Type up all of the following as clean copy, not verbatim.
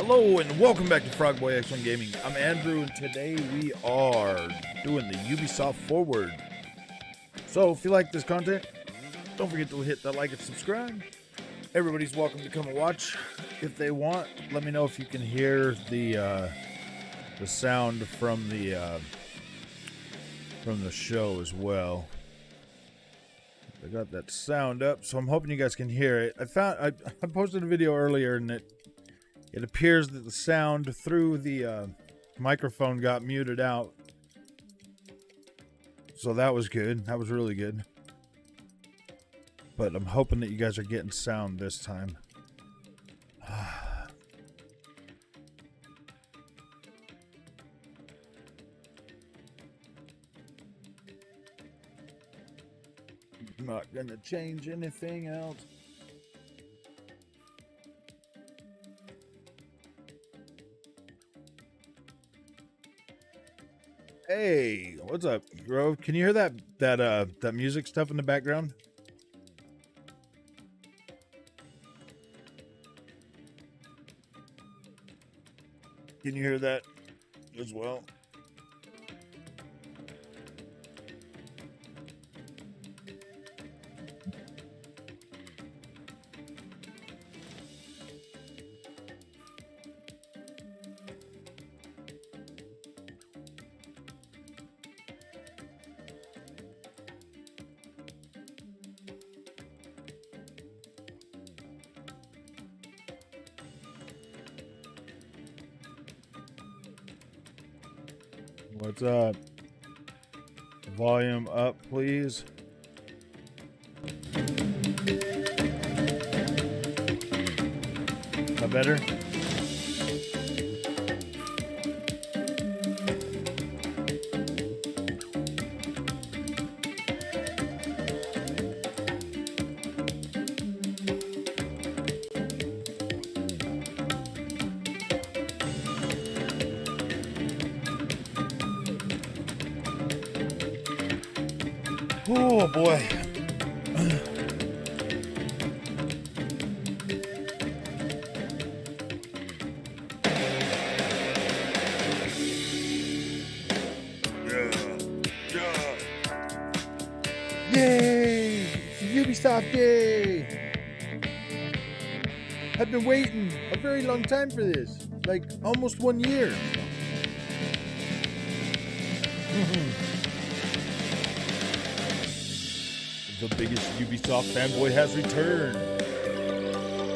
Hello and welcome back to Frogboy X1 Gaming. I'm Andrew and today we are doing the UBISOFT Forward. So if you like this content, don't forget to hit that like and subscribe. Everybody's welcome to come and watch if they want. Let me know if you can hear the sound from the show as well. I got that sound up, so I'm hoping you guys can hear it. I posted a video earlier and it appears that the sound through the microphone got muted out. So that was good. That was really good. But I'm hoping that you guys are getting sound this time. I'm not gonna change anything else. Hey, what's up, Grove? Can you hear that music stuff in the background? Can you hear that as well? What's up? Volume up, please. Is that better? Oh boy. Yay! It's a UBISOFT Day! I've been waiting a very long time for this. Like almost 1 year. The biggest UBISOFT fanboy has returned.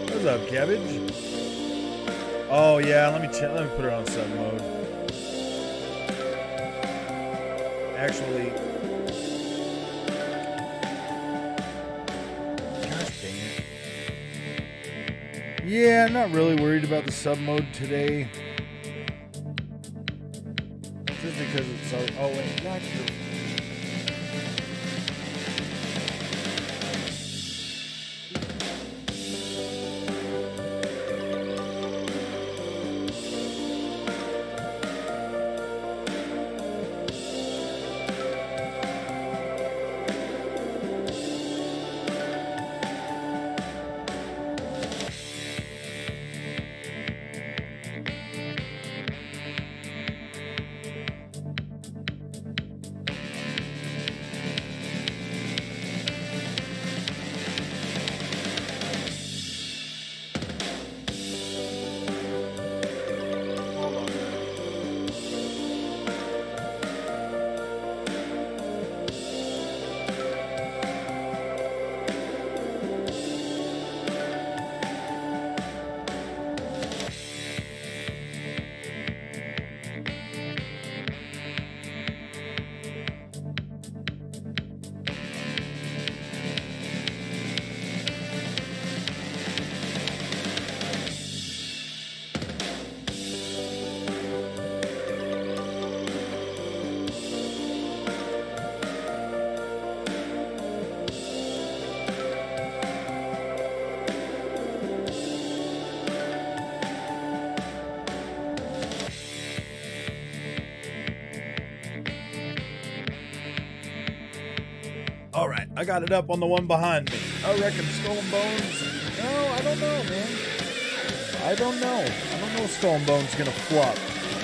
What's up, Cabbage? Oh yeah, let me put her on sub mode. Actually, gosh dang it. Yeah, I'm not really worried about the sub mode today. Just because it's so. Oh wait, not true. All right, I got it up on the one behind me. I reckon Skull and Bones. No, I don't know, man. I don't know. I don't know if Skull and Bones is going to flop.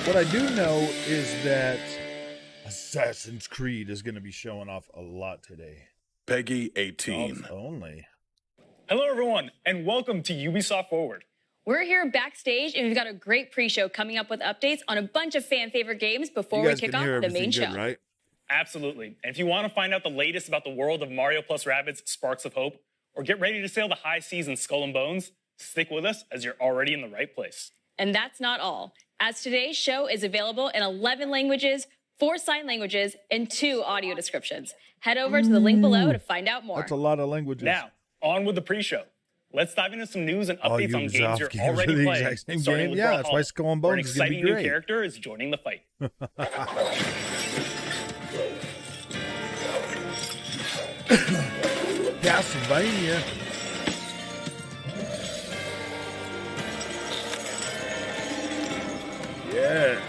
What I do know is that Assassin's Creed is going to be showing off a lot today. Peggy 18. Dogs only. Hello, everyone, and welcome to UBISOFT Forward. We're here backstage, and we've got a great pre-show coming up with updates on a bunch of fan-favorite games before we kick off the main show. Right? Absolutely. And if you want to find out the latest about the world of Mario plus Rabbids Sparks of Hope, or get ready to sail the high seas in Skull and Bones, stick with us as you're already in the right place. And that's not all, as today's show is available in 11 languages, 4 sign languages, and 2 audio descriptions. Head over to the link below to find out more. That's a lot of languages. Now, on with the pre-show. Let's dive into some news and updates on games you're already the playing. Exact same Starting game. with Yeah, that's why Brawlhalla, Skull and where an Bones is going to be exciting new great. character is joining the fight. Castlevania. Yeah.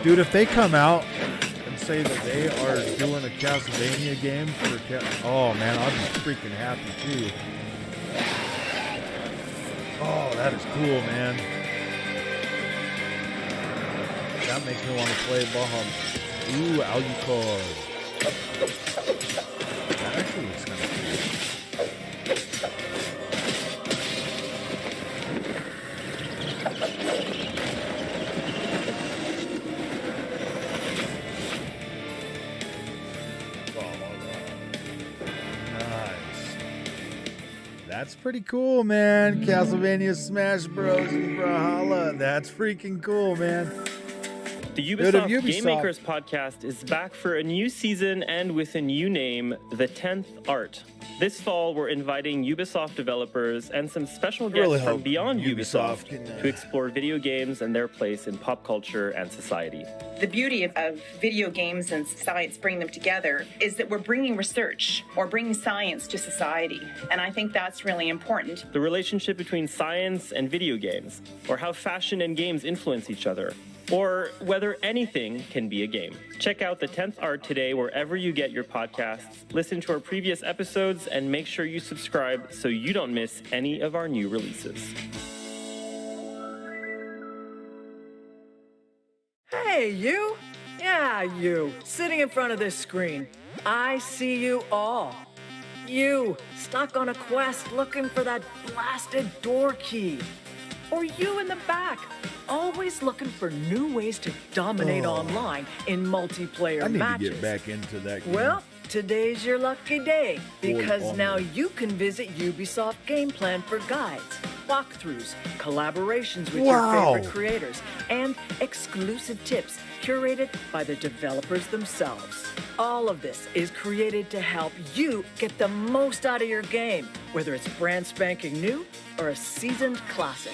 Dude, if they come out and say that they are doing a Castlevania game for oh man, I'd be freaking happy too. Oh, that is cool, man. That makes me want to play Bahamut. Ooh, Alucard. That actually looks kind of Nice. That's pretty cool, man. Castlevania Smash Bros. And Brawlhalla. That's freaking cool, man. The Ubisoft Game Makers podcast is back for a new season and with a new name, The 10th Art. This fall, we're inviting Ubisoft developers and some special guests from beyond Ubisoft to explore video games and their place in pop culture and society. The beauty of video games and science, bringing them together, is that we're bringing research or bringing science to society. And I think that's really important. The relationship between science and video games, or how fashion and games influence each other, or whether anything can be a game. Check out The 10th Art today wherever you get your podcasts. Listen to our previous episodes and make sure you subscribe so you don't miss any of our new releases. Hey, you! Yeah, you, sitting in front of this screen. I see you all. You, stuck on a quest looking for that blasted door key. Or you in the back, always looking for new ways to dominate online in multiplayer matches. I need to get back into that game. Well, today's your lucky day, because now you can visit Ubisoft Game Plan for guides, walkthroughs, collaborations with your favorite creators, and exclusive tips curated by the developers themselves. All of this is created to help you get the most out of your game, whether it's brand spanking new or a seasoned classic.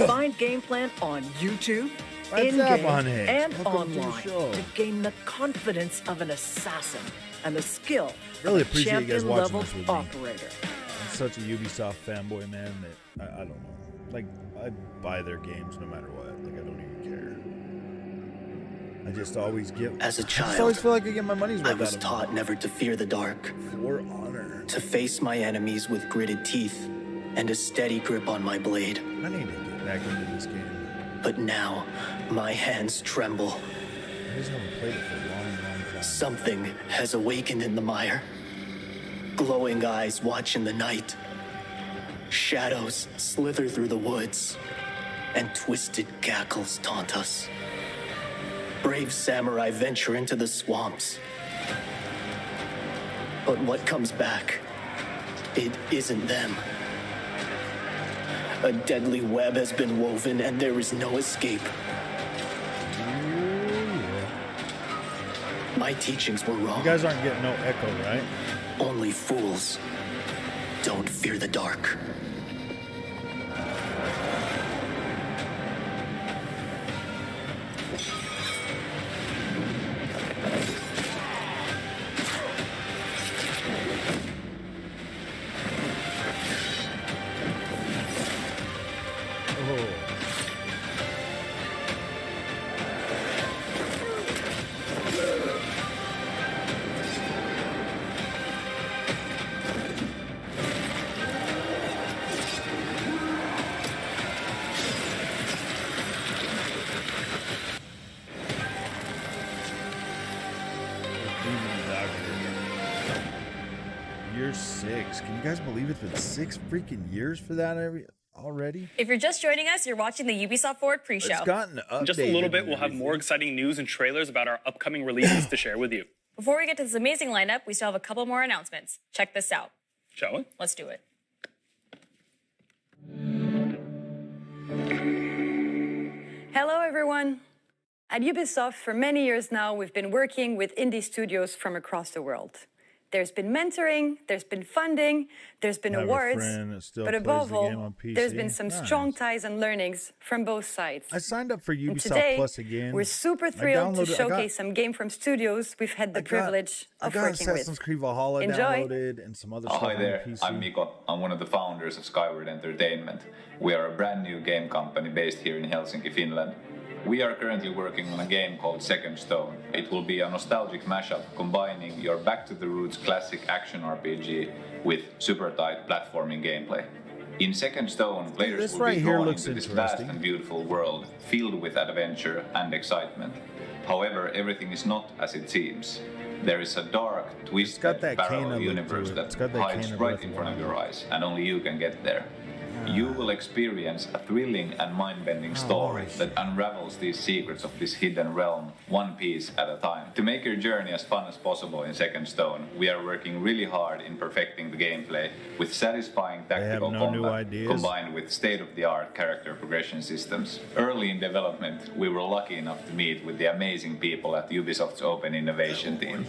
Find Game Plan on YouTube, in-game, and online to gain the confidence of an assassin and the skill of a champion-level operator. I'm such a Ubisoft fanboy, man, that I don't know. Like, I buy their games no matter what. Like, I don't even care. I just always get. As a child, I just always feel like I get my money's worth. I was taught never to fear the dark. For honor. To face my enemies with gritted teeth and a steady grip on my blade. I need to get back into this game. But now, my hands tremble. I just haven't played it for a long time. Something has awakened in the mire. Glowing eyes watch in the night. Shadows slither through the woods, and twisted cackles taunt us. Brave samurai venture into the swamps. But what comes back? It isn't them. A deadly web has been woven, and there is no escape. My teachings were wrong. You guys aren't getting no echo, right? Only fools don't fear the dark. 6. Can you guys believe it's been 6 freaking years for that already? If you're just joining us, you're watching the Ubisoft Forward pre-show. It's gotten updated. In just a little bit, we'll have more exciting news and trailers about our upcoming releases to share with you. Before we get to this amazing lineup, we still have a couple more announcements. Check this out. Shall we? Let's do it. Hello, everyone. At Ubisoft, for many years now, we've been working with indie studios from across the world. There's been mentoring, there's been funding, there's been awards, but above all, there's been some strong ties and learnings from both sides. I signed up for Ubisoft today, Plus again. We're super thrilled to showcase some game from studios we've had the privilege of working with. Assassin's Creed Valhalla downloaded and some other stuff Hi there, on PC. I'm Mikko. I'm one of the founders of Skyward Entertainment. We are a brand new game company based here in Helsinki, Finland. We are currently working on a game called Second Stone. It will be a nostalgic mashup combining your back-to-the-roots classic action RPG with super tight platforming gameplay. In Second Stone, players will be drawn into this vast and beautiful world filled with adventure and excitement. However, everything is not as it seems. There is a dark, twisted, parallel universe that hides right in front of your eyes, and only you can get there. You will experience a thrilling and mind-bending story that unravels these secrets of this hidden realm, one piece at a time. To make your journey as fun as possible in Second Stone, we are working really hard in perfecting the gameplay with satisfying tactical combat combined with state-of-the-art character progression systems. Early in development, we were lucky enough to meet with the amazing people at Ubisoft's Open Innovation team.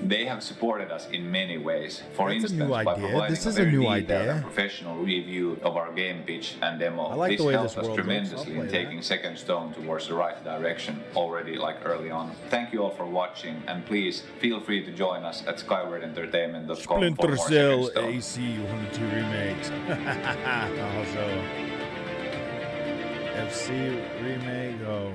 They have supported us in many ways, for instance by providing a very detailed and professional review of our game pitch and demo. This helped us tremendously in taking Second Stone towards the right direction already like early on. Thank you all for watching, and please feel free to join us at skywardentertainment.com for more Second Stone. AC 102 remakes. Also, FC remake. Oh.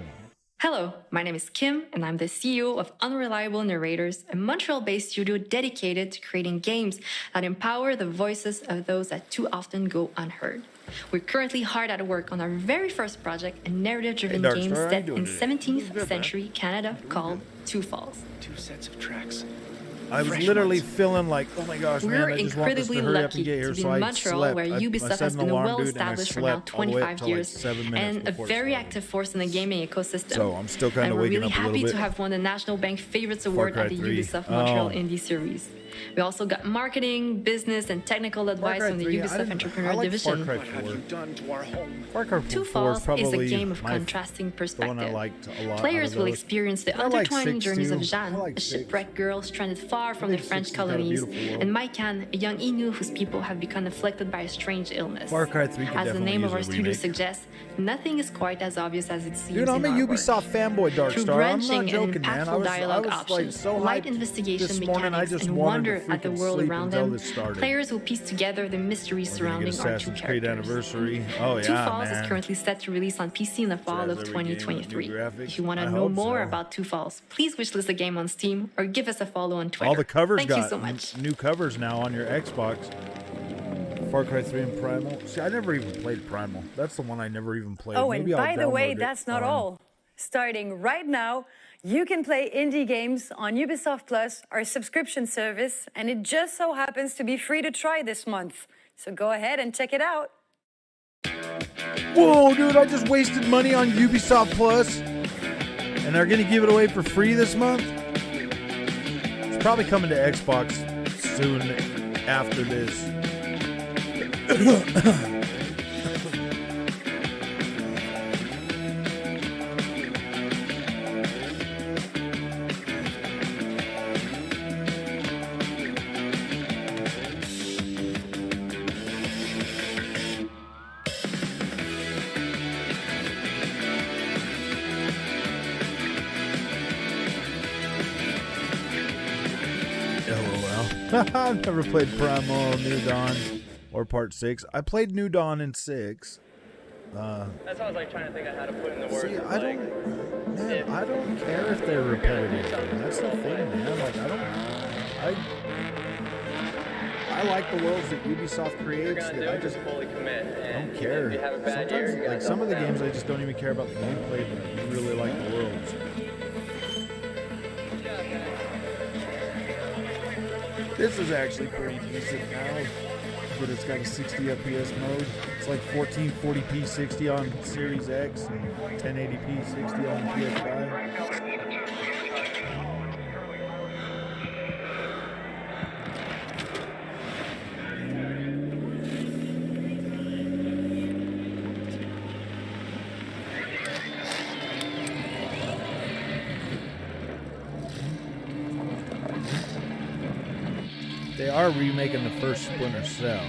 Hello, my name is Kim, and I'm the CEO of Unreliable Narrators, a Montreal-based studio dedicated to creating games that empower the voices of those that too often go unheard. We're currently hard at work on our very first project, a narrative-driven game set in 17th century Canada called Two Falls. 2 sets of tracks. I was literally feeling like, oh my gosh, man, I just want this to hurry up and get here. We're incredibly lucky to be in Montreal, where Ubisoft has been well established for now 25 years and a very active force in the gaming ecosystem. So I'm still kind of waking up a little bit. And we're really happy to have won the National Bank Favorites Award at the Ubisoft Montreal Indie Series. We also got marketing, business, and technical advice from the Ubisoft Entrepreneur Division. What have you done to our home? Far Cry 4 Two Falls is a game of contrasting perspective. Players will experience the intertwining journeys of Jeanne, a shipwrecked girl stranded far from the French colonies, and Maikan, a young Innu whose people have become afflicted by a strange illness. Far Cry 3 as the name of our studio suggests, nothing is quite as obvious as it seems. Dude, I'm a Ubisoft fanboy, Darkstar. I'm not joking, man. I was options, so light investigation mechanics, and wonder at the world around them, players will piece together the mystery surrounding our two characters. Two Falls is currently set to release on PC in the fall of 2023. If you want to know more about Two Falls, please wishlist the game on Steam or give us a follow on Twitter. All the covers Thank you so much. New covers now on your Xbox. Far Cry 3 and Primal. See, I never even played Primal. That's the one I never even played. Oh, Maybe and I'll by the way, download it. that's not all. Starting right now, you can play indie games on Ubisoft Plus, our subscription service, and it just so happens to be free to try this month. So go ahead and check it out. Whoa, dude, I just wasted money on Ubisoft Plus, and they're going to give it away for free this month? It's probably coming to Xbox soon after this. I've never played Primal, New Dawn, or Part 6. I played New Dawn in 6. That's how I was like trying to think of how to put in the words. See, I don't care if they're repetitive. That's the thing, man. Like, I like the worlds that Ubisoft creates. I just fully commit. I don't care. Sometimes, like some of the games, I just don't even care about the gameplay, but I really like the worlds. This is actually pretty decent now, but it's got a 60 FPS mode. It's like 1440p 60 on Series X and 1080p 60 on PS5. They are remaking the first Splinter Cell.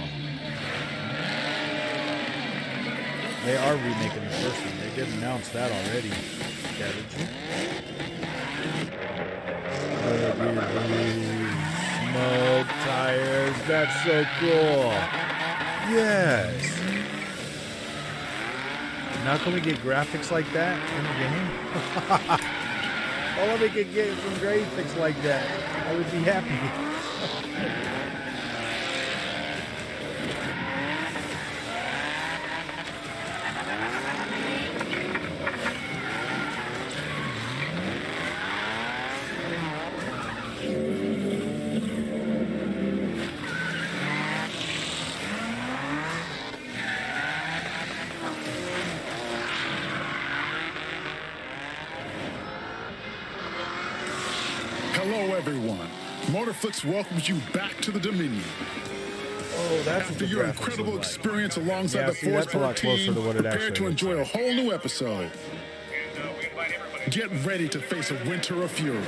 They are remaking the first one. They did announce that already. Yeah, did you? Smoke tires. That's so cool. Yes. Now can we get graphics like that in the game? Well, if we could get some graphics like that, I would be happy. Hello, everyone. Motorflix welcomes you back to the Dominion. Oh, that's after your incredible experience alongside the Force Park team, prepare to enjoy a whole new episode. Get ready to face a winter of fury.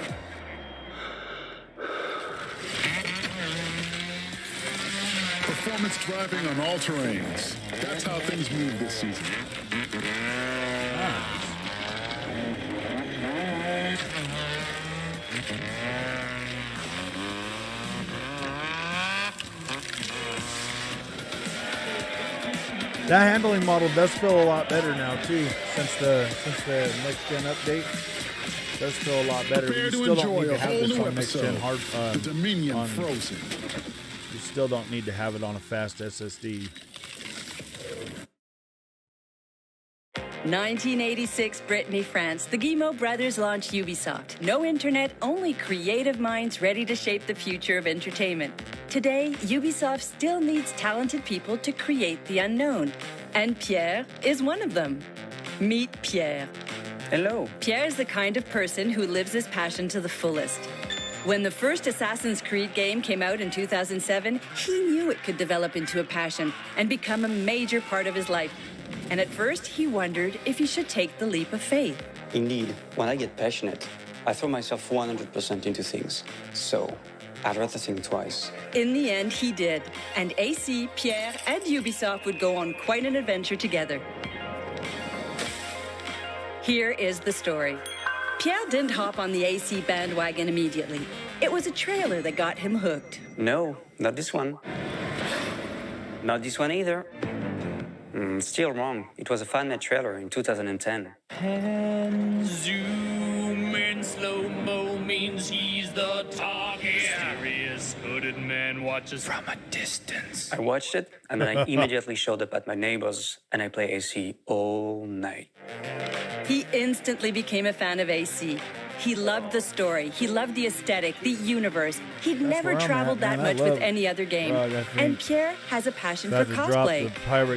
Performance driving on all terrains. That's how things move this season. That handling model does feel a lot better now too, since the next gen update. It does feel a lot better. Prepare You to still don't enjoy need to a have whole this new on next gen episode. hard. The Dominion Frozen. You still don't need to have it on a fast SSD. 1986, Brittany, France. The Guillemot brothers launched Ubisoft. No internet, only creative minds ready to shape the future of entertainment. Today, Ubisoft still needs talented people to create the unknown. And Pierre is one of them. Meet Pierre. Hello. Pierre is the kind of person who lives his passion to the fullest. When the first Assassin's Creed game came out in 2007, he knew it could develop into a passion and become a major part of his life. And at first, he wondered if he should take the leap of faith. Indeed, when I get passionate, I throw myself 100% into things. So, I'd rather think twice. In the end, he did. And AC, Pierre, and Ubisoft would go on quite an adventure together. Here is the story. Pierre didn't hop on the AC bandwagon immediately. It was a trailer that got him hooked. No, not this one. Not this one either. Still wrong. It was a FanNet trailer in 2010. And zoom in slow-mo means he's the target. Mysterious hooded man watches from a distance. I watched it, and then I immediately showed up at my neighbor's, and I play AC all night. He instantly became a fan of AC. He loved the story. He loved the aesthetic, the universe. He'd never traveled that much with any other game. And Pierre has a passion for cosplay.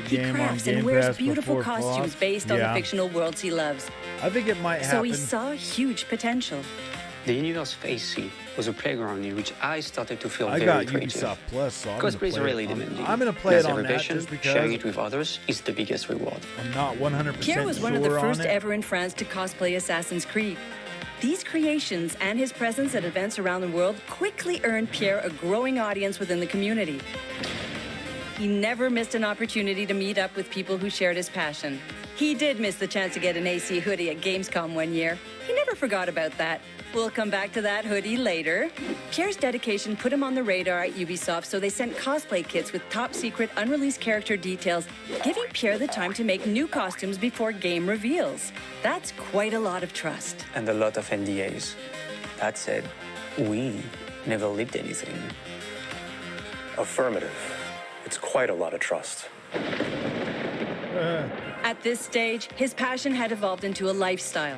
He crafts and wears beautiful costumes based on the fictional worlds he loves. I think it might happen. So he saw huge potential. The universe of AC was a playground in which I started to feel I very got creative. Ubisoft Plus, so I'm Cosplay is gonna play really it on- demanding. I'm gonna play There's it on every that passion, just because sharing it with others is the biggest reward. I'm not 100% Pierre was one of the sure first on it. ever in France to cosplay Assassin's Creed. These creations and his presence at events around the world quickly earned Pierre a growing audience within the community. He never missed an opportunity to meet up with people who shared his passion. He did miss the chance to get an AC hoodie at Gamescom one year. He never forgot about that. We'll come back to that hoodie later. Pierre's dedication put him on the radar at Ubisoft, so they sent cosplay kits with top-secret, unreleased character details, giving Pierre the time to make new costumes before game reveals. That's quite a lot of trust. And a lot of NDAs. That said, we never leaked anything. Affirmative. It's quite a lot of trust. At this stage, his passion had evolved into a lifestyle.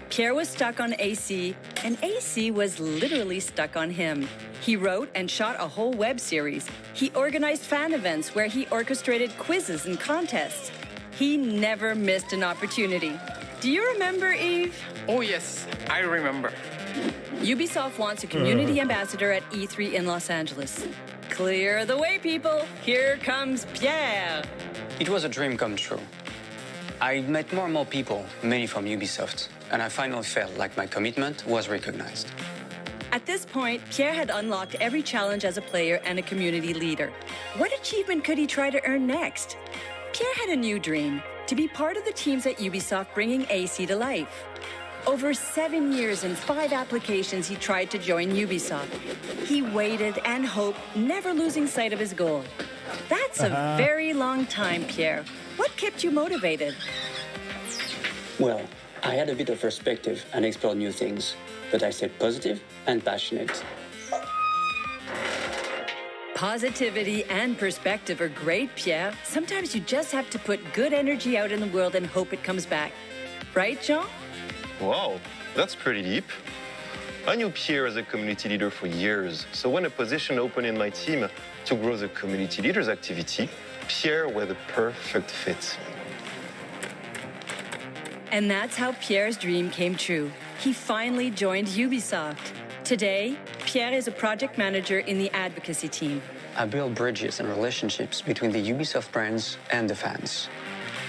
Pierre was stuck on AC, and AC was literally stuck on him. He wrote and shot a whole web series. He organized fan events where he orchestrated quizzes and contests. He never missed an opportunity. Do you remember, Yves? Oh, yes, I remember. Ubisoft wants a community ambassador at E3 in Los Angeles. Clear the way, people. Here comes Pierre. It was a dream come true. I met more and more people, many from Ubisoft, and I finally felt like my commitment was recognized. At this point, Pierre had unlocked every challenge as a player and a community leader. What achievement could he try to earn next? Pierre had a new dream, to be part of the teams at Ubisoft bringing AC to life. Over 7 years and 5 applications, he tried to join Ubisoft. He waited and hoped, never losing sight of his goal. That's a very long time, Pierre. What kept you motivated? Well, I had a bit of perspective and explored new things, but I stayed positive and passionate. Positivity and perspective are great, Pierre. Sometimes you just have to put good energy out in the world and hope it comes back. Right, Jean? Wow, that's pretty deep. I knew Pierre as a community leader for years, so when a position opened in my team to grow the community leader's activity, Pierre was the perfect fit. And that's how Pierre's dream came true. He finally joined Ubisoft. Today, Pierre is a project manager in the advocacy team. I build bridges and relationships between the Ubisoft brands and the fans.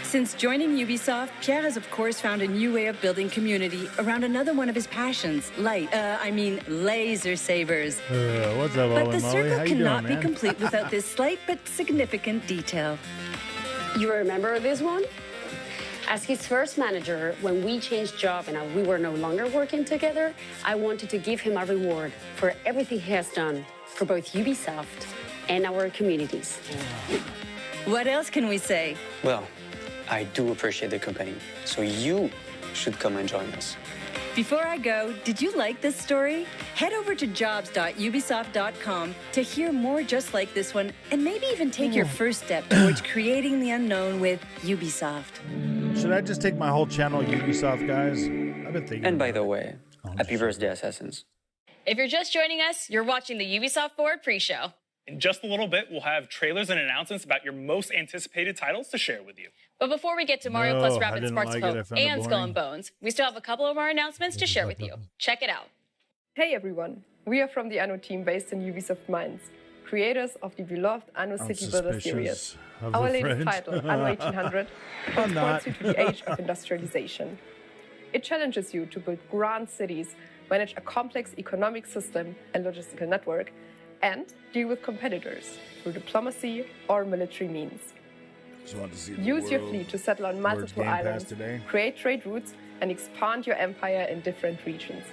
Since joining Ubisoft, Pierre has of course found a new way of building community around another one of his passions, laser sabers. What's up, But the Molly? circle How you cannot doing, be man? complete without this slight but significant detail. You remember this one? As his first manager, when we changed job and we were no longer working together, I wanted to give him a reward for everything he has done for both Ubisoft and our communities. What else can we say? Well, I do appreciate the company, so you should come and join us. Before I go, did you like this story? Head over to jobs.ubisoft.com to hear more just like this one, and maybe even take your first step towards creating the unknown with Ubisoft. Should I just take my whole channel Ubisoft, guys? I've been thinking. And by the way, happy birthday, Assassins. If you're just joining us, you're watching the Ubisoft Forward pre-show. In just a little bit, we'll have trailers and announcements about your most anticipated titles to share with you. But before we get to Mario plus I Rabbids didn't Sparks like of it. I Hope found it and Skull boring. and Bones, we still have a couple of more announcements to share with you. Check it out. Hey everyone, we are from the Anno team based in Ubisoft Mainz, creators of the beloved Anno City Builder series. of Our a latest friend. title, Anno 1800, transports you to the age of industrialization. It challenges you to build grand cities, manage a complex economic system and logistical network, and deal with competitors through diplomacy or military means. Just want to see the Use your world. fleet to settle on Words multiple Game Pass islands, today. create trade routes, and expand your empire in different regions.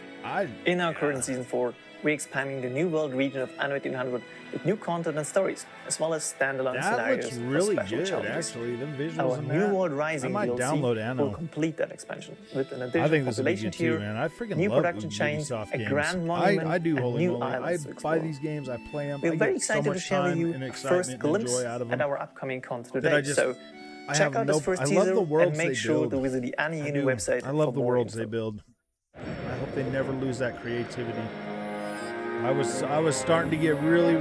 In our current Season 4, we're expanding the New World region of Anno 1800 with new content and stories, as well as standalone That scenarios looks for really special good, challenges. actually. The visuals Our in New that. World Rising I might DLC download Anno. will complete that expansion with an I additional think this will be population good too, tier, man. I freaking new love production chains, Ubisoft a games. grand monument, I do, and holy new moly. I islands to buy explore. these games, I play them. We're I very get so excited to much share with time you and a excitement first and glimpse joy out of at them. our upcoming content That I today. just- So I check have out this first I love teaser the worlds and make they sure build. to visit the Anno I Uni do. website. I love for the more worlds info. they build. I hope they never lose that creativity. I was starting to get really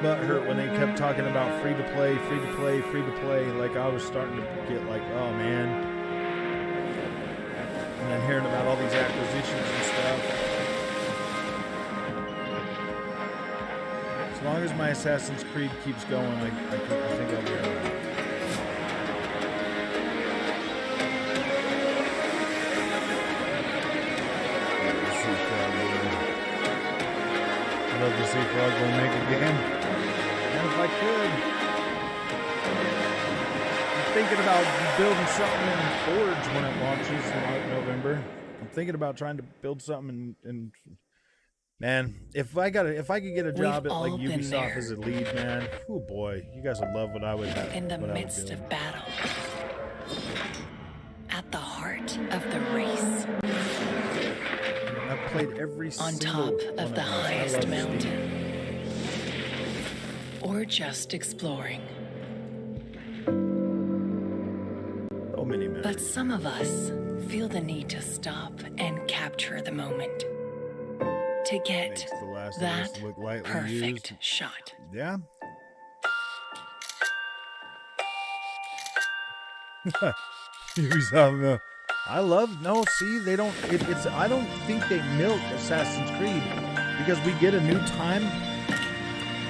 butthurt when they kept talking about free to play. Like I was starting to get like, oh man. And then hearing about all these acquisitions and stuff. As long as my Assassin's Creed keeps going, I think I'll be alright. I'd love to see Frogville make a game. And if I could, I'm thinking about building something in Forge when it launches in like November. I'm thinking about trying to build something in man, if I could get a job at like Ubisoft as a lead, man, oh boy, you guys would love what I would have. In the midst of battle, at the heart of the race, I've played every on single top one of the those. I highest love mountain, or just exploring. So many But some of us feel the need to stop and capture the moment to get that perfect shot. Yeah. Ubisoft, I don't think they milk Assassin's Creed because we get a new time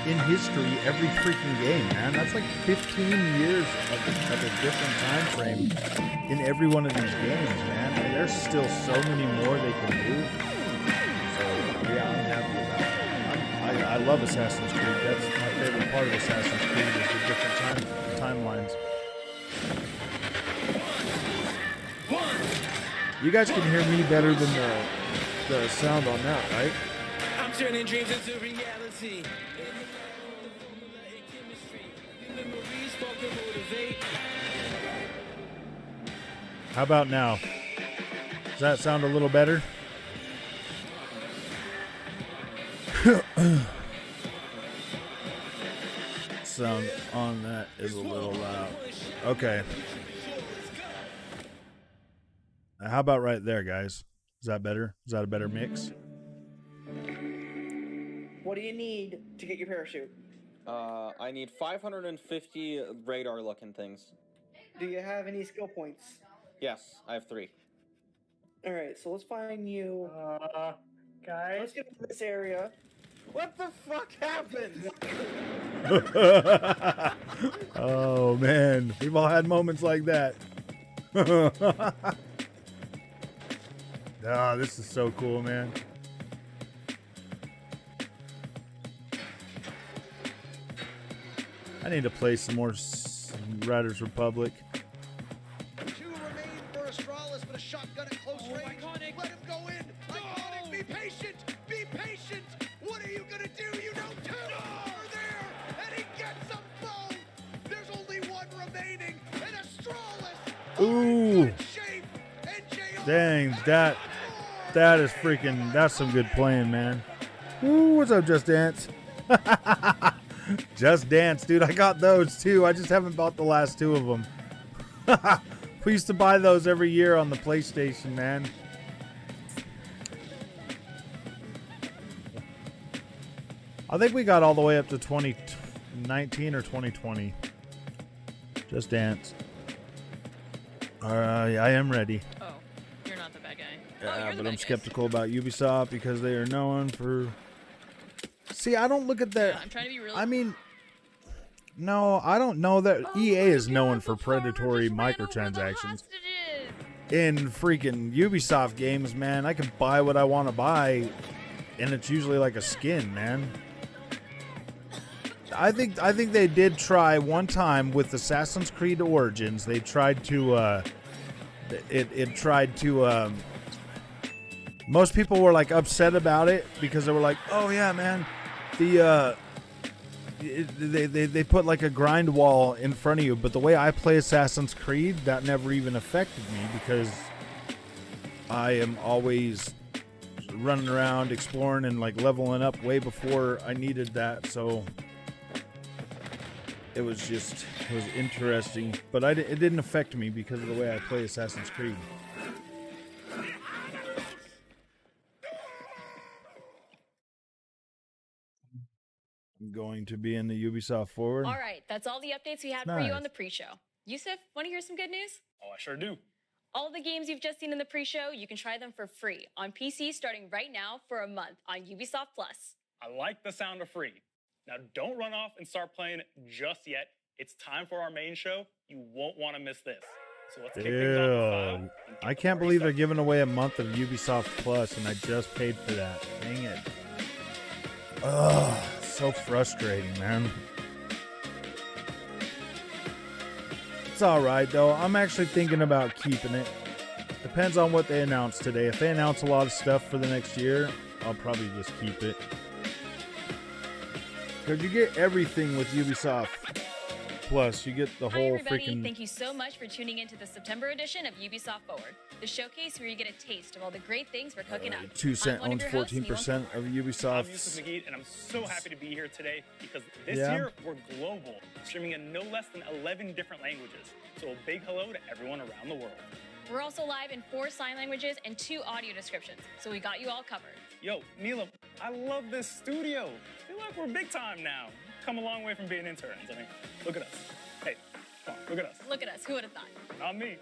in history every freaking game, man. That's like 15 years of a different time frame in every one of these games, man. And there's still so many more they can do. So yeah, I'm happy about it. I love Assassin's Creed. That's my favorite part of Assassin's Creed is the different timelines. You guys can hear me better than the sound on that, right? I'm turning dreams into reality. How about now? Does that sound a little better? Sound on that is a little loud. Okay. How about right there, guys? Is that better? Is that a better mix? What do you need to get your parachute? I need 550 radar-looking things. Do you have any skill points? Yes, I have 3. All right, so let's find you. Guys, let's get to this area. What the fuck happened? Oh man, we've all had moments like that. Oh, this is so cool, man. I need to play some more Riders Republic. 2 remain for Astralis, but a shotgun at close range. Iconic. Let him go in. Iconic, be patient. Be patient. What are you gonna do? You know 2 are there, and he gets them both. There's only 1 remaining, and Astralis. Ooh. Dang, that is freaking, that's some good playing, man. Ooh, what's up, Just Dance? Just Dance, dude. I got those too. I just haven't bought the last 2 of them. We used to buy those every year on the PlayStation, man. I think we got all the way up to 2019 or 2020. Just Dance. I am ready. Oh, you're not the bad guy. Yeah, but I'm skeptical about Ubisoft because they are known for... See, I don't look at that. Yeah, I'm trying to be really... I mean, no, I don't know that EA is known for predatory microtransactions. In freaking Ubisoft games, man, I can buy what I want to buy, and it's usually like a skin, man. I think they did try one time with Assassin's Creed Origins. They tried to most people were like upset about it because they were like, "Oh yeah, man, they put like a grind wall in front of you." But the way I play Assassin's Creed, that never even affected me because I am always running around exploring and like leveling up way before I needed that. So it was interesting, but it didn't affect me because of the way I play Assassin's Creed. I'm going to be in the Ubisoft Forward. All right, that's all the updates we had for you on the pre-show. Yusuf, want to hear some good news? Oh, I sure do. All the games you've just seen in the pre-show, you can try them for free on PC starting right now for a month on Ubisoft Plus. I like the sound of free. Now, don't run off and start playing just yet. It's time for our main show. You won't want to miss this. So let's kick things off with I can't believe they're giving away a month of Ubisoft Plus, and I just paid for that. Dang it. Ugh, so frustrating, man. It's all right, though. I'm actually thinking about keeping it. Depends on what they announce today. If they announce a lot of stuff for the next year, I'll probably just keep it. Because you get everything with Ubisoft Plus. You get the whole freaking... Thank you so much for tuning into the September edition of Ubisoft Forward, the showcase where you get a taste of all the great things we're cooking up. 2 Cent owns 14% of Ubisoft. I'm Yusuf McGee, and I'm so happy to be here today because this year we're global, streaming in no less than 11 different languages. So a big hello to everyone around the world. We're also live in 4 sign languages and 2 audio descriptions, so we got you all covered. Yo, Neelam, I love this studio. I feel like we're big time now. Come a long way from being interns. I mean, look at us. Hey, come on, look at us. Look at us, who would have thought? Not me.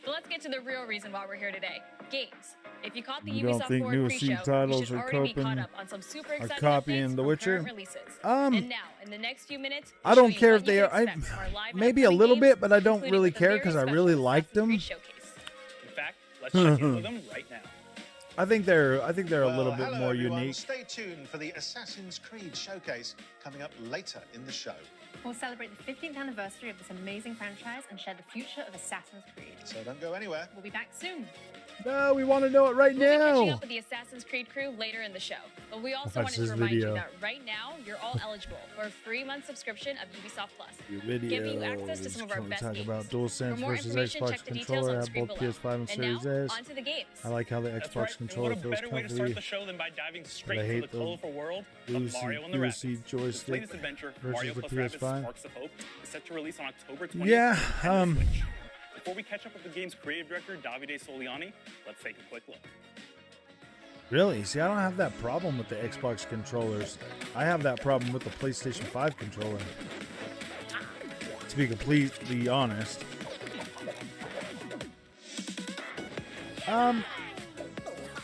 But let's get to the real reason why we're here today. Games. If you caught the You don't Ubisoft think Forward new pre-show, seed titles you should are already be coping- caught up on some super are exciting copying updates The from Witcher? current releases. And now, in the next few minutes, I we'll don't show you care what if they you are. can expect from our live and Maybe a upcoming little games, bit, but I don't including really the care very because I special really liked Assassin's them. Creed Showcase. In fact, let's check in with them right now. I think they're a little bit hello more everyone. unique. Stay tuned for the Assassin's Creed showcase coming up later in the show. We'll celebrate the 15th anniversary of this amazing franchise and share the future of Assassin's Creed. So don't go anywhere. We'll be back soon. No, we want to know it right We'll be catching now. up with the Assassin's Creed crew later in the show. But we also Watch wanted to this remind video. you that right now, you're all eligible for a 3-month subscription of Ubisoft Plus, Your video giving you access to some of our we best talk games. about For DualSense more versus information, Xbox check the details controller. on I the have screen both below. PS5 and And Series now, S. on to the games. I like how the That's Xbox right. And controller what a feels better way to start comfy. the show than by diving But straight I into the hate the colorful world blue of Mario and the UC Rabbids. This joystick latest adventure, versus Mario the plus Rabbids PS5. Sparks of Hope, is set to release on October 20th. Yeah, and the Switch. Before we catch up with the game's creative director, Davide Soliani, let's take a quick look. Really? See, I don't have that problem with the Xbox controllers. I have that problem with the PlayStation 5 controller. To be completely honest.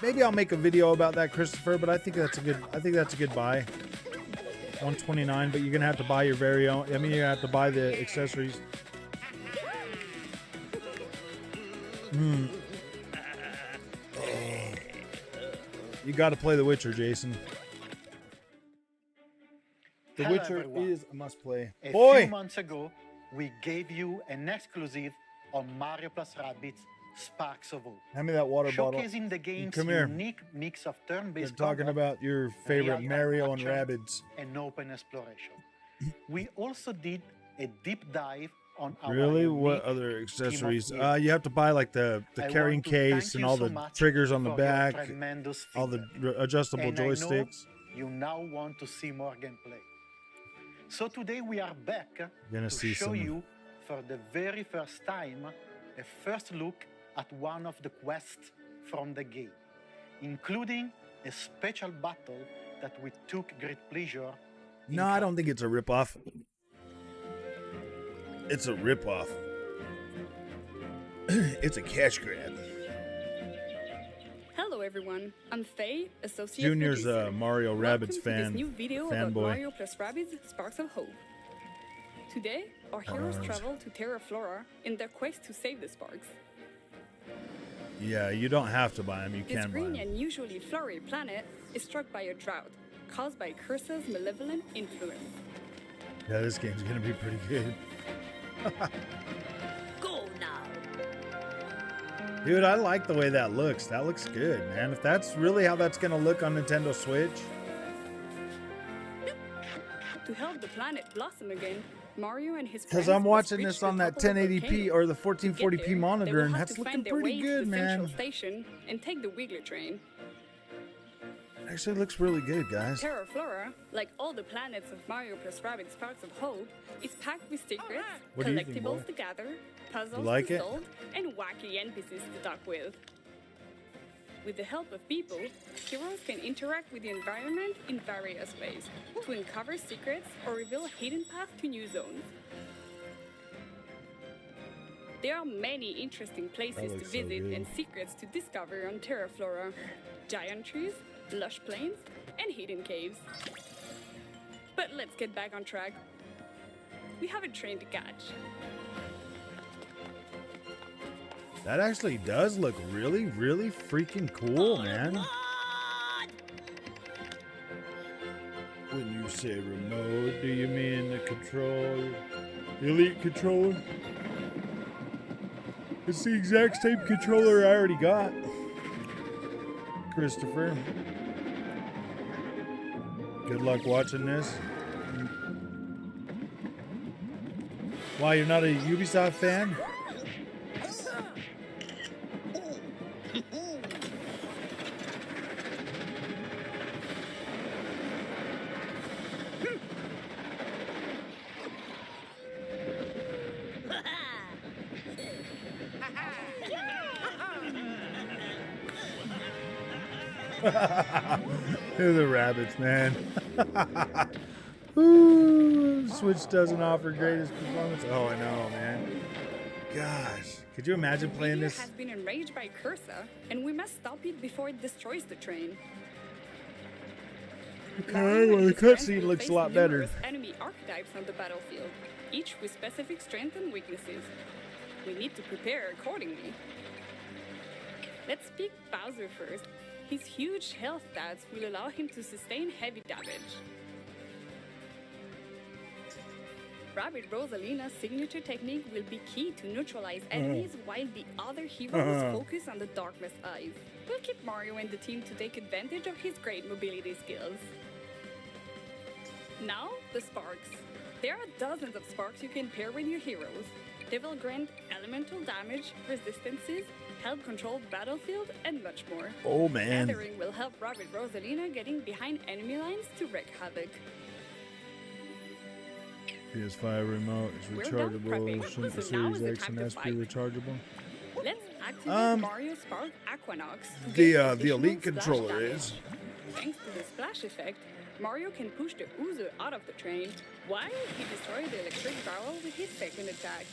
Maybe I'll make a video about that, Christopher, but I think that's a good buy. $129, but you're gonna have to buy your very own. I mean, you're gonna have to buy the accessories. You got to play The Witcher, Jason. The Hello, Witcher everyone. is a must-play. A Boy, few months ago, we gave you an exclusive on Mario plus Rabbids Sparks of Hope. hand me that water bottle. Showcasing the game's Come here. unique mix of They're turn-based talking combat, about your favorite real-time Mario and action, Rabbids. and open exploration. We also did a deep dive on our Really? unique What other team of accessories? games. You have to buy like the I carrying want to thank case and you all so the much triggers on the for your back, tremendous all the feedback. adjustable And I know joysticks. you now want to see more gameplay. So today we are back Gonna to see show some- you for the very first time a first look at one of the quests from the game, including a special battle that we took great pleasure. No, I don't think it's a ripoff. It's a ripoff. It's a cash grab. Hello everyone, I'm Faye, associate Junior's producer. a Mario Welcome Rabbids to fan. this new video about Fanboy. Mario plus Rabbids Sparks of Hope. Today, our heroes travel to Terra Flora in their quest to save the Sparks. Yeah, you don't have to buy them. You This can buy green them. and usually flowery planet is struck by a drought caused by Curse's malevolent influence. Yeah, this game's gonna be pretty good. Go now! Dude, I like the way that looks. That looks good, man. If that's really how that's gonna look on Nintendo Switch, To help the planet blossom again, Mario and his because friends I'm watching must reach this on the that top of a 1080p volcano. or the To get 1440p there, monitor, they will and have that's to looking find their pretty way good, to the man. Central Station and take the Wiggler train. Actually, looks really good, guys. Terra Flora, like all the planets of Mario plus Rabbids Sparks of Hope, is packed with secrets, What do you think, collectibles boy? to gather, puzzles like to it? solve, and wacky NPCs to talk with. With the help of people, heroes can interact with the environment in various ways to uncover secrets or reveal a hidden path to new zones. There are many interesting places to looks so visit good. and secrets to discover on Terra Flora. Giant trees, lush plains, and hidden caves. But let's get back on track. We have a train to catch. That actually does look really, really freaking cool, man. When you say remote, do you mean the control, the Elite controller? It's the exact same controller I already got. Christopher. Good luck watching this. Why, you're not a Ubisoft fan? They're the rabbits, man. Ooh, Switch doesn't offer greatest performance. Oh, I know, man. Gosh, could you imagine playing this? Has been enraged by Cursa, and we must stop it before it destroys the train. Okay, well, the cutscene looks a lot better. Enemy archetypes on the battlefield, each with specific strengths and weaknesses. We need to prepare accordingly. Let's pick Bowser first. His huge health stats will allow him to sustain heavy damage. Rabbit Rosalina's signature technique will be key to neutralize enemies while the other heroes focus on the Darkness Eyes. We'll keep Mario and the team to take advantage of his great mobility skills. Now, the sparks. There are dozens of sparks you can pair with your heroes. They will grant elemental damage, resistances, help control the battlefield, and much more. Oh, man. Feathering will help Rabbit Rosalina getting behind enemy lines to wreak havoc. PS5 remote is rechargeable. Shouldn't the Series X and S be rechargeable? Let's activate Mario Spark Aquanox. The Elite controller is. Thanks to the splash effect, Mario can push the Uzo out of the train, while he destroys the electric barrel with his second attack.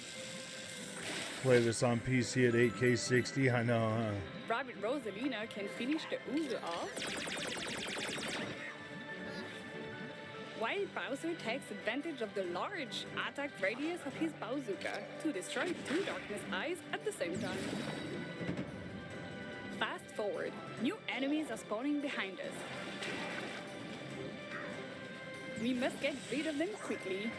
Play this on PC at 8K 60, I know, huh? Rabbit Rosalina can finish the Uzo off, while Bowser takes advantage of the large attack radius of his bazooka to destroy two Darkness Eyes at the same time. Fast forward, new enemies are spawning behind us. We must get rid of them quickly.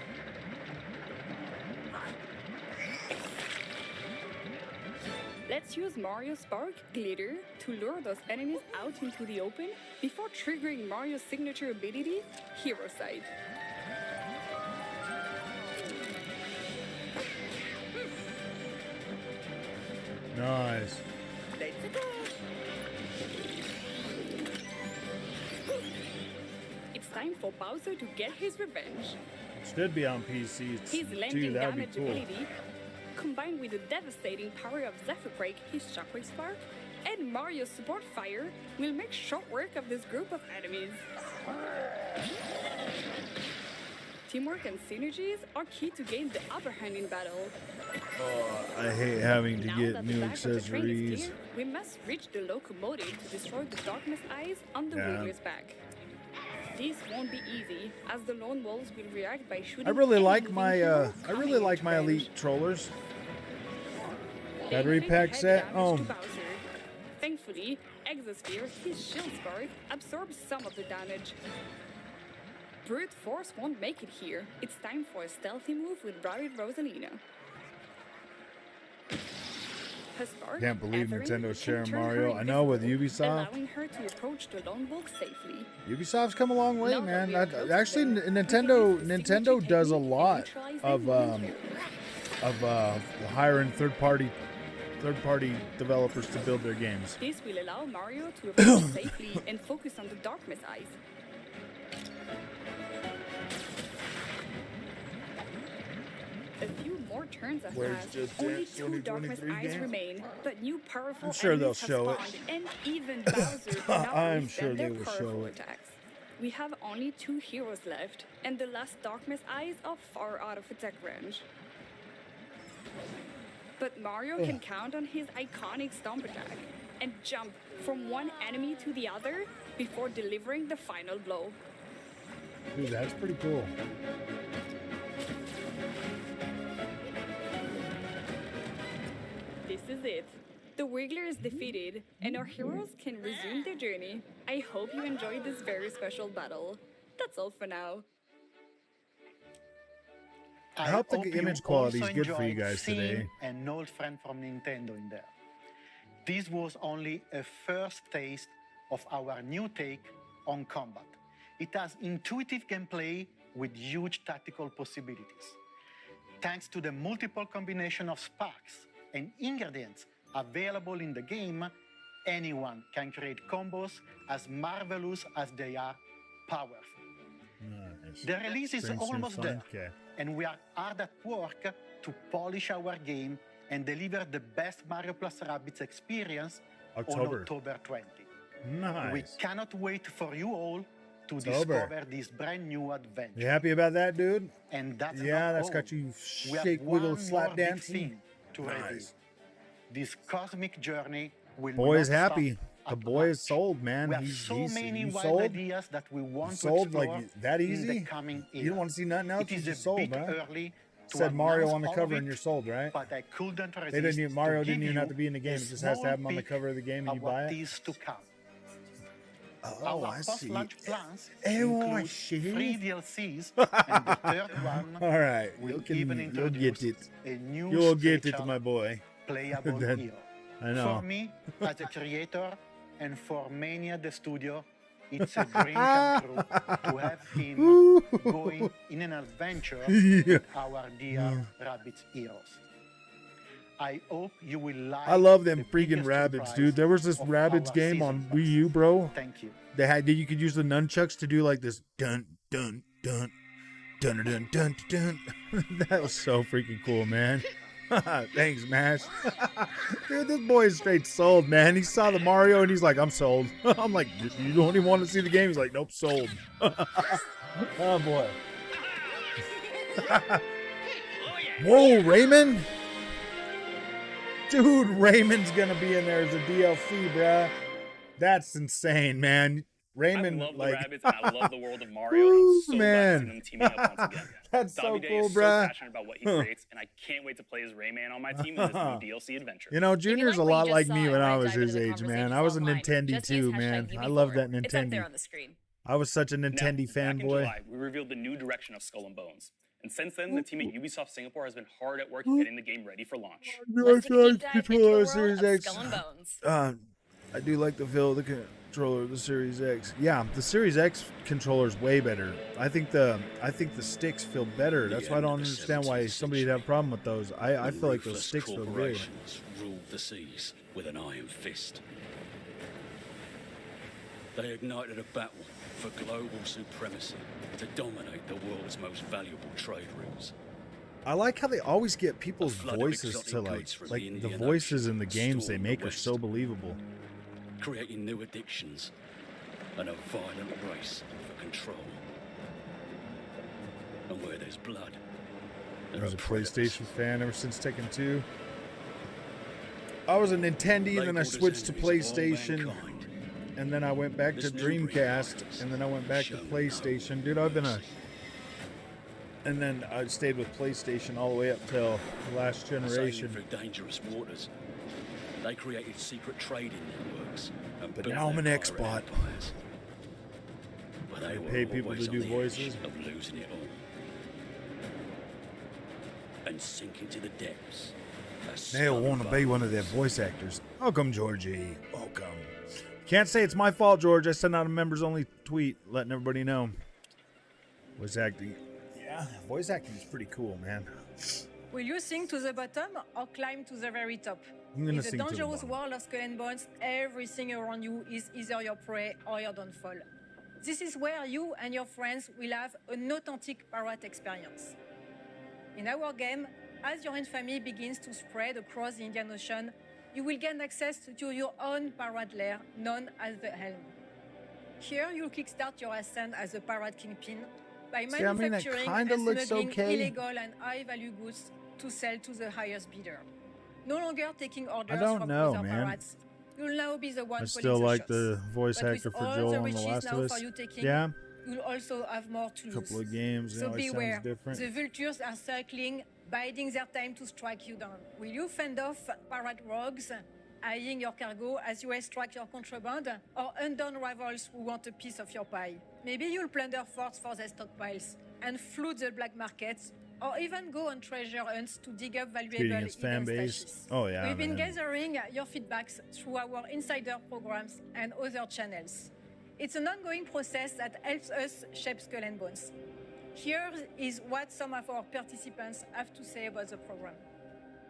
Let's use Mario Spark Glitter to lure those enemies out into the open before triggering Mario's signature ability, Hero Sight. Nice. Let's go! It's time for Bowser to get his revenge. Should be on PC His too, landing that'd be damage cool. ability, combined with the devastating power of Zephyr Break, his Shockwave Spark, and Mario's support fire, will make short work of this group of enemies. Teamwork and synergies are key to gain the upper hand in battle. I hate having to Now get that new the back of the train is accessories. clear, we must reach the locomotive to destroy the Darkness Eyes on the Yeah. Wiggler's back. This won't be easy, as the lone wolves will react by shooting. I really any like moving my hero I really like my Elite trollers. Battery pack set. Bowser. Thankfully, Exosphere, his shield spark, absorbs some of the damage. Brute Force won't make it here. It's time for a stealthy move with Rabbit Rosalina. Her spark, Can't believe Ethering, Nintendo's can sharing turn her Mario. I know with invisible, Ubisoft. allowing her to approach the lone wolf safely. Ubisoft's come a long way, Now that man. we are close to Actually, them, Nintendo does a lot neutralize of them hiring third-party developers to build their games. This will allow Mario to approach safely and focus on the Darkness Eyes. A few more turns have Where's passed. Just Only Dance two Darkness 2023 Eyes game? remain, but new powerful I'm sure they'll enemies have show it. spawned, and even Bowser cannot I'm withstand sure they their will show powerful it. attacks. We have only two heroes left, and the last Darkness Eyes are far out of attack range. But Mario can count on his iconic stomp attack and jump from one enemy to the other before delivering the final blow. Dude, that's pretty cool. This is it. The Wiggler is defeated, and our heroes can resume their journey. I hope you enjoyed this very special battle. That's all for now. I hope the hope image you quality is also good for you enjoyed guys seeing today. An old friend from Nintendo in there. This was only a first taste of our new take on combat. It has intuitive gameplay with huge tactical possibilities. Thanks to the multiple combination of sparks and ingredients available in the game, anyone can create combos as marvelous as they are powerful. Nice. The release is Prince and almost there, Funke. and we are hard at work to polish our game and deliver the best Mario Plus Rabbids experience October. on October 20. Nice. We cannot wait for you all to It's discover over. this brand new adventure. You happy about that, dude? And that's Yeah, not that's all. got you We have shake, wiggle, one slap more big dancing. thing to reveal. This cosmic journey will Boy is not stop happy. The boy is sold, man. We have He's so many you wild sold. ideas that we want to Sold explore like that in easy? the coming You era. don't want to see nothing else? It is You a just sold, bit man. early to Said Mario announce on the all cover of and it, you're sold, right? But I couldn't resist They didn't. Mario to didn't give even have you to be in the game. a It just has to small have him on the peek cover of the game and you of buy what it. is to come. Oh, Our I see. post-launch plans Oh, I include see. 3 DLCs, and the third one All right, will you'll even get introduce it. a new You'll get it, special my boy. playable That- hero. I know. For me, as a creator, and for many at the studio, it's a dream come true to have him going in an adventure Yeah. with our dear Rabbids heroes. I hope you will like. I love them the freaking biggest Rabbids, surprise dude. There was this of Rabbids our game season on pass. Wii U, bro. Thank you. They had you could use the nunchucks to do like this dun dun dun dun dun dun dun. That was so freaking cool, man. Thanks, Mash. Dude, this boy is straight sold, man. He saw the Mario and he's like, I'm sold. I'm like, you don't even want to see the game? He's like, nope, sold. Oh boy. Whoa, Raymond. Dude, Raymond's gonna be in there as a DLC, bruh. That's insane, man. Raymond, I love like, the Rabbids and I love the world of Mario. And I'm so glad to man. see them teaming up once again. That's so Davide cool, is bruh. so passionate about what he creates, and I can't wait to play as Rayman on my team in this new DLC adventure. You know, Junior's a like what lot you like just me saw when and I wanna was dive his into the age, man. conversations I was a online, Nintendi just too, use man. hashtag I love that UBISOFT. It's up there Nintendi. on the screen. I was such a Now, Nintendi back in fanboy. July, we revealed the new direction of Skull and Bones. And since then, the team at Ubisoft Singapore has been hard at work getting the game ready for launch. Let's take a deep dive into the world Series of X. Skull and Bones. I do like the feel of the controller of the Series X. Yeah, the Series X controller is way better. I think the sticks feel better. That's why I don't understand why somebody'd have a problem with those. I feel like those sticks feel good. Corporations ruled the seas with an iron fist. They ignited a battle for global supremacy to dominate the world's most valuable trade routes. I like how they always get people's flood of voices exotic to goods from the the Indian voices Ocean in the games they stored in make the are so West. believable. Creating new addictions and a violent race for control. And where there's blood, I there was are a predators. PlayStation fan ever since Tekken 2. I was a Nintendi, then I Labeled as switched to enemies of all PlayStation, mankind. and then I went back to This new Dreamcast, and then I went back to PlayStation. Dude, I've been and then I stayed with PlayStation all the way up till the last Sailing generation. through dangerous waters. They created secret trading networks and But built now I'm an their expert. pirate empires. But they They were pay people always to on do the voices. edge of losing it all and sinking to the depths. as They'll scum want to and be one of their voice actors. Welcome, Georgie. Welcome. Can't say it's my fault, George. I sent out a members-only tweet letting everybody know. Voice acting. Yeah, voice acting is pretty cool, man. Will you sink to the bottom or climb to the very top? I'm gonna In the sink to the dangerous bottom. world of Skull and Bones, everything around you is either your prey or your downfall. This is where you and your friends will have an authentic pirate experience. In our game, as your infamy begins to spread across the Indian Ocean, you will gain access to your own pirate lair, known as the Helm. Here, you'll kickstart your ascent as a pirate kingpin by See, I mean, it manufacturing kinda and looks smuggling okay. illegal and high-value goods to sell to the highest bidder. No longer taking orders don't from know, other man. pirates. You'll now be the one I calling still the like shots. the voice But actor with for all Joel the on The riches Last now of Us. for you taking, Yeah, you'll also have more to a lose. couple of games. So Now it beware. sounds different. The vultures are circling, biding their time to strike you down. Will you fend off pirate rogues, eyeing your cargo as you extract your contraband, or undone rivals who want a piece of your pie? Maybe you'll plunder forts for their stockpiles and flood the black markets, or even go on treasure hunts to dig up valuable Feeding its fan hidden base. stashes. Oh, yeah, We've been man. gathering your feedbacks through our insider programs and other channels. It's an ongoing process that helps us shape Skull and Bones. Here is what some of our participants have to say about the program.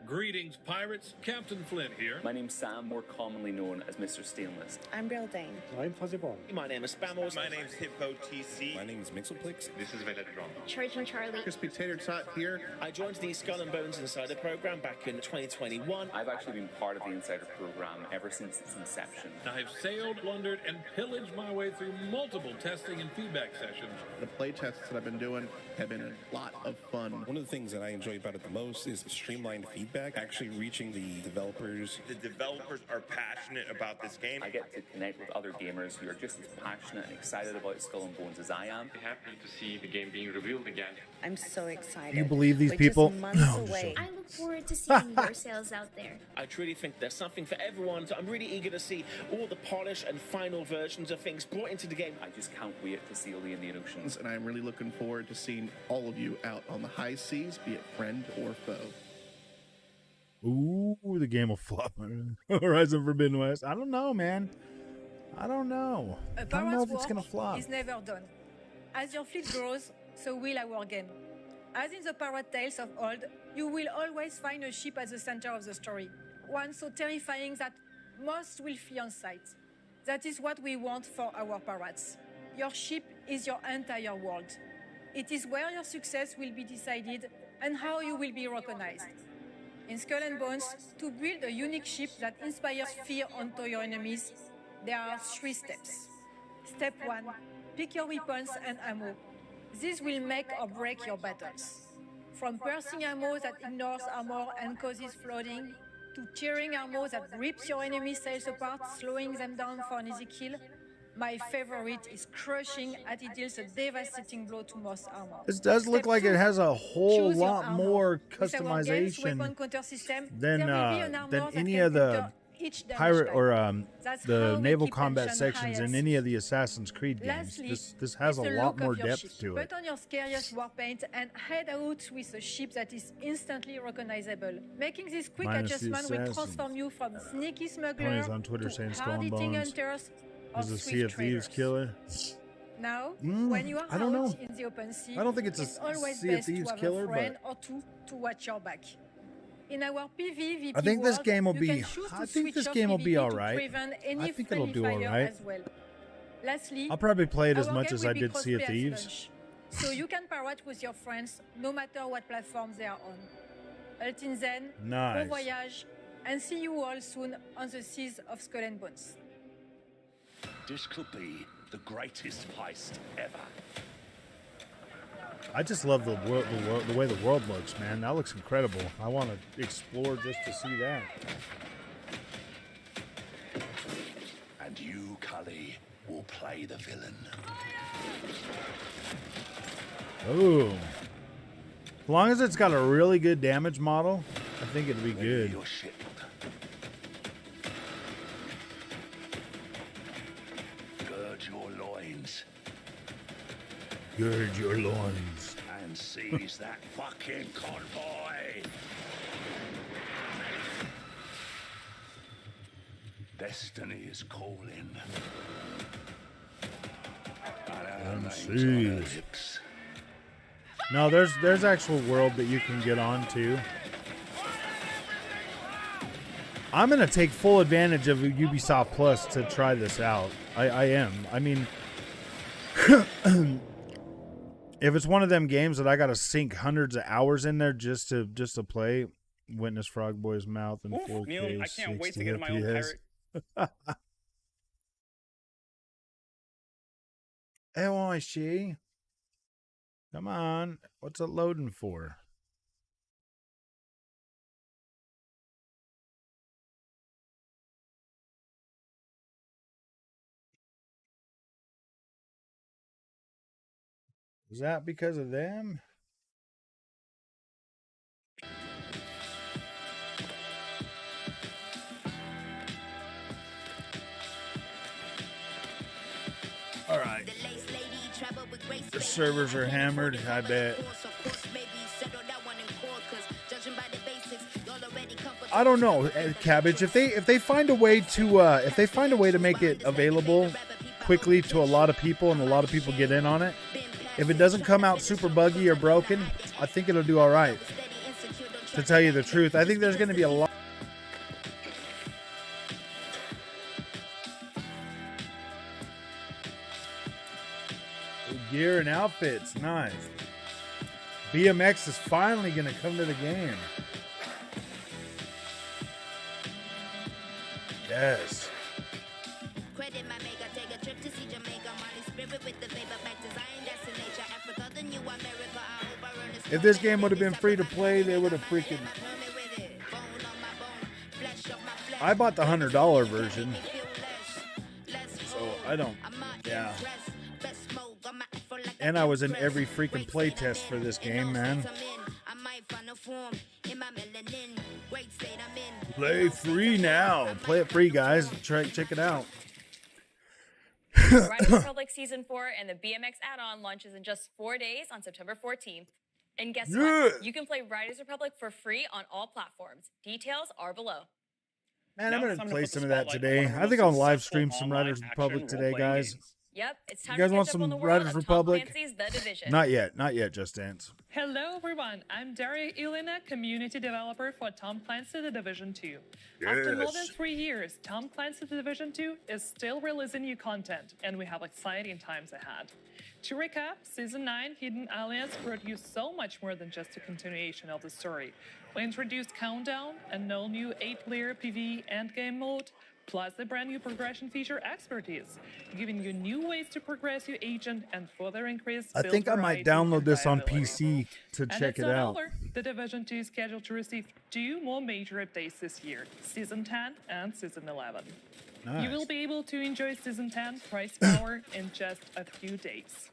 Greetings, pirates. Captain Flint here. My name's Sam, more commonly known as Mr. Stainless. I'm Brilldane. I'm Fuzzyball. My name is Spamos. My name's Hippo TC. My name is Mixelplix. This is Veledron. Church and Charlie. Crispy Tater Tot here. I joined the Skull and Bones Insider program back in 2021. I've actually been part of the Insider program ever since its inception. I've sailed, plundered, and pillaged my way through multiple testing and feedback sessions. The play tests that I've been doing have been a lot of fun. One of the things that I enjoy about it the most is streamlined feedback, actually reaching the developers. The developers are passionate about this game. I get to connect with other gamers who are just as passionate and excited about Skull and Bones as I am. Happy to see the game being revealed again. I'm so excited. Do you believe these We're people? just months away. I look forward to seeing your sales out there. I truly think there's something for everyone, so I'm really eager to see all the polished and final versions of things brought into the game. I just can't wait to see the Indian Oceans. And I'm really looking forward to seeing all of you out on the high seas, be it friend or foe. Ooh, the game will flop. Horizon Forbidden West. I don't know, man. I don't know. I don't know if it's going to flop. Is never done. As your fleet grows, so will our game. As in the pirate tales of old, you will always find a ship at the center of the story. One so terrifying that most will flee on sight. That is what we want for our pirates. Your ship is your entire world. It is where your success will be decided and how you will be recognized. In Skull and Bones, to build a unique ship that inspires fear onto your enemies, there are 3 steps. Step 1, pick your weapons and ammo. This will make or break your battles. From piercing ammo that ignores armor and causes flooding, to tearing ammo that rips your enemy's sails apart, slowing them down for an easy kill, my favorite is crushing as it deals a devastating blow to most armor. This does look like it has a whole lot more With our game's weapon customization counter system, than there will be an armor that any can of the counter each damage pirate type. or That's the how we naval keep combat tension sections high in as any of the Assassin's Creed games. Lastly, This has a it's the lot look more of your depth ship. to it. Put on your scariest war paint and head out with a ship that is instantly recognizable. Making this quick Minus the adjustment will assassins. transform you from sneaky smuggler Tony's on Twitter to saying Skull and hard-hitting Bones hunters or is a swift Sea of Thieves traders. killer. Now, when you are I don't know. out in the open sea, I don't think it's a always Sea of best to Thieves have killer, a friend but or two to watch your back. In our PvP I think this world, game will you be. can choose to I think switch this off game will be PvP all to right. prevent any I think it'll friendly do all fire right. as well. Lastly, I'll probably play it as our much game as will I be did Sea of crossplay as Thieves. lunch, so you can pirate with your friends no matter what platforms they are on. Until then, Nice. bon voyage, and see you all soon on the seas of Skull and Bones. This could be the greatest heist ever. I just love the way the world looks, man. That looks incredible. I want to explore just to see that. And you, Cully, will play the villain. Ooh. As long as it's got a really good damage model, I think it'd be good. Your ship. Gird your loins Gird your loins. and seize that fucking convoy. Destiny is calling. And our names on her seize. lips. No, there's actual world that you can get on to. I'm gonna take full advantage of Ubisoft Plus to try this out. I am. I mean, if it's one of them games that I gotta sink hundreds of hours in there just to play, witness Frog Boy's mouth in 4K. Neil, I can't wait to 60 get in my own FPS. pirate. Hey, why she? Come on. What's it loading for? Is that because of them? All right. The servers are hammered, I bet. I don't know, Cabbage. If they find a way to make it available quickly to a lot of people and a lot of people get in on it, if it doesn't come out super buggy or broken, I think it'll do all right. to tell you the truth. I think there's going to be a lot. Gear and outfits, nice. BMX is finally going to come to the game. Yes. If this game would have been free to play, they would have freaking... I bought the $100 version. So I don't... Yeah. And I was in every freaking play test for this game, man. Play free now. Play it free, guys. Check it out. Riders Republic Season 4 and the BMX add-on launches in just 4 days on September 14th. And guess what? You can play Riders Republic for free on all platforms. Details are below. Man, I'm going to play some of that today. I think I'll live stream some Riders Republic today, guys. Yep, it's time You guys to want catch up on some the world Riders of Tom Republic? Clancy's The Division. Not yet, Just Dance. Hello everyone, I'm Daria Ilina, community developer for Tom Clancy The Division 2. After more than 3 years, Tom Clancy The Division 2 is still releasing new content, and we have exciting times ahead. To recap, Season 9 Hidden Alliance brought you so much more than just a continuation of the story. We introduced Countdown, an all-new 8-player PvE endgame mode, plus the brand new progression feature Expertise, giving you new ways to progress your agent and further increase I build think I might variety download and this on viability. PC to And check it's it not out. over. The Division 2 is scheduled to receive 2 more major updates this year, Season 10 and Season 11. Nice. You will be able to enjoy Season 10 price power in just a few days.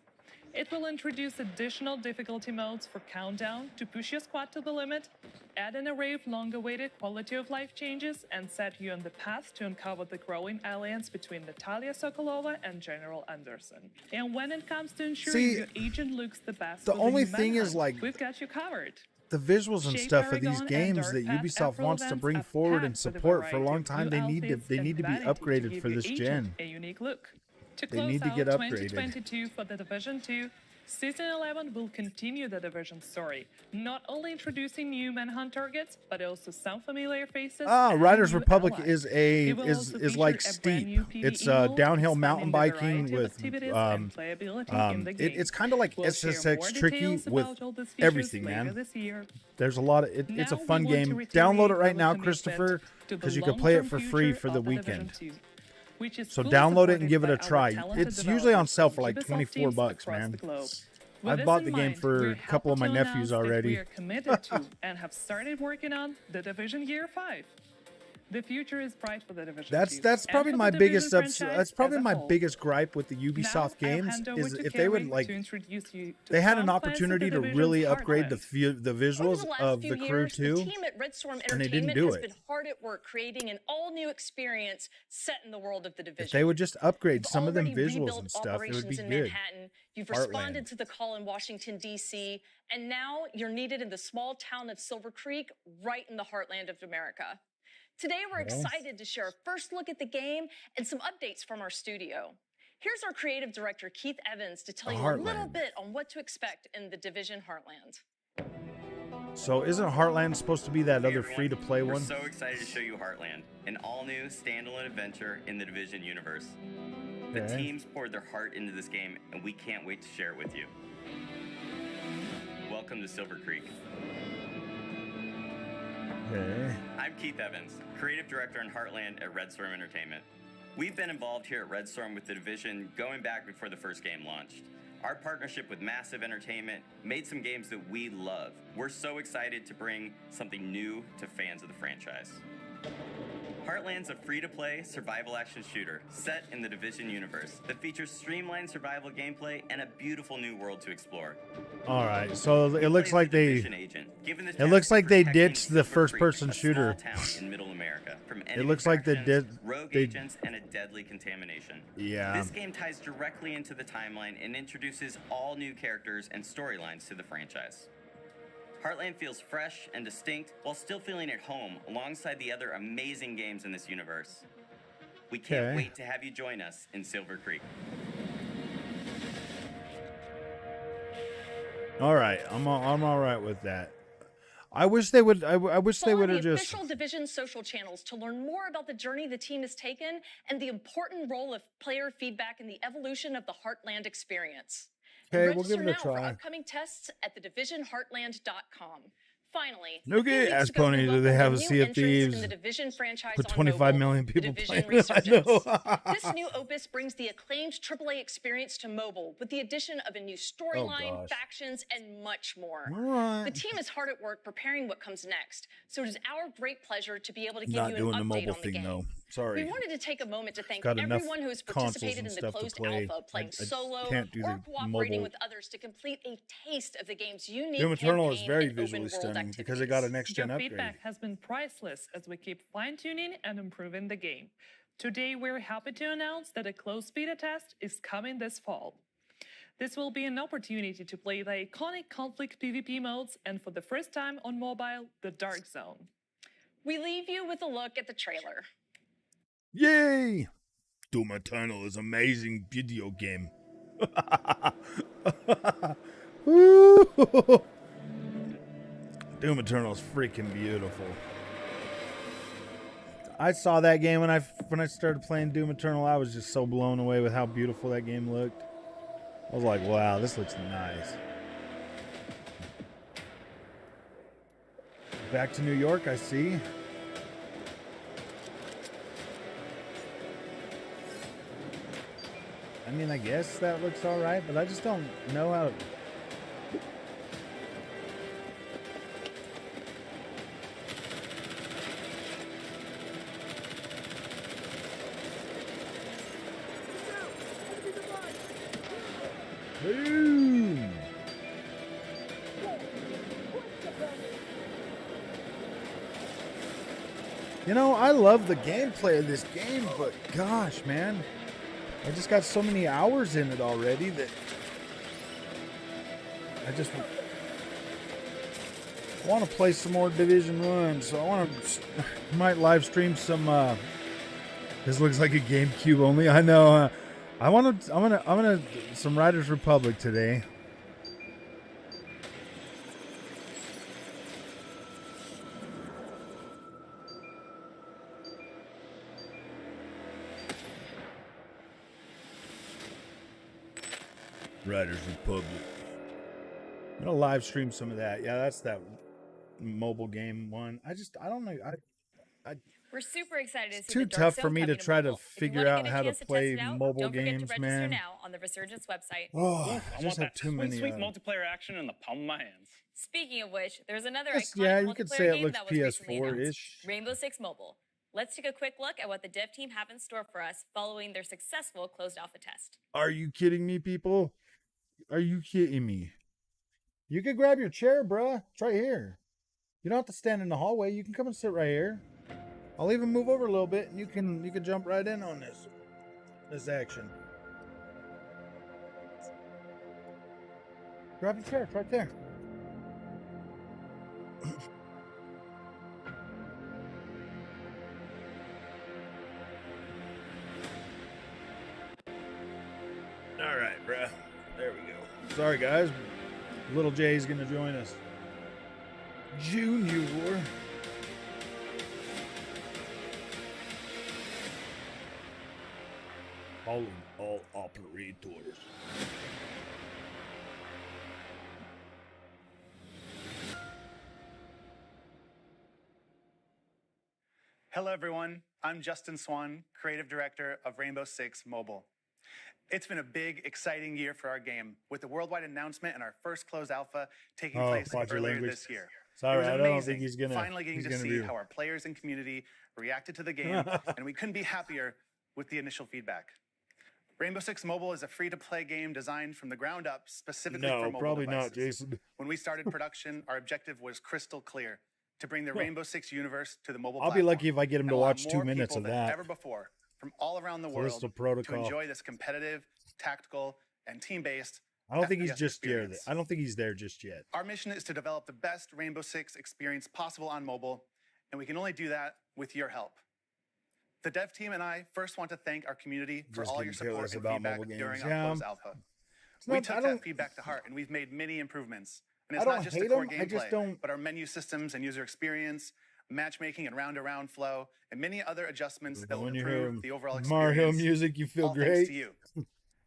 It will introduce additional difficulty modes for Countdown to push your squad to the limit, add an array of long-awaited quality-of-life changes, and set you on the path to uncover the growing alliance between Natalia Sokolova and General Anderson. And when it comes to ensuring See, your agent looks the best, the for only new thing is, manhunt, like, we've got you covered. The visuals and Shape stuff of these Paragon and games Dark that Path Ubisoft April wants to events bring are forward packed and with a support for a variety long of time, new they need outfits to and be vanity to upgraded give for your this agent gen. a unique look. To They close need to out get upgraded. 2022 for The Division 2, Season 11 will continue the Division story, not only introducing new manhunt targets, but also some familiar faces. and Riders new Republic allies. is It will also is like feature a brand new steep. PvE It's mode, downhill mountain expanding the biking variety of with activities and playability in the game. it's kind of like We'll share SSX more tricky details with about all these features everything, later man. this year. There's a lot of it's a Now we fun want to game. reiterate Download it right our now, commitment Christopher, to the because you can play it for long-term free future for the of The Division weekend. 2, which is So fully download it and supported give it by a our try. talented It's usually on developers sale from for like Ubisoft 24 teams bucks, across man. the globe. With I've this bought in the game mind, for we're a couple of my happy to nephews announce that already. We are committed to and have started working on The Division Year 5. The future is bright for The Division 2, That's and probably for my the biggest Division that's franchise probably as a my whole. biggest gripe with the Ubisoft Now, I'll games hand over is to if they would Carrie like to introduce you to they had Tom an Clancy, opportunity The to Division's really upgrade Heartland. the visuals Over the last of few the Crew years, 2 the team at Red Storm and they didn't Entertainment do has it. been hard at work creating an all-new experience set in the world of the Division. If they would just upgrade You've some of them already visuals rebuilt and stuff, it would be operations in good. Manhattan. You've Heartland. responded to the call in Washington, D.C., and now you're needed in the small town of Silver Creek, right in the heartland of America. Today, we're Well. excited to share a first look at the game and some updates from our studio. Here's our creative director, Keith Evans, to tell The you a little Heartland. bit on what to expect in the Division Heartland. So isn't Heartland supposed to be that other free to play We're one? so excited to show you Heartland, an all-new standalone adventure in the Division universe. The Okay. teams poured their heart into this game, and we can't wait to share it with you. Welcome to Silver Creek. Okay. I'm Keith Evans, Creative Director in Heartland at Red Storm Entertainment. We've been involved here at Red Storm with the Division going back before the first game launched. Our partnership with Massive Entertainment made some games that we love. We're so excited to bring something new to fans of the franchise. Heartland's a free-to-play survival action shooter set in the Division universe that features streamlined survival gameplay and a beautiful new world to explore. All right. So it looks like they Division agent, given the it looks task like of they protecting ditched the Silver first Creek, person a shooter. small town in Middle America, from It enemy looks like they factions, did rogue they agents and a deadly contamination. Yeah. This game ties directly into the timeline and introduces all new characters and storylines to the franchise. Heartland feels fresh and distinct while still feeling at home alongside the other amazing games in this universe. We can't Okay. wait to have you join us in Silver Creek. All right, I'm all right with that. I wish they would. I wish they Follow would the have just. official Division social channels to learn more about the journey the team has taken and the important role of player feedback in the evolution of the Heartland experience. Okay, And we'll give register it a now for try. upcoming tests at thedivisionheartland.com. Finally, No a few good. weeks Ask ago, we Pony, do they welcomed have a new Sea of entrants in Thieves the Division franchise with on 25 mobile, million the people Division playing it? I Resurgence. know. This new opus brings the acclaimed AAA experience to mobile with the addition of a new storyline, gosh. factions, and much more. All right. The team is hard at work preparing what comes next, so it is our great pleasure to be able to give Not you doing an the update mobile on the thing game. though. Sorry. We wanted to take a moment to thank Got enough everyone who has consoles participated and in the stuff to closed play. alpha, playing I solo can't do or the cooperating mobile. with others to complete a taste of the game's unique Doom Eternal is campaign very and visually open-world stunning activities. because it got a next Your gen upgrade. feedback has been priceless as we keep fine-tuning and improving the game. Today, we're happy to announce that a closed beta test is coming this fall. This will be an opportunity to play the iconic conflict PvP modes and for the first time on mobile, the Dark Zone. We leave you with a look at the trailer. Yay! Doom Eternal is amazing video game. Woo! Doom Eternal is freaking beautiful. I saw that game when I started playing Doom Eternal. I was just so blown away with how beautiful that game looked. I was like, wow, this looks nice. Back to New York, I see. I mean, I guess that looks all right, but I just don't know how to... Boom! You know, I love the gameplay of this game, but gosh, man. I just got so many hours in it already that I just want to play some more Division 1, so I might live stream some this looks like a GameCube only. I know. I'm gonna some Riders Republic today. Riders Republic. I'm gonna live stream some of that. Yeah, that's that mobile game one. I don't know. We're super excited to see It's too the Dark tough Zone for me to coming try to mobile. If you figure wanna out get a how to chance test play it out, mobile don't forget games, to register man. now on the Resurgence website. Oh, Ooh, I I just want have that too sweet, many. sweet multiplayer action in the palm of my hands. Speaking of which, there's another Yes, iconic yeah, you multiplayer could say it game looks that was recently announced, PS4-ish. Rainbow Six Mobile. Let's take a quick look at what the dev team have in store for us following their successful closed alpha test. Are you kidding me, people? Are you kidding me? You could grab your chair, bruh. It's right here. You don't have to stand in the hallway. You can come and sit right here. I'll even move over a little bit, and you can jump right in on this action. Grab your chair. It's right there. All right, bruh. There we go. Sorry, guys. Little Jay's gonna join us. Junior. Calling all operators. Hello, everyone. I'm Justin Swan, Creative Director of Rainbow Six Mobile. It's been a big, exciting year for our game, with the worldwide announcement and our first closed alpha taking place watch your earlier language. this year. Sorry, It was I don't amazing think he's gonna. finally getting he's to gonna see do. how our players and community reacted to the game, and we couldn't be happier with the initial feedback. Rainbow Six Mobile is a free-to-play game designed from the ground up specifically for No, mobile probably devices. not, Jason. When we started production, our objective was crystal clear: to bring the Rainbow Six universe to the mobile I'll be platform. lucky if I get him and to allow watch 2 more minutes people of than that. ever before from all around the Callisto world to Protocol. enjoy this competitive, tactical, and team-based I don't think he's FPS just there. experience. I don't think he's there just yet. Our mission is to develop the best Rainbow Six experience possible on mobile, and we can only do that with your help. The dev team and I first want to thank our community for Just all getting your support careless and about feedback mobile games. during our Yeah. closed alpha. It's We not- took I that don't- feedback to heart, and we've made many improvements. And it's I don't not just hate the core them, I just gameplay, don't- but our menu systems and user experience, matchmaking and round-to-round flow, and many other adjustments that will When you improve hear the overall experience. Mario music, you feel all great. thanks to you.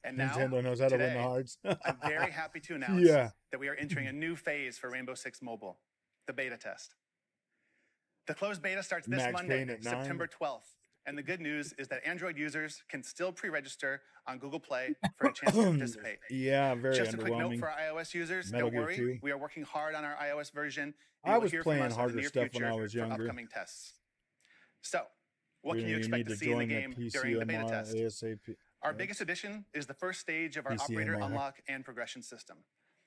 And now, Nintendo knows how to win the today, hearts. I'm very happy to announce Yeah. that we are entering a new phase for Rainbow Six Mobile, the beta test. The closed beta starts this Max Monday, Payne at 9. September 12th. And the good news is that Android users can still pre-register on Google Play for a chance to participate. Yeah, very Just a quick note underwhelming. for our iOS users, Metal don't Gear worry, 2. we are working hard on our iOS version. I You will was hear from playing us in the harder near stuff when future I was for younger. upcoming tests. So, what can You you expect need to to see in the join the game PC during the beta MR test? ASAP. Our biggest addition is the first stage of our PC operator MR. unlock and progression system.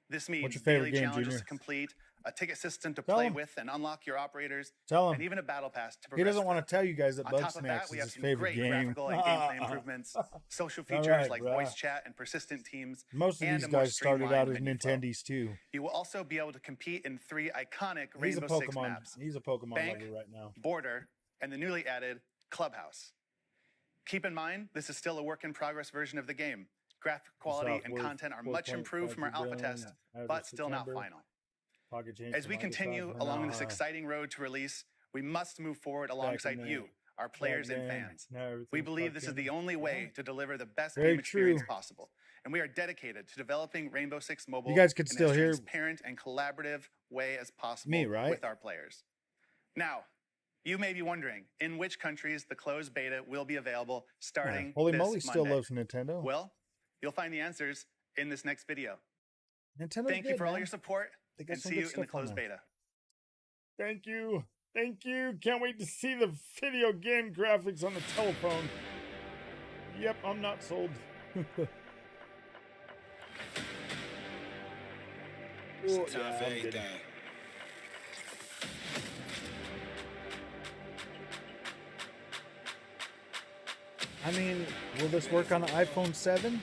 This means your favorite daily game, challenges Junior? to complete, a ticket system to Tell play him. with and unlock your operators, Tell him. and even a battle pass to progress. He doesn't want to tell you guys that On Bug top of Snacks that, we is have his some favorite great game. graphical and gameplay improvements, social All features right, like bruh. voice chat and persistent teams. Most of and these a more guys started out as streamlined menu flow. Nintendies too. You will also be able to compete in 3 iconic He's a Rainbow Six Pokemon. maps: He's a Pokemon Bank, lover right now. Border, and the newly added Clubhouse. Keep in mind, this is still a work in progress version of the game. Graphic quality Microsoft and Word content are much 4.5 improved from our alpha billion test, as of but still not September. final. Pocket change As for we continue Microsoft. along this Nah. exciting road to release, we must move forward alongside in you, our players and Back then, fans. now everything's We believe plugged this is in. the only way to deliver the best Very game experience true. possible. And we are dedicated to developing Rainbow Six Mobile You guys could in still as hear transparent and collaborative way as possible me, right? with our players. Now, you may be wondering in which countries the closed beta will be available starting Holy this moly, still Monday. loves Nintendo. Well, you'll find the answers in this next video. Nintendo's Thank you good, for all man. your support, They got and some see good you in the stuff on closed there. beta. Thank you. Thank you. Can't wait to see the video game graphics on the telephone. Yep, I'm not sold. Oh, Time yeah, for I'm good. everything. I mean, will this work on an iPhone 7?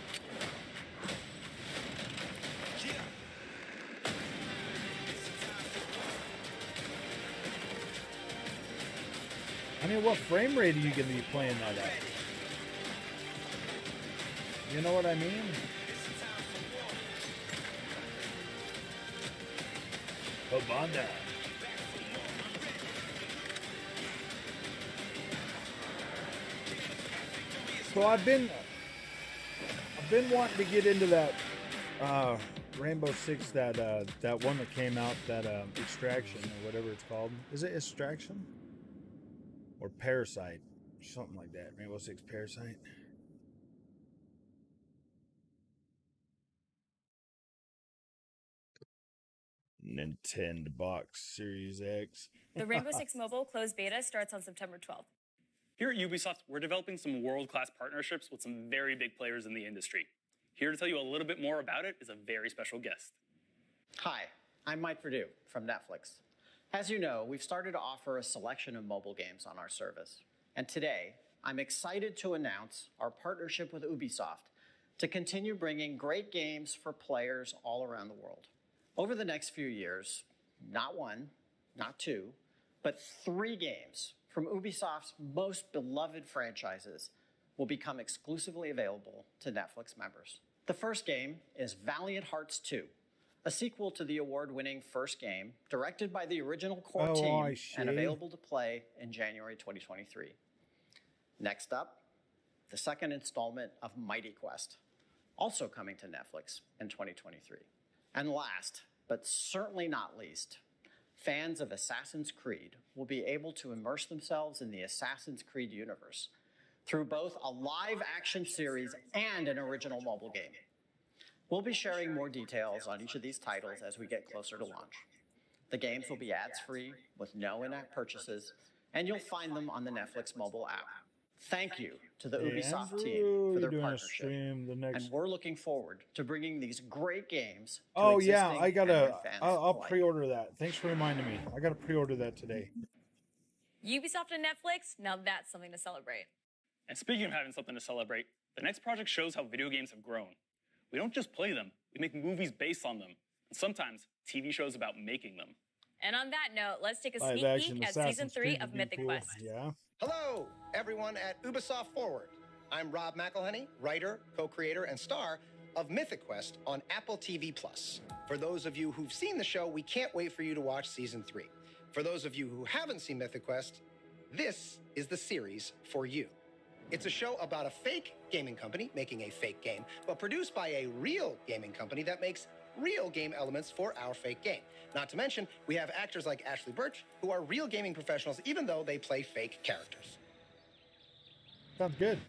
I mean, what frame rate are you going to be playing that at? You know what I mean? Obanda. So I've been wanting to get into that Rainbow Six, that one that came out, that Extraction or whatever it's called. Is it Extraction or Parasite? Something like that. Rainbow Six Parasite. Nintendo Box Series X. The Rainbow Six Mobile closed beta starts on September 12th. Here at Ubisoft, we're developing some world-class partnerships with some very big players in the industry. Here to tell you a little bit more about it is a very special guest. Hi, I'm Mike Perdue from Netflix. As you know, we've started to offer a selection of mobile games on our service. And today, I'm excited to announce our partnership with Ubisoft to continue bringing great games for players all around the world. Over the next few years, not one, not two, but 3 games from Ubisoft's most beloved franchises will become exclusively available to Netflix members. The first game is Valiant Hearts 2, a sequel to the award-winning first game, directed by the original core team and available to play in January 2023. Next up, the second installment of Mighty Quest, also coming to Netflix in 2023. And last, but certainly not least, fans of Assassin's Creed will be able to immerse themselves in the Assassin's Creed universe through both a live-action series and an original mobile game. We'll be sharing more details on each of these titles as we get closer to launch. The games will be ads-free with no in-app purchases, and you'll find them on the Netflix mobile app. Thank you to the Ubisoft team for their partnership, and we're looking forward to bringing these great games to Oh yeah, existing I and gotta. new fans I'll alike. pre-order that. Thanks for reminding me. I gotta pre-order that today. Ubisoft and Netflix, now that's something to celebrate. And speaking of having something to celebrate, the next project shows how video games have grown. We don't just play them, we make movies based on them, and sometimes TV shows about making them. And on that note, let's take a Live sneak action peek at Assassin's Season 3 Creed of would be Mythic cool. Quest. Yeah. Hello, everyone at UBISOFT Forward. I'm Rob McElhenney, writer, co-creator, and star of Mythic Quest on Apple TV+. For those of you who've seen the show, we can't wait for you to watch Season 3. For those of you who haven't seen Mythic Quest, this is the series for you. It's a show about a fake gaming company making a fake game, but produced by a real gaming company that makes real game elements for our fake game. Not to mention, we have actors like Ashley Birch, who are real gaming professionals, even though they play fake characters. Sounds good.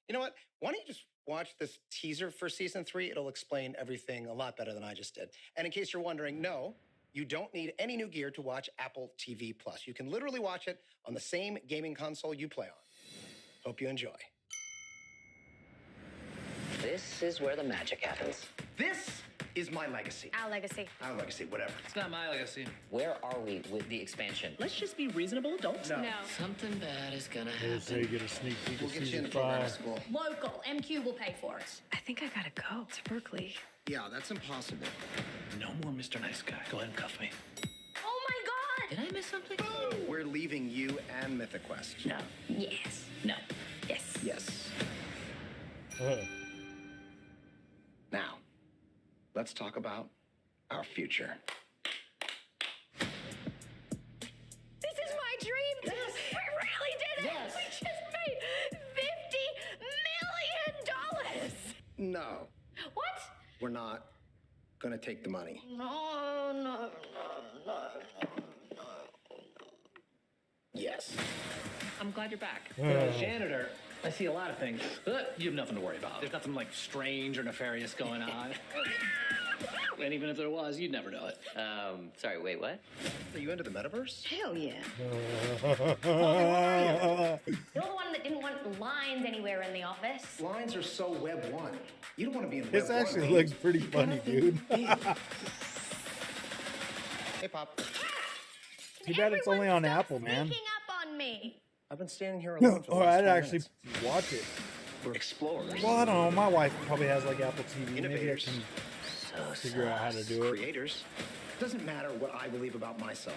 You know what? Why don't you just watch this teaser for Season 3? It'll explain everything a lot better than I just did. And in case you're wondering, no, you don't need any new gear to watch Apple TV+. You can literally watch it on the same gaming console you play on. Hope you enjoy. This is where the magic happens. This is my legacy. Our legacy. Our legacy, whatever. It's not my legacy. Where are we with the expansion? Let's just be reasonable adults. No. Something bad is gonna We'll say happen. get a sneak peek We'll of get you season in the program 5. school. Local. MQ will pay for it. I think I gotta go to Berkeley. Yeah, that's impossible. No more Mr. Nice Guy. Go ahead and cuff me. Oh my God! Did I miss something? We're leaving you and Mythic Quest. No. Yes. No. Yes. Yes. Now, let's talk about our future. This is my dream. Yes. We really did it. Yes. We just made $50 million. No, What? we're not gonna take the money. No. Yes. I'm glad you're back. Janitor, I see a lot of things. You have nothing to worry about. There's nothing like strange or nefarious going on. And even if there was, you'd never know it. Sorry, wait, what? Are you into the metaverse? Hell yeah. You're the one that didn't want lines anywhere in the office. Lines are so Web 1. You don't want to be in Web This 1. actually looks pretty funny, dude. Hey, Pop. Too bad it's only on Apple, man. Sneaking up on me. I've been standing here alone for the Or last I'd 20 actually minutes. watch it. We're explorers. Well, I don't know. My wife probably has like Apple TV. Maybe I Innovators. can figure out how to do it. Creators. Doesn't matter what I believe about myself.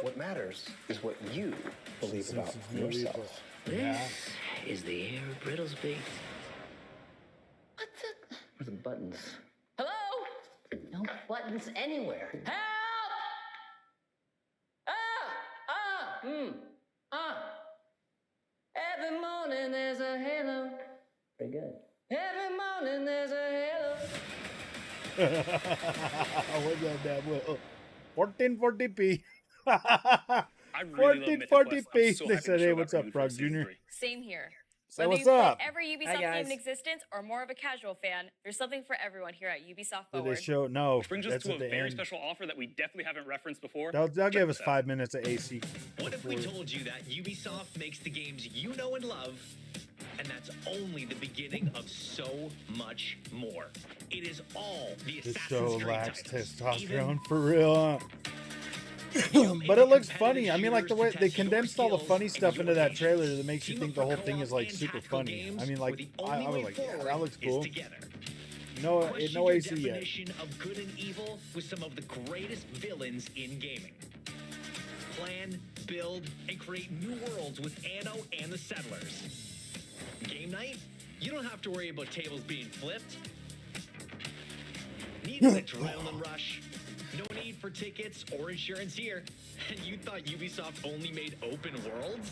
What matters is what you believe about yourself. This is the air of Brittle's beat. Where's the buttons? Hello? No buttons anywhere. Help! Every morning there's a halo. Pretty good. Every morning there's a halo. What's that damn well? 1440p. I really love Mythic Quest. I'm 1440p. so They happy said, the hey, show what's got up, renewed for Frog season Jr.? 3. Same here. So Whether what's you play up? every Hi, Ubisoft guys. game in existence or more of a casual fan, there's something for everyone here at Ubisoft Did Forward. they show? No. Which brings us That's to a at the very end. special offer that we definitely haven't referenced before. They'll Check give us this out. 5 minutes of AC. What if we before- told you that Ubisoft makes the games you know and love, and that's only the beginning of so much more? It is all the This Assassin's show Creed lacks titles. testosterone for real. Huh? But it looks funny. I mean, like the way they condensed all the funny stuff into that trailer that makes you think the whole thing is like super funny. I mean, like I was like, yeah, that looks cool. No, Push no your AC yet. definition of good and evil with some of the greatest villains in gaming. Plan, build, and create new worlds with Anno and the Settlers. Game night? You don't have to worry about tables being flipped. Need an adrenaline rush? No need for tickets or insurance here. And you thought Ubisoft only made open worlds?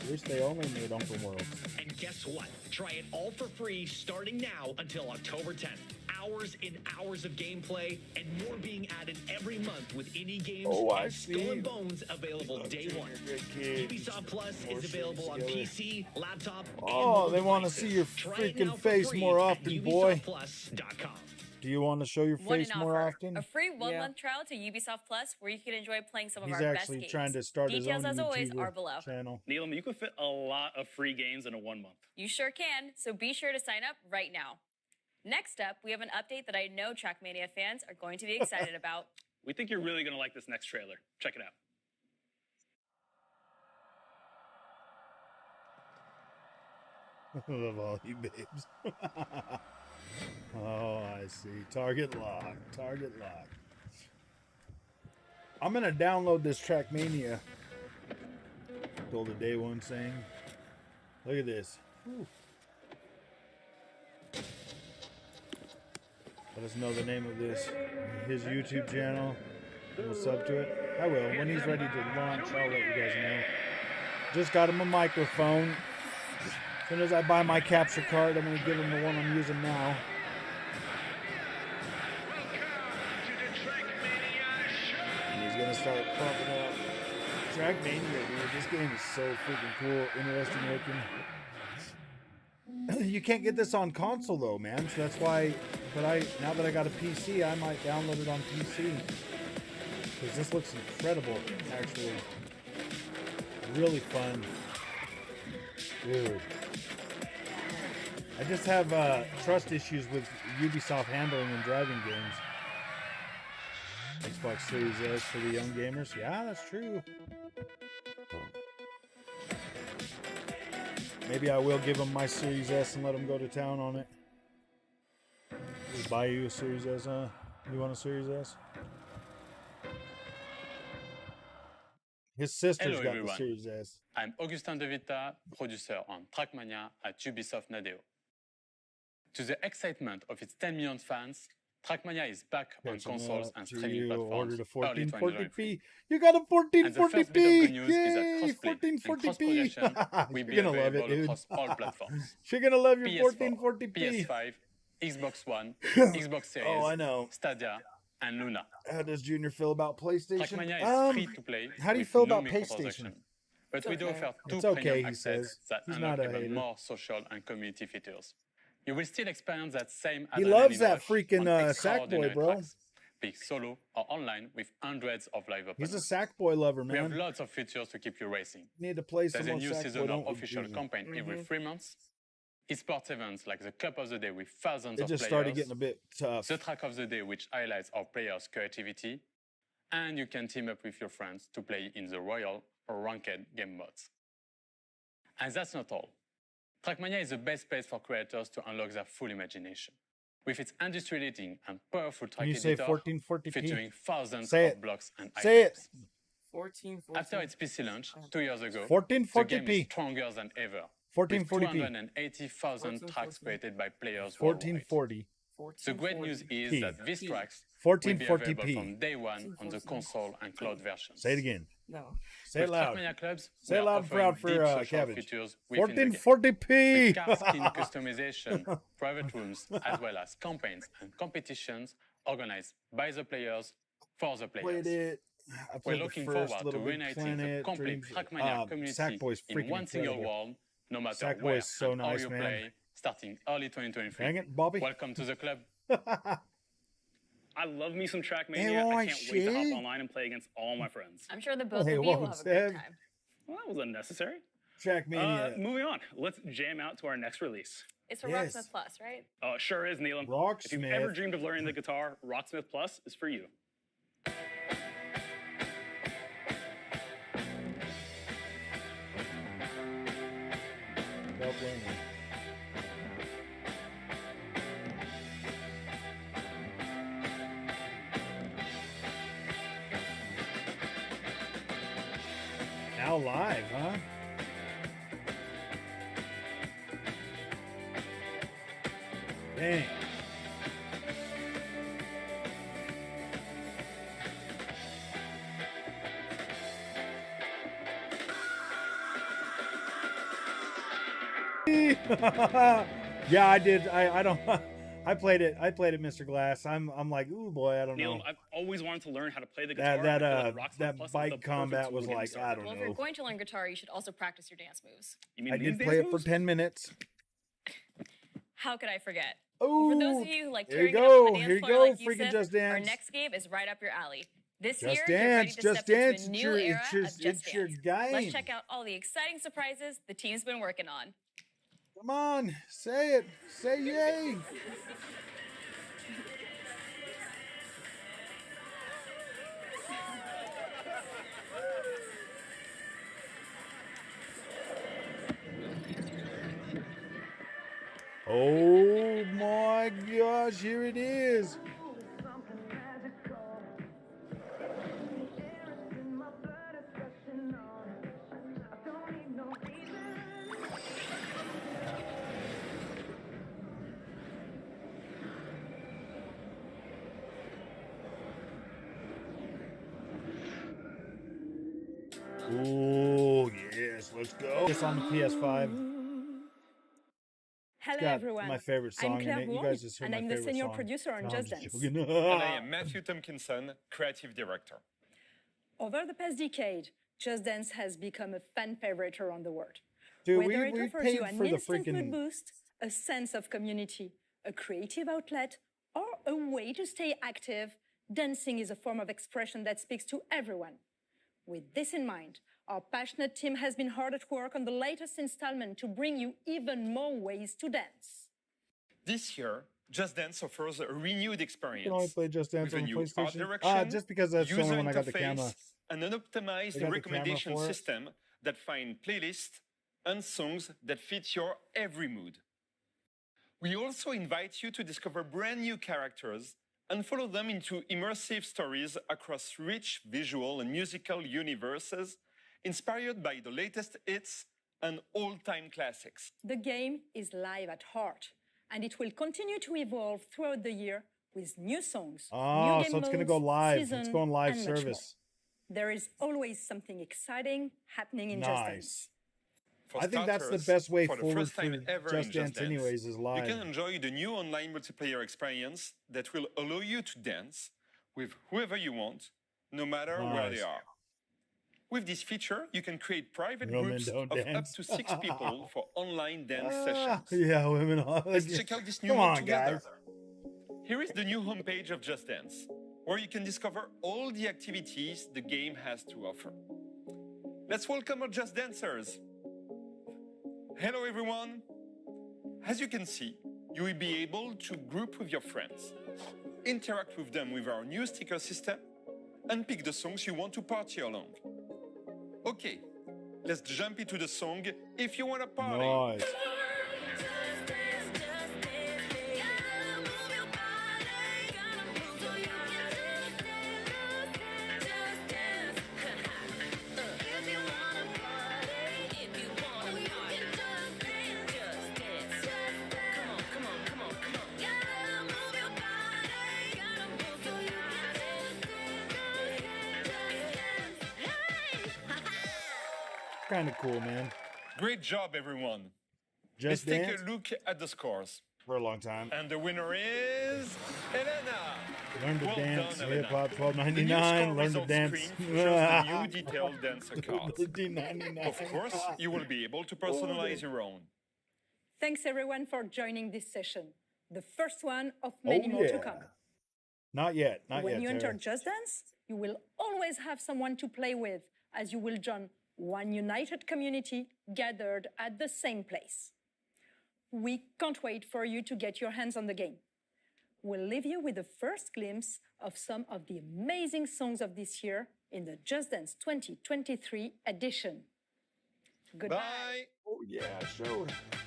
I wish they only made open worlds. And guess what? Try it all for free starting now until October 10th. Hours and hours of gameplay and more being added every month with indie games Oh, I and Skull see. and Bones available day one. Ubisoft Plus is available on PC, laptop, Oh, and they mobile want to devices. see your Try it now freaking for face free more at often, boy. UbisoftPlus.com. Do you want to show your One face in more offer. often? A free one-month trial to Ubisoft Plus where you can enjoy playing some of He's our best actually games. trying to start his Details, own as always, YouTuber are below. channel. Neelam, you can fit a lot of free games in a 1 month. You sure can, so be sure to sign up right now. Next up, we have an update that I know Trackmania fans are going to be excited about. We think you're really going to like this next trailer. Check it out. I love all you babes. Oh, I see. Target lock. Target lock. I'm going to download this Trackmania. Told the day one saying. Look at this. Whew. Let us know the name of his YouTube channel. And we'll sub to it. I will. When he's ready to launch, I'll let you guys know. Just got him a microphone. As soon as I buy my capture card, I'm going to give him the one I'm using now. And he's going to start pumping up Trackmania, dude. This game is so freaking cool, interesting looking. You can't get this on console though, man. So that's why. But now that I got a PC, I might download it on PC because this looks incredible. Actually, really fun, dude. I just have trust issues with Ubisoft handling and driving games. Xbox Series S for the young gamers. Yeah, that's true. Maybe I will give them my Series S and let them go to town on it. Just buy you a Series S, huh? You want a Series S? His sister's Hello got everyone. the Series S. I'm Augustin De Vita, producer on Trackmania at Ubisoft Nadeo. To the excitement of its 10 million fans, Trackmania is back on consoles and streaming platforms Ordered a early 1440p. You got a And the first bit of 1440p! good news is that Yay! crossplay and 1440p! cross-progression will be You're gonna love it, available dude. across all platforms. You're gonna love your PS4, 1440p. PS5, Xbox One, Xbox Series, Oh, I know. Stadia, and Luna. How does Junior feel about PlayStation? Trackmania is free to play. How do you with feel no about PlayStation? microtransaction. But we do offer two It's okay, premium he access says. that He's unlock not a even hater. more social and community features. You will still experience that same He adrenaline loves that rush freaking on Sackboy, extraordinary bro. tracks, be it solo or online with hundreds of live opponents. He's a Sackboy lover, We have man. lots of features to keep you racing. Need to play some There's a more new Sackboy, season don't of we, official Junior? campaign every 3 months. Esports events like the Cup of the Day with thousands It of just players. started getting a bit tough. The Track of the Day, which highlights our players' creativity. And you can team up with your friends to play in the Royal or Ranked game modes. And that's not all. Trackmania is the best place for creators to unlock their full imagination. With its industry-leading and powerful track Can you say editor, 1440p? featuring thousands Say of it. blocks and Say it. items. 14. After its PC launch 2 years ago, 1440p. the game is stronger than ever. 1440p. With 280,000 tracks created by players 1440. worldwide. The great news is that these tracks 1440p. will be available from day one on the console and cloud versions. Say it again. No. Say it With loud. Trackmania Clubs, Say we it are loud and proud offering for deep social Cabbage. features within the game. 1440p. With car skin customization, private rooms, as well as campaigns and competitions organized by the players for the Played players. it. I We're played the looking first forward to Little Big reuniting Planet, the complete Dreams- Trackmania community Sackboy's in freaking one single incredible. world, no matter Sackboy's where so and how nice, you man. play, starting early 2023. Dang it, Bobby. Welcome to the club. I love me some Trackmania. Hey, I why, can't wait to hop shit? online and play against all my friends. I'm sure the both Hey, of you will welcome, have a great Seb. time. Well, that was unnecessary. Trackmania. Moving on. Let's jam out to our next release. It's for Yes. Rocksmith Plus, right? Sure is, Neelam. If you've Rocksmith. ever dreamed of learning the guitar, Rocksmith Plus is for you. Don't blame me. Now live, huh? Dang. Yeah, I did. I don't. I played it, Mr. Glass. I'm like, ooh boy, I don't Neelam, know. I've always wanted to learn how to play the guitar. That and I feel like Rocksmith that Plus is the bike perfect combat tool was to get me like, started. I don't Well, if you're know. going to learn guitar, you should also practice your dance moves. You mean I these did dance play it for moves? 10 minutes. How could I forget? Oh, For those of you who like here you tearing it up on go. the Here dance you floor go. like Freaking Yusuf, Just our Dance. next game is right up your alley. This Just year, get ready Dance, to Just step Dance. into a It's new your- era it's your- of Just it's your Dance. game. Let's check out all the exciting surprises the team's been working on. Come on, say it. Say yay. Oh my gosh, here it is. Ooh, yes, let's go. It's on the PS5. Hello, got everyone. my favorite song I'm in Claire it. You Bourne, guys just heard and my I'm the favorite senior song. producer on No, I'm Just just Dance. joking. And I am Matthew Tompkinson, creative director. Over the past decade, Just Dance has become a fan favorite around the world. Dude, Whether we it offers paid you an for the instant mood freaking- boost, a sense of community, a creative outlet, or a way to stay active, dancing is a form of expression that speaks to everyone. With this in mind, our passionate team has been hard at work on the latest installment to bring you even more ways to dance. This year, Just Dance offers a renewed experience. You can only play Just Dance with on a the new art PlayStation. direction, Just because that's the only user one I got the interface, camera. and an I optimized got the recommendation camera for it. system that find playlists and songs that fit your every mood. We also invite you to discover brand new characters and follow them into immersive stories across rich visual and musical universes inspired by the latest hits and all-time classics. The game is live at heart, and it will continue to evolve throughout the year with new songs, new Oh, game so it's going to modes, go live. It's season, going live and much service. more. There is always something exciting happening in Just Dance. Nice. For I think that's the starters, best way for the forward first time for ever Just in Dance anyways, is live. You can enjoy the new online multiplayer experience that will allow you to dance with whoever you want, no matter where they Nice. are. With this feature, you can create private Women groups don't of dance. up to 6 people for online dance Ah, sessions. yeah, women. Let's check out this new Come mode on, together. guys. Here is the new homepage of Just Dance, where you can discover all the activities the game has to offer. Let's welcome our Just Dancers. Hello, everyone. As you can see, you will be able to group with your friends, interact with them with our new sticker system, and pick the songs you want to party along. Okay, let's jump into the song If You Wanna Party. Nice. Kind of cool, man. Great job, everyone. Just Let's Dance take a look at the scores. for a long time. And the winner is Elena. Learn to Well dance, done, hip hop, Elena. The new $12.99. score Learn to results dance. screen features the new detailed dancer card. $13.99. Of course, you will be able to personalize your own. Thanks everyone for joining this session, the first one of many Oh, more to yeah. come. Not yet. Not When yet. you enter Tara. Just Dance, you will always have someone to play with, as you will join one united community gathered at the same place. We can't wait for you to get your hands on the game. We'll leave you with the first glimpse of some of the amazing songs of this year in the Just Dance 2023 edition. Goodbye. Bye. Oh, yeah, showed. Oh.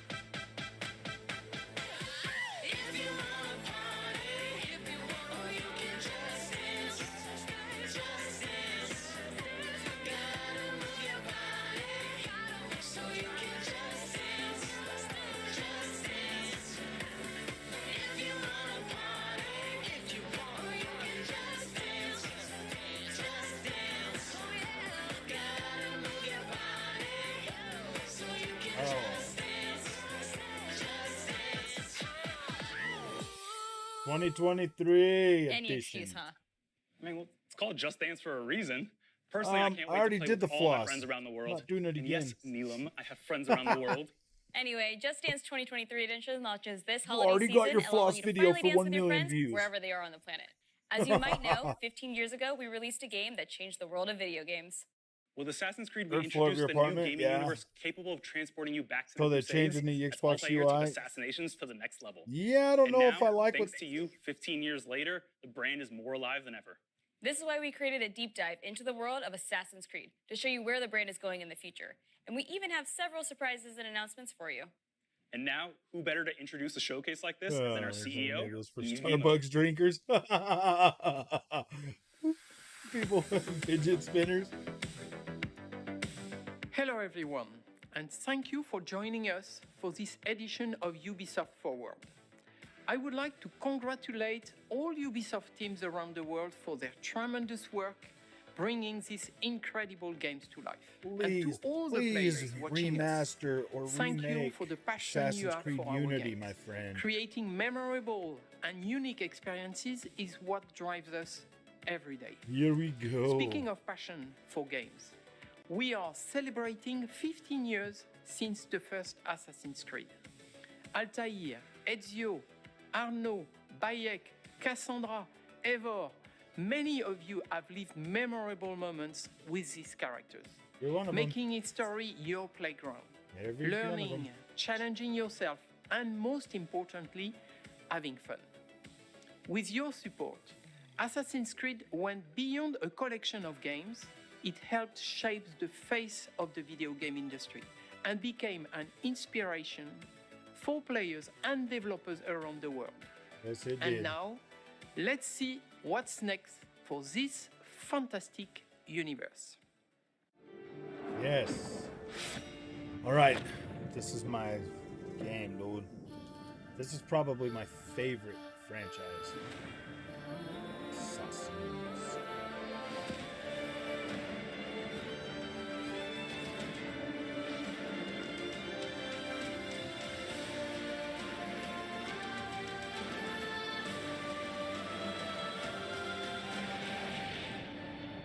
2023 Any edition. excuse, huh? I mean, well, it's called Just Dance for a reason. Personally, I can't I wait already to play did the with all my floss. friends around the world. Not doing it And yes, again. Neelam, I have friends around the world. Anyway, Just Dance 2023 edition launches this You holiday already season, got your allowing floss you to video finally for dance 1 with your million friends views. wherever they are on the planet. As you might know, 15 years ago, we released a game that changed the world of video games. With Assassin's Creed, we Third floor of introduced your the new apartment? gaming Yeah. universe capable of transporting you back to So the they're Crusades. changing the as Xbox Altair UI? took assassinations to the next level. Yeah, I don't And know if now, I like thanks what. to you, 15 years later, the brand is more alive than ever. This is why we created a deep dive into the world of Assassin's Creed to show you where the brand is going in the future. And we even have several surprises and announcements for you. And now, who better to introduce a showcase like this than our there's some CEO, negatives for Yves Starbucks drinkers. People with fidget spinners. Hello everyone, and thank you for joining us for this edition of UBISOFT Forward. I would like to congratulate all Ubisoft teams around the world for their tremendous work bringing these incredible games to life. Please, and to all the please players watching remaster or thank you remake for the passion you Assassin's have Creed for our Unity, games. my friend. Creating memorable and unique experiences is what drives us every day. Here we go. Speaking of passion for games, we are celebrating 15 years since the first Assassin's Creed. Altair, Ezio, Arnaud, Bayek, Cassandra, Eivor, many of you have lived memorable moments with these characters, You're one of making history your playground, Every one of learning, them. challenging yourself, and most importantly, having fun. With your support, Assassin's Creed went beyond a collection of games. It helped shape the face of the video game industry and became an inspiration for players and developers around the world. Yes, it And did. now, let's see what's next for this fantastic universe. Yes. All right. This is my game, dude. This is probably my favorite franchise. Assassins.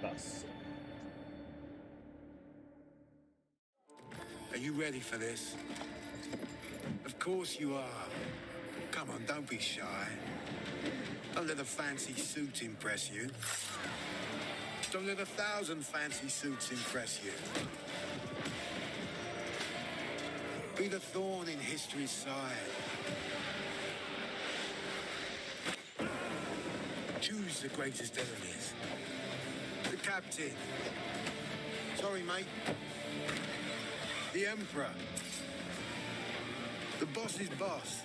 Thus. Are you ready for this? Of course you are. Come on, don't be shy. Don't let a fancy suit impress you. Don't let 1,000 fancy suits impress you. Be the thorn in history's side. Choose the greatest enemies. The captain. Sorry, mate. The emperor. The boss's boss.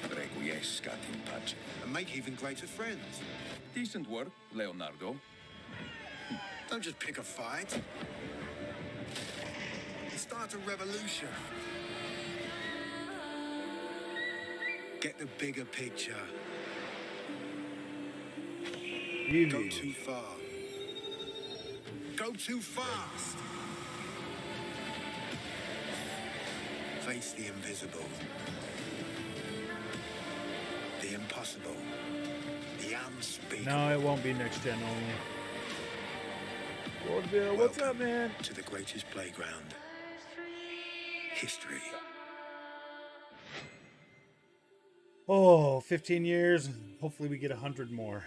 Requiescat in pace. And make even greater friends. Decent work, Leonardo. Don't just pick a fight. Start a revolution. Get the bigger picture. Go too far. Go too fast. Face the invisible. The impossible. The unspeakable. No, it won't be next gen only. Bill, what's up, man? To the greatest playground. History. Oh, 15 years. Hopefully we get 100 more.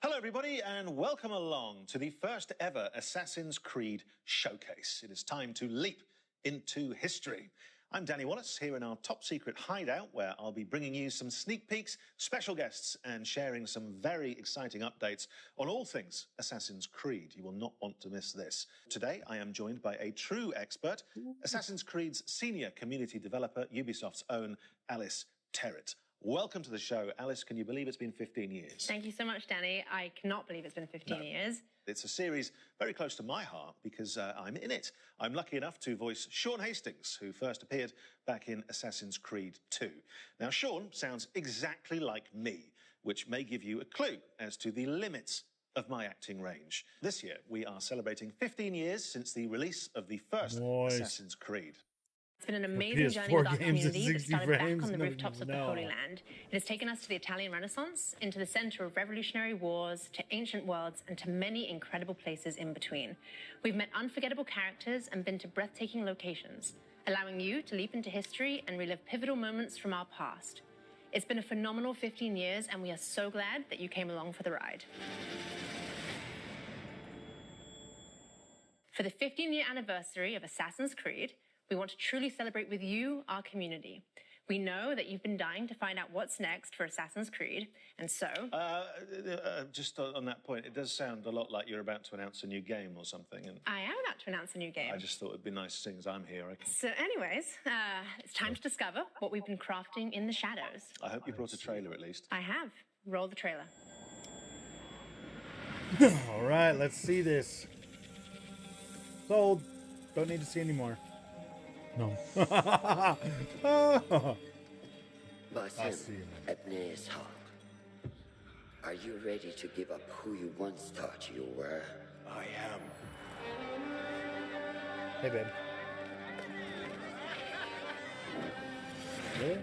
Hello, everybody, and welcome along to the first ever Assassin's Creed showcase. It is time to leap into history. I'm Danny Wallace, here in our top secret hideout, where I'll be bringing you some sneak peeks, special guests, and sharing some very exciting updates on all things Assassin's Creed. You will not want to miss this. Today, I am joined by a true expert, Assassin's Creed's senior community developer, Ubisoft's own Alice Terrett. Welcome to the show. Alice, can you believe it's been 15 years? Thank you so much, Danny. I cannot believe it's been 15 years. It's a series very close to my heart because I'm in it. I'm lucky enough to voice Sean Hastings, who first appeared back in Assassin's Creed 2. Now, Sean sounds exactly like me, which may give you a clue as to the limits of my acting range. This year, we are celebrating 15 years since the release of the first Assassin's Creed. It's been an amazing journey with our community that started back on the rooftops of the Holy No. Land. It has taken us to the Italian Renaissance, into the center of revolutionary wars, to ancient worlds, and to many incredible places in between. We've met unforgettable characters and been to breathtaking locations, allowing you to leap into history and relive pivotal moments from our past. It's been a phenomenal 15 years, and we are so glad that you came along for the ride. For the 15-year anniversary of Assassin's Creed, we want to truly celebrate with you, our community. We know that you've been dying to find out what's next for Assassin's Creed, and so... Just on that point, it does sound a lot like you're about to announce a new game or something. And I am about to announce a new game. I just thought it'd be nice, seeing as I'm here. So anyways, it's time to discover what we've been crafting in the shadows. I hope you brought a trailer at least. I have. Roll the trailer. All right, let's see this. Sold. Don't need to see anymore. No. Basim Ebnes Haq. Are you ready to give up who you once thought you were? I am. Hey, babe. Yeah.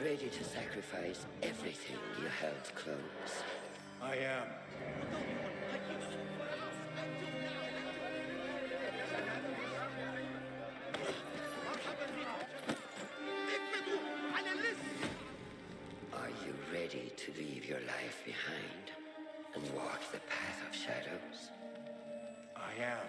Ready to sacrifice everything you held close? I am. Are you ready to leave your life behind and walk the path of shadows? I am.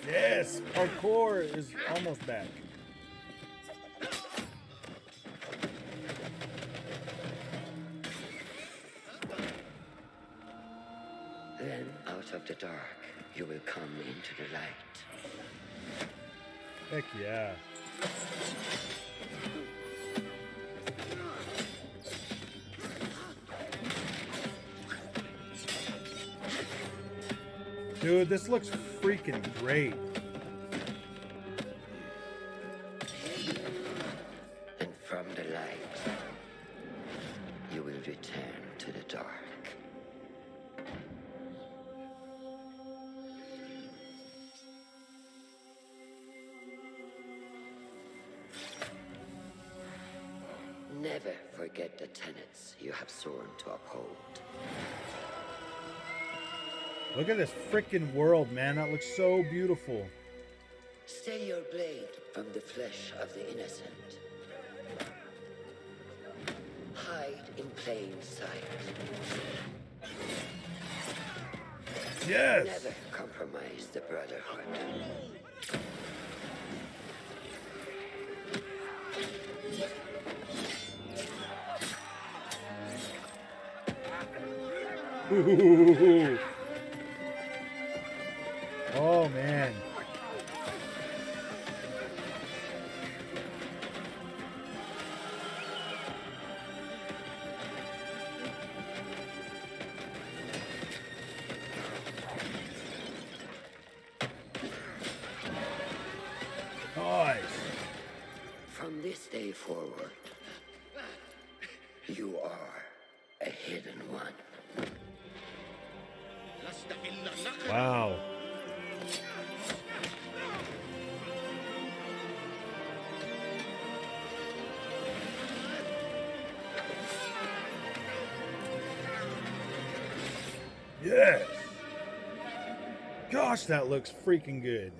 Yes, our core is almost back. Then out of the dark, you will come into the light. Heck yeah. Dude, this looks freaking great. And from the light, you will return to the dark. Never forget the tenets you have sworn to uphold. Look at this freaking world, man. That looks so beautiful. Stay your blade from the flesh of the innocent. Hide in plain sight. Yes! Never compromise the brotherhood. Ooh. Oh, man. Nice. From this day forward, you are a hidden one. Wow. Yes. Gosh, that looks freaking good.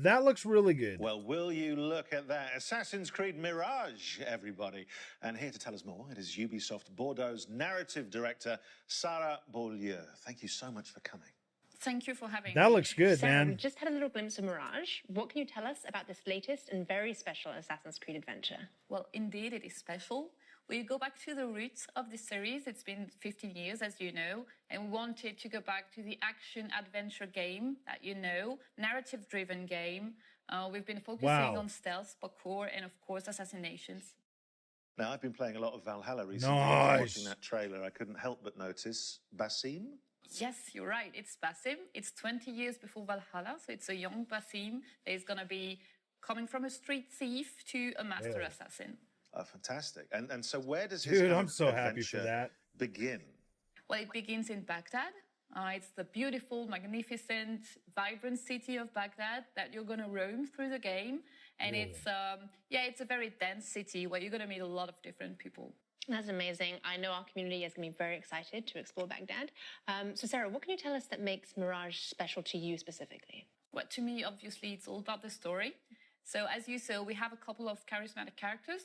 That looks really good. Well, will you look at that? Assassin's Creed Mirage, everybody. And here to tell us more, it is Ubisoft Bordeaux's narrative director, Sarah Beaulieu. Thank you so much for coming. Thank you for having me. That looks good, Sarah, man. we just had a little glimpse of Mirage. What can you tell us about this latest and very special Assassin's Creed adventure? Well, indeed, it is special. We go back to the roots of the series. It's been 15 years, as you know, and we wanted to go back to the action-adventure game that you know, narrative-driven game. We've been focusing on stealth, parkour, and, of course, assassinations. Now, I've been playing a lot of Valhalla recently. Nice. Watching that trailer, I couldn't help but notice Basim. Yes, you're right. It's Basim. It's 20 years before Valhalla, so it's a young Basim that is going to be coming from a street thief to a master assassin. Oh, fantastic. And so where does his Dude, I'm so happy for that. begin? Well, it begins in Baghdad. It's the beautiful, magnificent, vibrant city of Baghdad that you're going to roam through the game. And it's a very dense city where you're going to meet a lot of different people. That's amazing. I know our community is going to be very excited to explore Baghdad. So Sarah, what can you tell us that makes Mirage special to you specifically? Well, to me, obviously, it's all about the story. So as you saw, we have a couple of charismatic characters.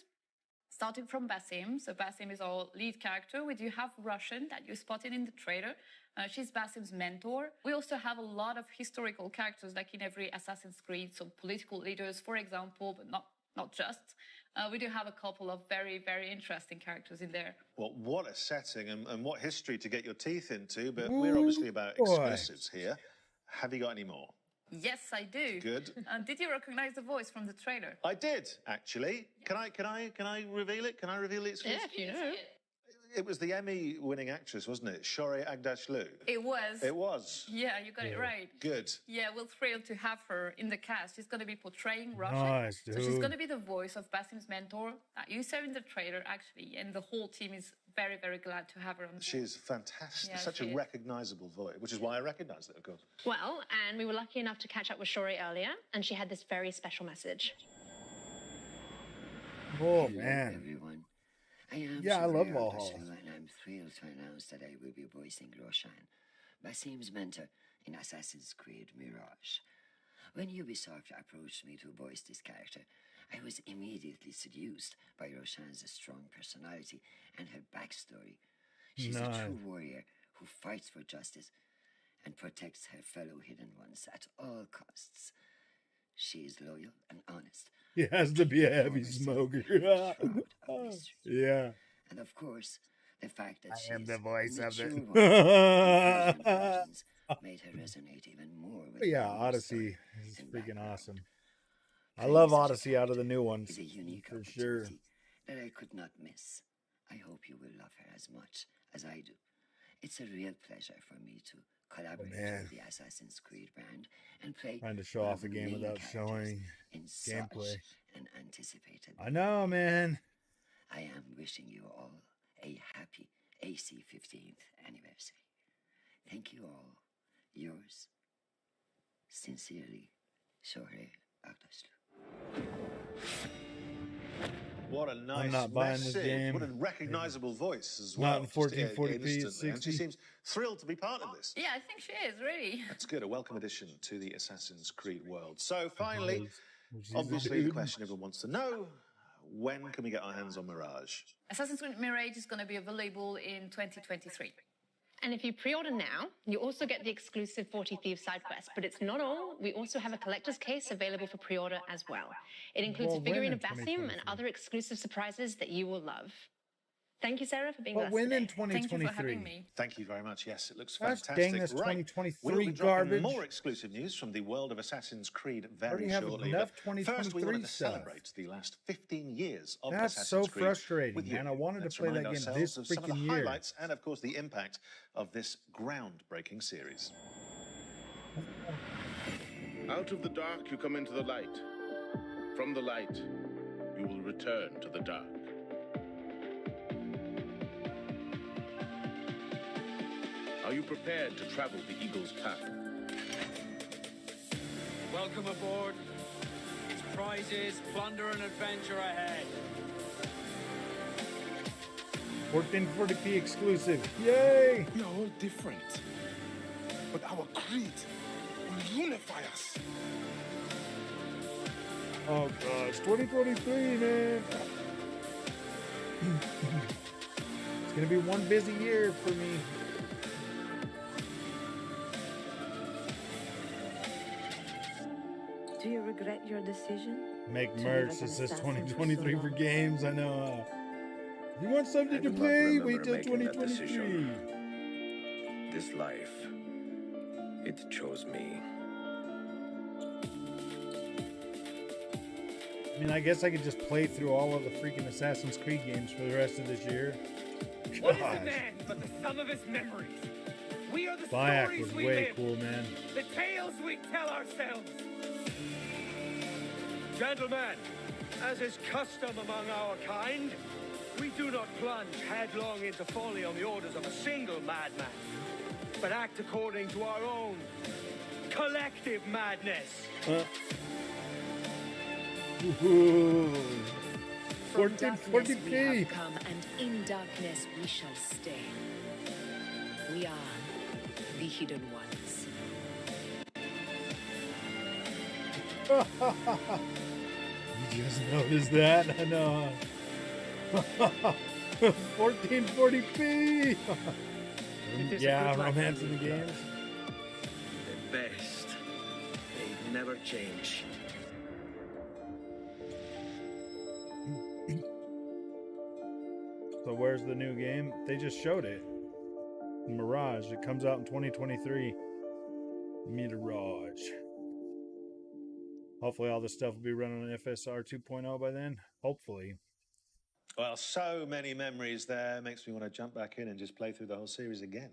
Starting from Basim. So Basim is our lead character. We do have Russian that you spotted in the trailer. She's Basim's mentor. We also have a lot of historical characters like in every Assassin's Creed. So political leaders, for example, but not not just. We do have a couple of very, very interesting characters in there. Well, what a setting and what history to get your teeth into, but we're obviously about boy. exclusives here. Have you got any more? Yes, I do. Good. Did you recognize the voice from the trailer? I did, actually. Can I reveal it? Can I reveal the exclusive? Yeah, if you know. It was the Emmy-winning actress, wasn't it? Shorey Agdashlu. It was. It was. Yeah, you got it right. Good. Yeah, we're thrilled to have her in the cast. She's going to be portraying Russia. Nice, So she's dude. going to be the voice of Basim's mentor that you saw in the trailer, actually. And the whole team is very, very glad to have her on board. She is fantastic. Yeah, Such she a is. recognisable voice, which is why I recognised it, of course. Well, and we were lucky enough to catch up with Shori earlier, and she had this very special message. Oh, Hello, man. everyone. I am Yeah, I love Shorey Valhalla. Agdashlu, and I'm thrilled to announce that I will be voicing Roshan, Basim's mentor in Assassin's Creed Mirage. When Ubisoft approached me to voice this character, I was immediately seduced by Roshan's strong personality and her backstory. She's a Nice. true warrior who fights for justice and protects her fellow hidden ones at all costs. She is loyal and honest. He has to be a heavy smoker. Yeah. And of course, the fact that she I am is the voice of mature it. one with versions made her resonate even more with Yeah, the Odyssey is and freaking background. awesome. I Playing love such a Odyssey out of the new ones. is a unique For sure. opportunity that I could not miss. I hope you will love her as much as I do. It's a real pleasure for me to collaborate man. with the Assassin's Creed brand and play Trying to show one off of a the game main without characters showing in gameplay. such an anticipated. I know, man. I am wishing you all a happy AC 15th anniversary. Thank you all. Yours, sincerely, Shorey Agdashlu. What a nice not buying this message. game. What a recognisable voice as Not well. in just, 1440p, instantly. it's And she 60. seems thrilled to be part of this. Yeah, I think she is, really. That's good. A welcome addition to the Assassin's Creed world. So finally, Which is obviously the dude. question everyone wants to know, when can we get our hands on Mirage? Assassin's Creed Mirage is going to be available in 2023. And if you pre-order now, you also get the exclusive 40 Thieves side quest. But it's not all. We also have a collector's case available for pre-order as well. It includes Well, a figurine when of in Basim 2023? and other exclusive surprises that you will love. Thank you, Sarah, for being with But us when today. in 2023? Thank you very much. Yes, it looks Gosh fantastic. dang, this Right. 2023 We'll be dropping garbage. more exclusive news from the world of Assassin's Creed very Already have shortly. enough But first, we 2023 wanted to stuff. celebrate the last 15 years of That's Assassin's so Creed frustrating, with you. man. I wanted to Let's play that remind game ourselves this of some of the freaking year. highlights and, of course, the impact of this groundbreaking series. Out of the dark, you come into the light. From the light, you will return to the dark. Are you prepared to travel the Eagle's path? Welcome aboard. It's prizes, plunder, and adventure ahead. 1440p exclusive. Yay! We are all different, but our creed will unify us. Oh gosh, 2023, man. It's gonna be one busy year for me. Do you regret your decision? Make to merch live that as an says assassin 2023 so for long? games. I know. You want something to I do not play? remember Wait till making that 2023. This life, it chose me. I mean, I guess I could just play through all of the freaking Assassin's Creed games for the rest of this year. What is a Gosh. man but the sum of his memories? We are the Bayak stories was we way live, cool, man. the tales we tell ourselves. Gentlemen, as is custom among our kind, we do not plunge headlong into folly on the orders of a single madman, but act according to our own collective madness. Ooh. From darkness we 1440p. have come, and in darkness we shall stay. We are the hidden ones. You just noticed that? I know. 1440p. Yeah, romance in the games. The best. They never change. there's the new game. They just showed it. Mirage. It comes out in 2023. Mirage. Hopefully all this stuff will be running on FSR 2.0 by then. Hopefully. Well, so many memories there. Makes me want to jump back in and just play through the whole series again.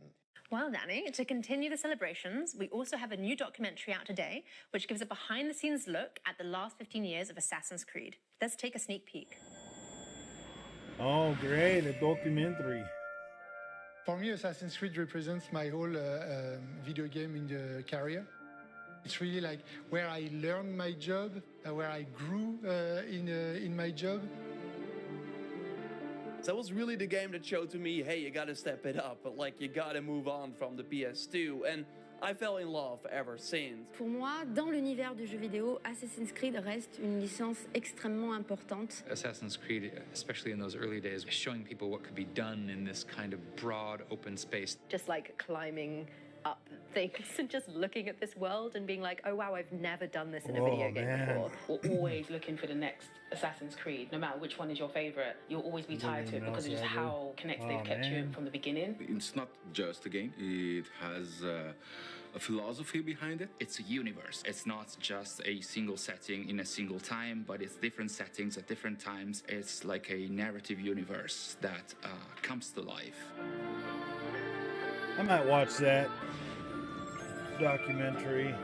Well, Danny, to continue the celebrations, we also have a new documentary out today, which gives a behind-the-scenes look at the last 15 years of Assassin's Creed. Let's take a sneak peek. Oh, great. A documentary. For me, Assassin's Creed represents my whole video game in the career. It's really like where I learned my job, where I grew in my job. That was really the game that showed to me, hey, you gotta step it up, but like you gotta move on from the PS2, and I fell in love ever since. Pour moi, dans l'univers du jeu vidéo, Assassin's Creed reste une licence extrêmement importante. Assassin's Creed, especially in those early days, showing people what could be done in this kind of broad open space. Just like climbing up things and just looking at this world and being like, oh wow, I've never done this in a video game before. We're always looking for the next Assassin's Creed, no matter which one is your favorite. You'll always be tied to it because of just how connected they've kept you from the beginning. It's not just a game, it has a philosophy behind it. It's a universe. It's not just a single setting in a single time, but it's different settings at different times. It's like a narrative universe that comes to life. I might watch that documentary.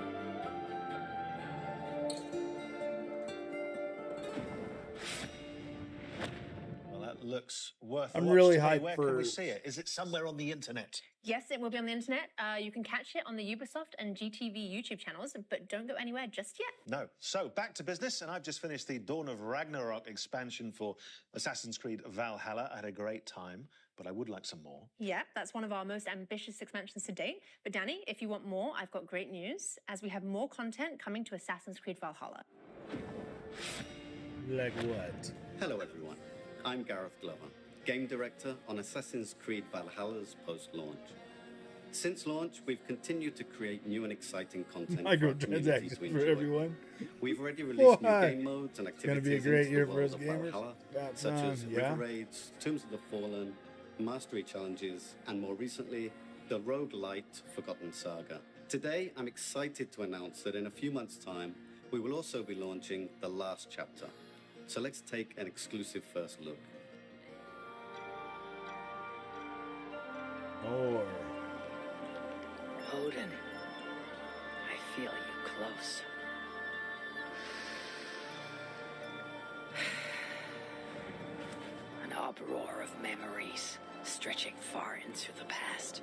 Well, that looks worth a I'm watch really today. hyped Where for... can we see it? Is it somewhere on the internet? Yes, it will be on the internet. You can catch it on the Ubisoft and GTV YouTube channels, but don't go anywhere just yet. No. So, back to business, and I've just finished the Dawn of Ragnarok expansion for Assassin's Creed Valhalla. I had a great time, but I would like some more. Yeah, that's one of our most ambitious expansions to date. But Danny, if you want more, I've got great news, as we have more content coming to Assassin's Creed Valhalla. Like what? Hello, everyone. I'm Gareth Glover, Game Director on Assassin's Creed Valhalla's post-launch. Since launch, we've continued to create new and exciting content for our communities to Microtransactions enjoy. for everyone. We've already released new What? game modes and It's gonna activities be a great into year the for world us of gamers. Valhalla, About such as time, yeah. River Raids, Tombs of the Fallen, Mastery Challenges, and more recently, the roguelite Forgotten Saga. Today, I'm excited to announce that in a few months' time, we will also be launching the last chapter. So let's take an exclusive first look. Or Odin, I feel you close. An uproar of memories stretching far into the past.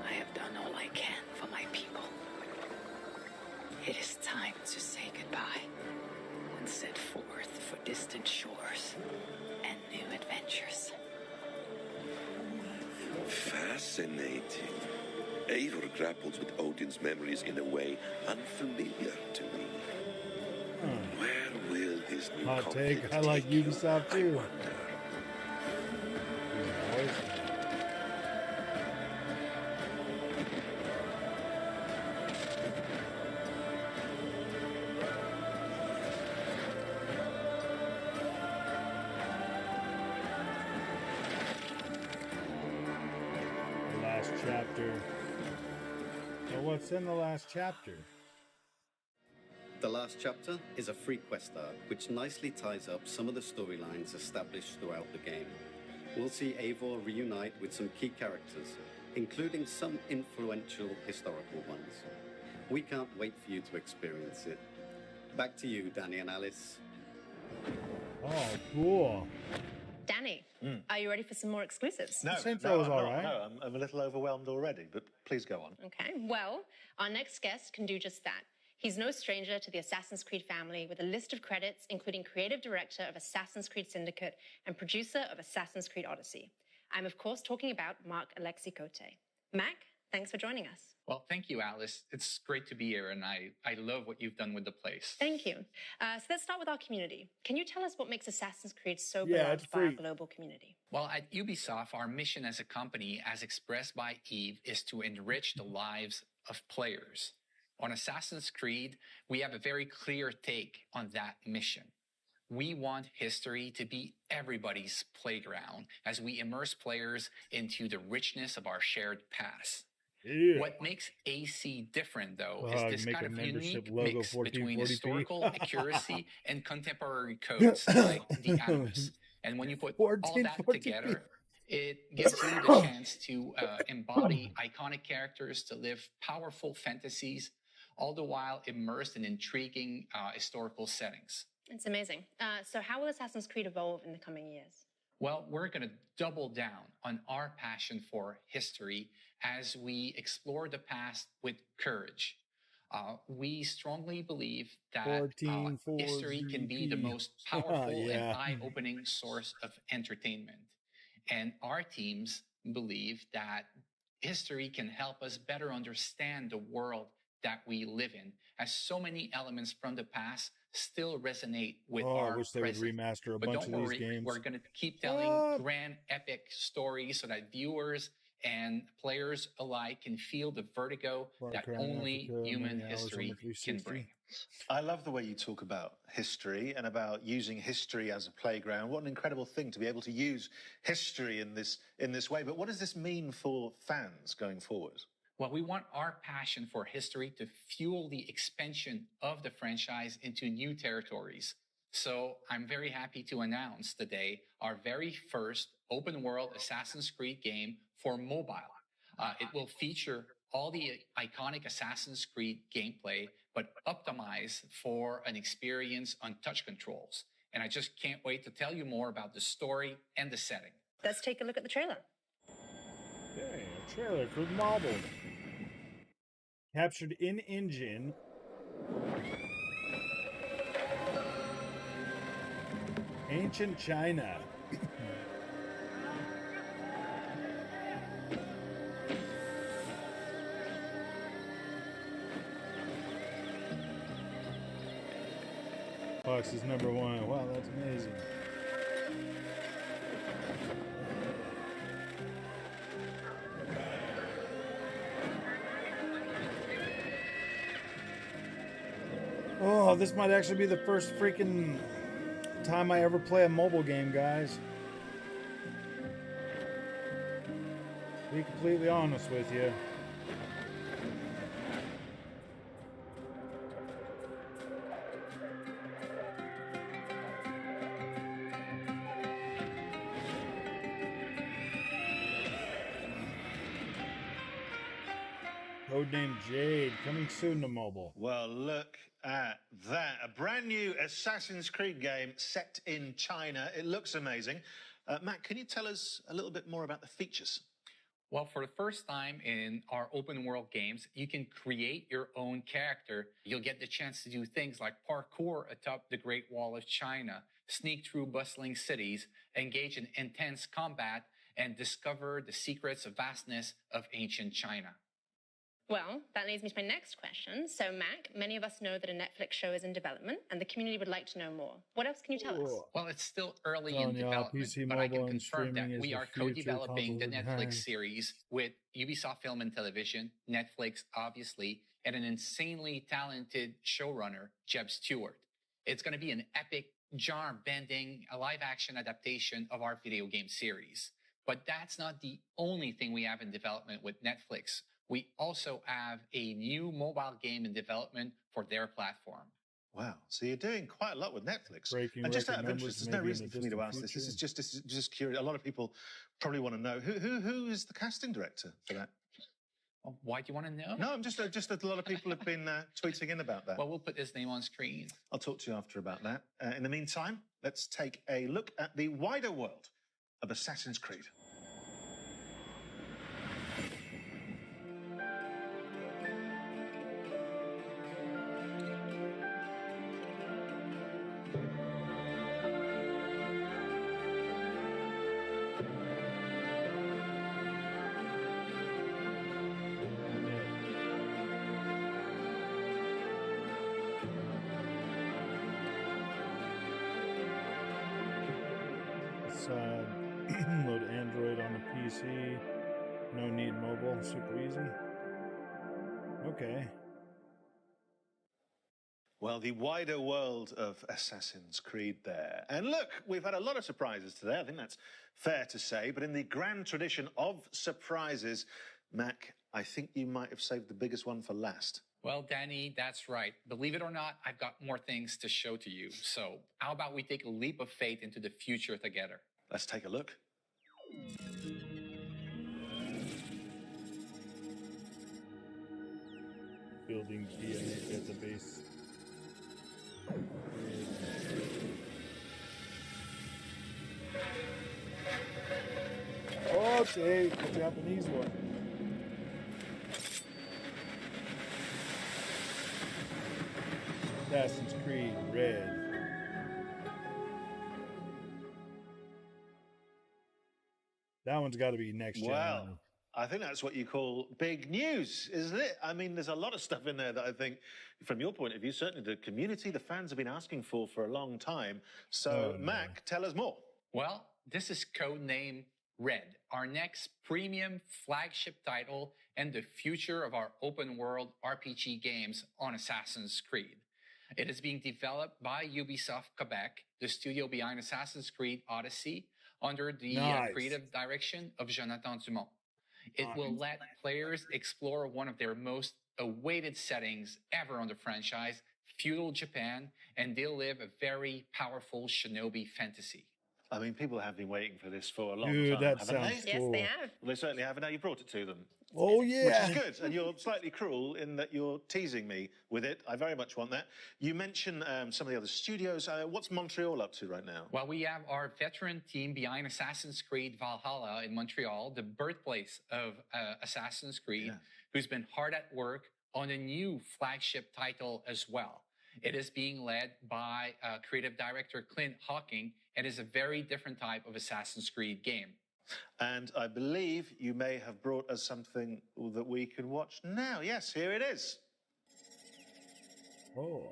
I have done all I can for my people. It is time to say goodbye and set forth for distant shores and new adventures. Fascinating. Eivor grapples with Odin's memories in a way unfamiliar to me. Where will his new hot conflict take. I like Ubisoft too. The last chapter. Well, what's in the last chapter? The last chapter is a free quest arc, which nicely ties up some of the storylines established throughout the game. We'll see Eivor reunite with some key characters, including some influential historical ones. We can't wait for you to experience it. Back to you, Danny and Alice. Oh, cool. Danny, are you ready for some more exclusives? No, Saints no, Row was I'm all not. right. No, I'm a little overwhelmed already, but please go on. Okay, well, our next guest can do just that. He's no stranger to the Assassin's Creed family, with a list of credits including creative director of Assassin's Creed Syndicate and producer of Assassin's Creed Odyssey. I'm, of course, talking about Marc Alexis Cote. Mac, thanks for joining us. Well, thank you, Alice. It's great to be here, and I love what you've done with the place. Thank you. So let's start with our community. Can you tell us what makes Assassin's Creed so Yeah, beloved it's by our free. global community? Well, at Ubisoft, our mission as a company, as expressed by Eve, is to enrich the lives of players. On Assassin's Creed, we have a very clear take on that mission. We want history to be everybody's playground as we immerse players into the richness of our shared past. Yeah. What makes AC different, though, Oh, is I this make kind a of membership unique logo mix between 1440p. historical accuracy and contemporary codes like the Animus. And when you put all that 1440p. together, it gives you the chance to embody iconic characters, to live powerful fantasies, all the while immersed in intriguing historical settings. It's amazing. So how will Assassin's Creed evolve in the coming years? Well, we're going to double down on our passion for history as we explore the past with courage. We strongly believe that history can be the most powerful and eye-opening source of entertainment. And our teams believe that history can help us better understand the world that we live in, as so many elements from the past still resonate with our I wish they would present. remaster a But bunch don't of these worry, games. we're going to keep telling grand, epic stories so that viewers and players alike can feel the vertigo that only human history can bring. I love the way you talk about history and about using history as a playground. What an incredible thing to be able to use history in this way. But what does this mean for fans going forward? Well, we want our passion for history to fuel the expansion of the franchise into new territories. So I'm very happy to announce today our very first open world Assassin's Creed game for mobile. It will feature all the iconic Assassin's Creed gameplay, but optimized for an experience on touch controls. And I just can't wait to tell you more about the story and the setting. Let's take a look at the trailer. Okay, a trailer for mobile. Captured in engine. Ancient China. Fox is number one. Wow, that's amazing. Oh, this might actually be the first freaking time I ever play a mobile game, guys. To be completely honest with you. Codename Jade, coming soon to mobile. Well, look at that. A brand new Assassin's Creed game set in China. It looks amazing. Matt, can you tell us a little bit more about the features? Well, for the first time in our open world games, you can create your own character. You'll get the chance to do things like parkour atop the Great Wall of China, sneak through bustling cities, engage in intense combat, and discover the secrets of vastness of ancient China. Well, that leads me to my next question. So, Mac, many of us know that a Netflix show is in development, and the community would like to know more. What else can you tell us? Well, it's still early in development, but I can confirm that we are co-developing the Netflix series with Ubisoft Film and Television, Netflix, obviously, and an insanely talented showrunner, Jeb Stewart. It's going to be an epic, genre-bending, live-action adaptation of our video game series. But that's not the only thing we have in development with Netflix. We also have a new mobile game in development for their platform. Wow, so you're doing quite a lot with Netflix. Breaking and just out of record interest, there's numbers, no maybe reason in for the me to distant ask this. future. This is just curious. A lot of people probably want to know who is the casting director for that. Well, why do you want to know? No, I'm just that a lot of people have been tweeting in about that. Well, we'll put his name on screen. I'll talk to you after about that. In the meantime, let's take a look at the wider world of Assassin's Creed. Load Android on the PC. No need mobile. Super easy. Okay. Well, the wider world of Assassin's Creed there. And look, we've had a lot of surprises today. I think that's fair to say. But in the grand tradition of surprises, Mac, I think you might have saved the biggest one for last. Well, Danny, that's right. Believe it or not, I've got more things to show to you. So how about we take a leap of faith into the future together? Let's take a look. Building DNA database. Okay, the Japanese one. Assassin's Creed Red. That one's got to be next gen. Well, I think that's what you call big news, isn't it? I mean, there's a lot of stuff in there that I think, from your point of view, certainly the community, the fans have been asking for a long time. So, Mac, tell us more. Well, this is codename Red, our next premium flagship title and the future of our open world RPG games on Assassin's Creed. It is being developed by Ubisoft Quebec, the studio behind Assassin's Creed Odyssey, under the creative direction of Jonathan Dumont. It will let players explore one of their most awaited settings ever on the franchise, feudal Japan, and they'll live a very powerful shinobi fantasy. I mean, people have been waiting for this for a long Dude, time, that haven't sounds they? cool. Yes, they have. Well, they certainly have, and now you brought it to them. Oh, yeah. Which is good, and you're slightly cruel in that you're teasing me with it. I very much want that. You mentioned some of the other studios. What's Montreal up to right now? Well, we have our veteran team behind Assassin's Creed Valhalla in Montreal, the birthplace of Assassin's Creed, who's been hard at work on a new flagship title as well. It is being led by creative director Clint Hawking, and is a very different type of Assassin's Creed game. And I believe you may have brought us something that we can watch now. Yes, here it is. Oh.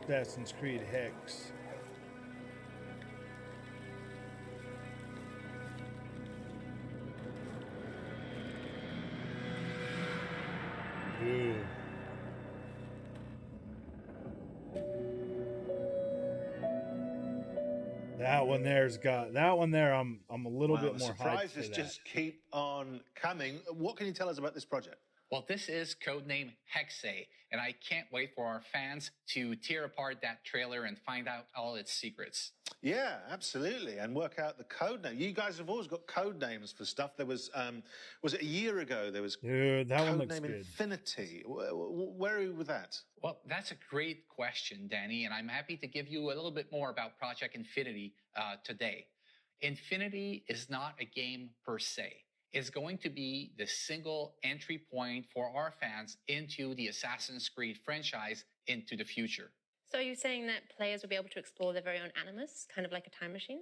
Assassin's Creed Hex. Ooh. That one there's got that one there. I'm a little bit more hyped for that. Surprises just keep on coming. What can you tell us about this project? Well, this is codename Hexe, and I can't wait for our fans to tear apart that trailer and find out all its secrets. Yeah, absolutely, and work out the code name. You guys have always got code names for stuff. There was it a year ago? There was that one looks codename good. Infinity. Where are you with that? Well, that's a great question, Danny, and I'm happy to give you a little bit more about Project Infinity today. Infinity is not a game per se. It's going to be the single entry point for our fans into the Assassin's Creed franchise into the future. So are you saying that players will be able to explore their very own animus, kind of like a time machine?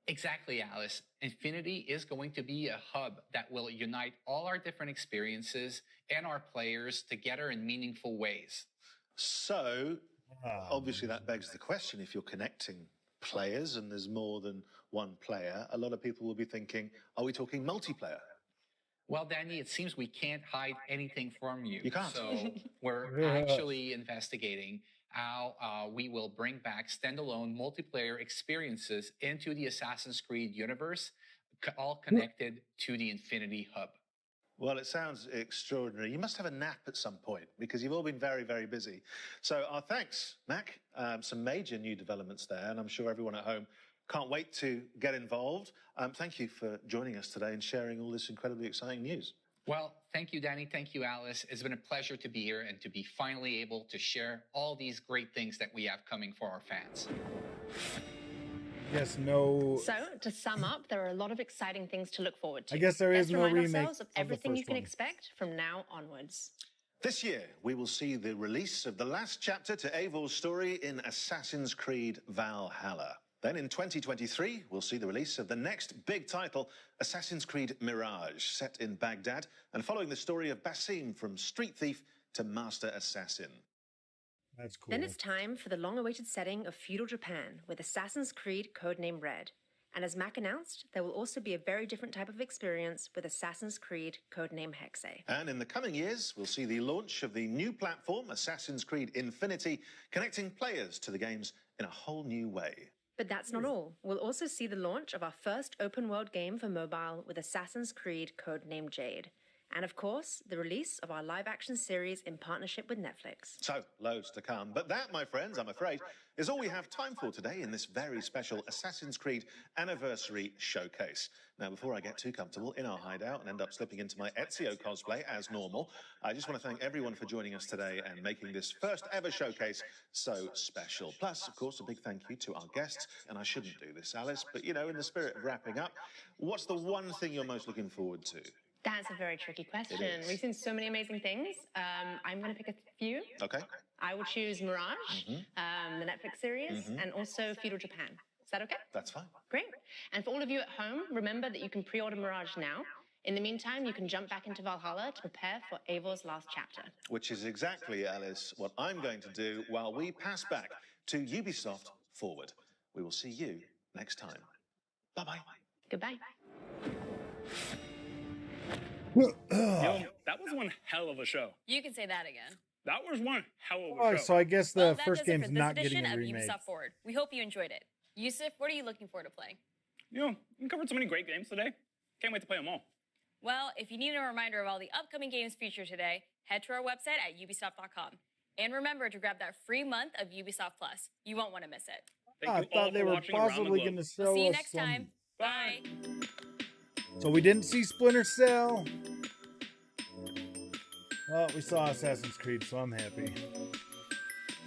Exactly, Alice. Infinity is going to be a hub that will unite all our different experiences and our players together in meaningful ways. So, obviously that begs the question, if you're connecting players and there's more than one player, a lot of people will be thinking, are we talking multiplayer? Well, Danny, it seems we can't hide anything from you. You can't. So we're actually investigating how we will bring back standalone multiplayer experiences into the Assassin's Creed universe, all connected to the Infinity Hub. Well, it sounds extraordinary. You must have a nap at some point because you've all been very, very busy. So thanks, Mac. Some major new developments there, and I'm sure everyone at home can't wait to get involved. Thank you for joining us today and sharing all this incredibly exciting news. Well, thank you, Danny. Thank you, Alice. It's been a pleasure to be here and to be finally able to share all these great things that we have coming for our fans. Yes, no. So, to sum up, there are a lot of exciting things to look forward to. I guess there is Let's no remind remake ourselves of everything the you first can one. expect from now onwards. This year, we will see the release of the last chapter to Eivor's story in Assassin's Creed Valhalla. Then in 2023, we'll see the release of the next big title, Assassin's Creed Mirage, set in Baghdad and following the story of Basim from street thief to master assassin. That's cool. Then it's time for the long-awaited setting of feudal Japan with Assassin's Creed codename Red. And as Mac announced, there will also be a very different type of experience with Assassin's Creed codename Hexe. And in the coming years, we'll see the launch of the new platform, Assassin's Creed Infinity, connecting players to the games in a whole new way. But that's not all. We'll also see the launch of our first open-world game for mobile with Assassin's Creed codename Jade. And of course, the release of our live-action series in partnership with Netflix. So, loads to come. But that, my friends, I'm afraid, is all we have time for today in this very special Assassin's Creed Anniversary Showcase. Now, before I get too comfortable in our hideout and end up slipping into my Ezio cosplay as normal, I just want to thank everyone for joining us today and making this first ever showcase so special. Plus, of course, a big thank you to our guests. And I shouldn't do this, Alice, but, you know, in the spirit of wrapping up, what's the one thing you're most looking forward to? That's a very tricky question. We've seen so many amazing things. I'm going to pick a few. Okay. I will choose Mirage, the Netflix series, and also Feudal Japan. Is that okay? That's fine. Great. And for all of you at home, remember that you can pre-order Mirage now. In the meantime, you can jump back into Valhalla to prepare for Eivor's last chapter. Which is exactly, Alice, what I'm going to do while we pass back to Ubisoft Forward. We will see you next time. Bye-bye. Goodbye. Yo, that was one hell of a show. You can say that again. That was one hell of a Oh, show. so I guess the Well, that first does it game's for this not getting edition a of remake. UBISOFT Forward. We hope you enjoyed it. Yusuf, what are you looking forward to playing? We covered so many great games today. Can't wait to play them all. Well, if you need a reminder of all the upcoming games featured today, head to our website at ubisoft.com. And remember to grab that free month of Ubisoft Plus. You won't want to miss it. I thought they were possibly going to sell We'll see you us next some. time. Bye. So we didn't see Splinter Cell. Well, we saw Assassin's Creed, so I'm happy.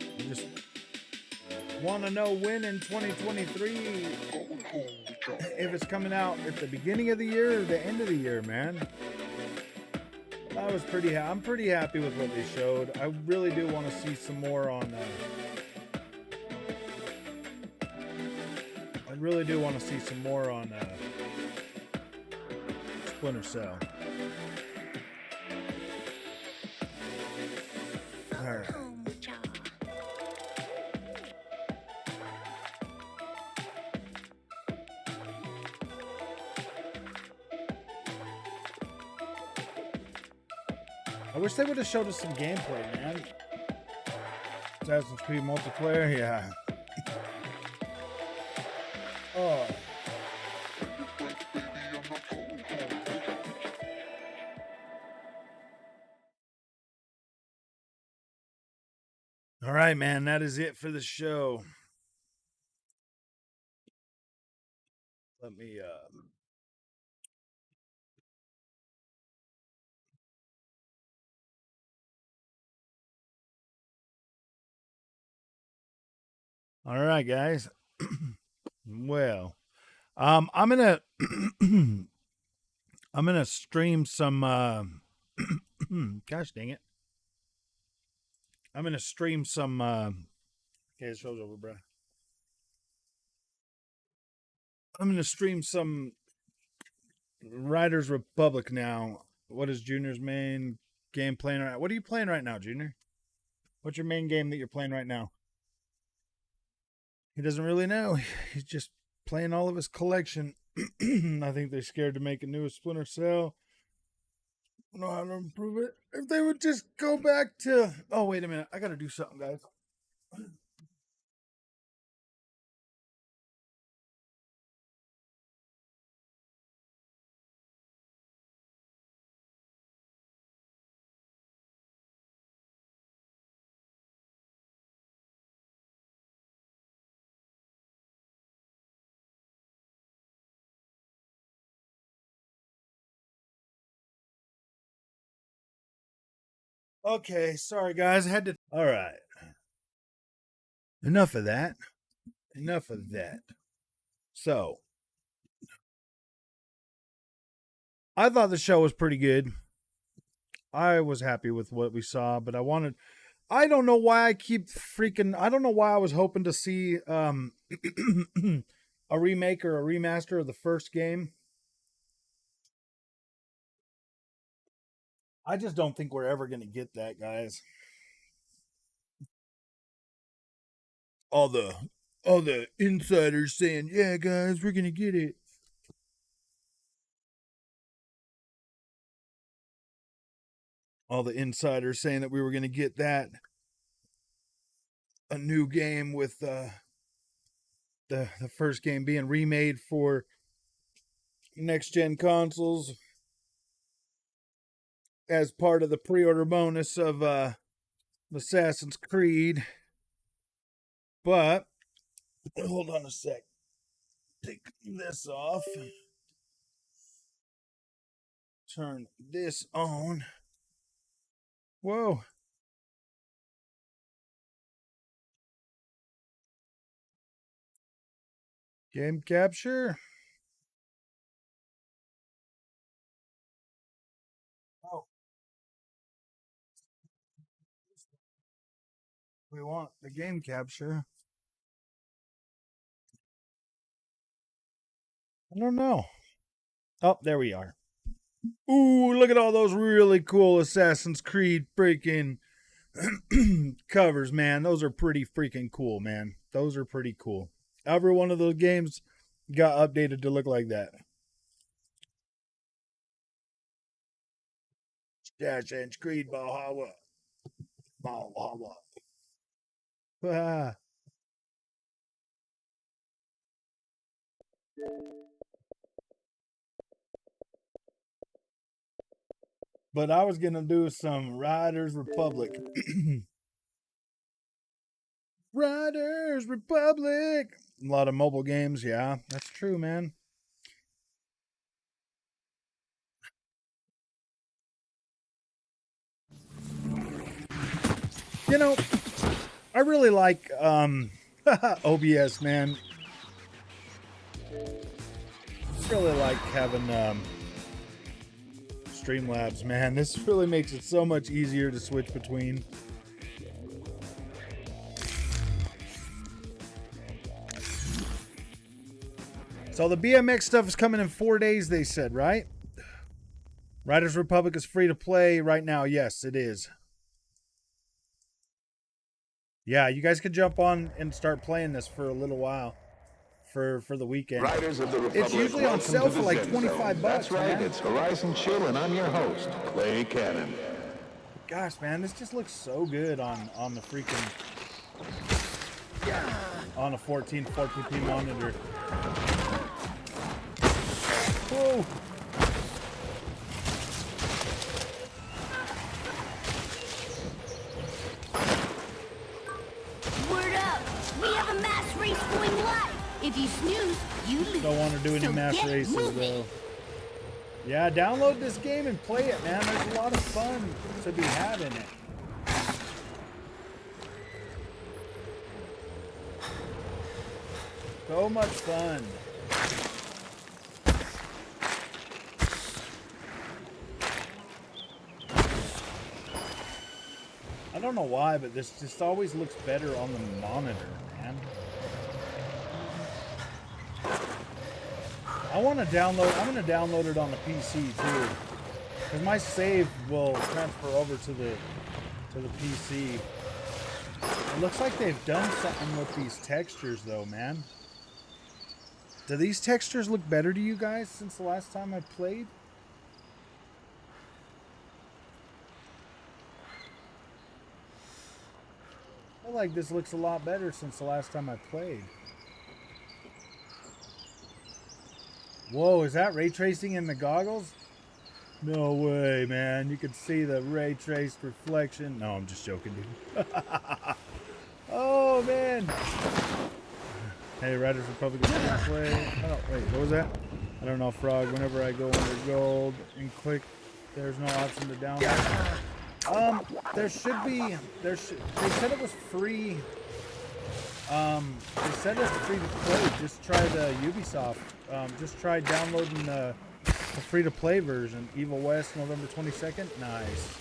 I just want to know when in 2023, if it's coming out at the beginning of the year or the end of the year, man. I'm pretty happy with what they showed. I really do want to see some more on. I really do want to see some more on Splinter Cell. All right. I wish they would have showed us some gameplay, man. Assassin's Creed multiplayer, yeah. Oh. All right, man, that is it for the show. Let me all right, guys. Well, I'm gonna I'm gonna stream some gosh dang it. I'm gonna stream some okay, the show's over, bro. I'm gonna stream some Riders Republic now. What is Junior's main game playing right now? What are you playing right now, Junior? What's your main game that you're playing right now? He doesn't really know. He's just playing all of his collection. I think they're scared to make a new Splinter Cell. I don't know how to improve it. If they would just go back to... Oh, wait a minute. I got to do something, guys. Okay, sorry guys, I had to. All right. Enough of that. Enough of that. So, I thought the show was pretty good. I was happy with what we saw, but I don't know why I keep freaking, I don't know why I was hoping to see a remake or a remaster of the first game. I just don't think we're ever going to get that, guys. all the insiders saying, "Yeah, guys, we're gonna get it." All the insiders saying that we were gonna get that. A new game with the first game being remade for next gen consoles as part of the pre-order bonus of Assassin's Creed. But hold on a sec. Take this off. Turn this on. Whoa. Game capture. Oh. We want the game capture. I don't know. Oh, there we are. Ooh, look at all those really cool Assassin's Creed freaking covers, man. Those are pretty freaking cool, man. Those are pretty cool. Every one of those games got updated to look like that. Assassin's Creed Valhalla. Valhalla. Ah. But I was going to do some Riders Republic. Riders Republic. A lot of mobile games. Yeah, that's true, man. You know, I really like OBS, man. Really like having Streamlabs, man. This really makes it so much easier to switch between. So the BMX stuff is coming in 4 days, they said, right? Riders Republic is free to play right now. Yes, it is. Yeah, you guys could jump on and start playing this for a little while. For the weekend. Riders of the Republic, it's usually on sale for like $25. That's right, man. it's Horizon Chill, and I'm your host, Clay Cannon. Gosh, man, this just looks so good on the freaking on a 1440p monitor. Whoa. Word up! We have a mass race going live. If you snooze, you lose. Don't want to do any mass races though. Yeah, download this game and play it, man. There's a lot of fun to be had in it. So much fun. I don't know why, but this just always looks better on the monitor, man. I'm gonna download it on the PC too, because my save will transfer over to the PC. It looks like they've done something with these textures though, man. Do these textures look better to you guys since the last time I played? I feel like this looks a lot better since the last time I played. Whoa, is that ray tracing in the goggles? No way, man. You can see the ray traced reflection. No, I'm just joking, dude. Oh, man. Hey, Riders Republic is gonna play. Oh, wait, what was that? I don't know, Frog. Whenever I go under gold and click, there's no option to download. There should be. They said it was free. They said it's free to play. Just try the Ubisoft. Just try downloading the free-to-play version. Evil West, November 22nd. Nice.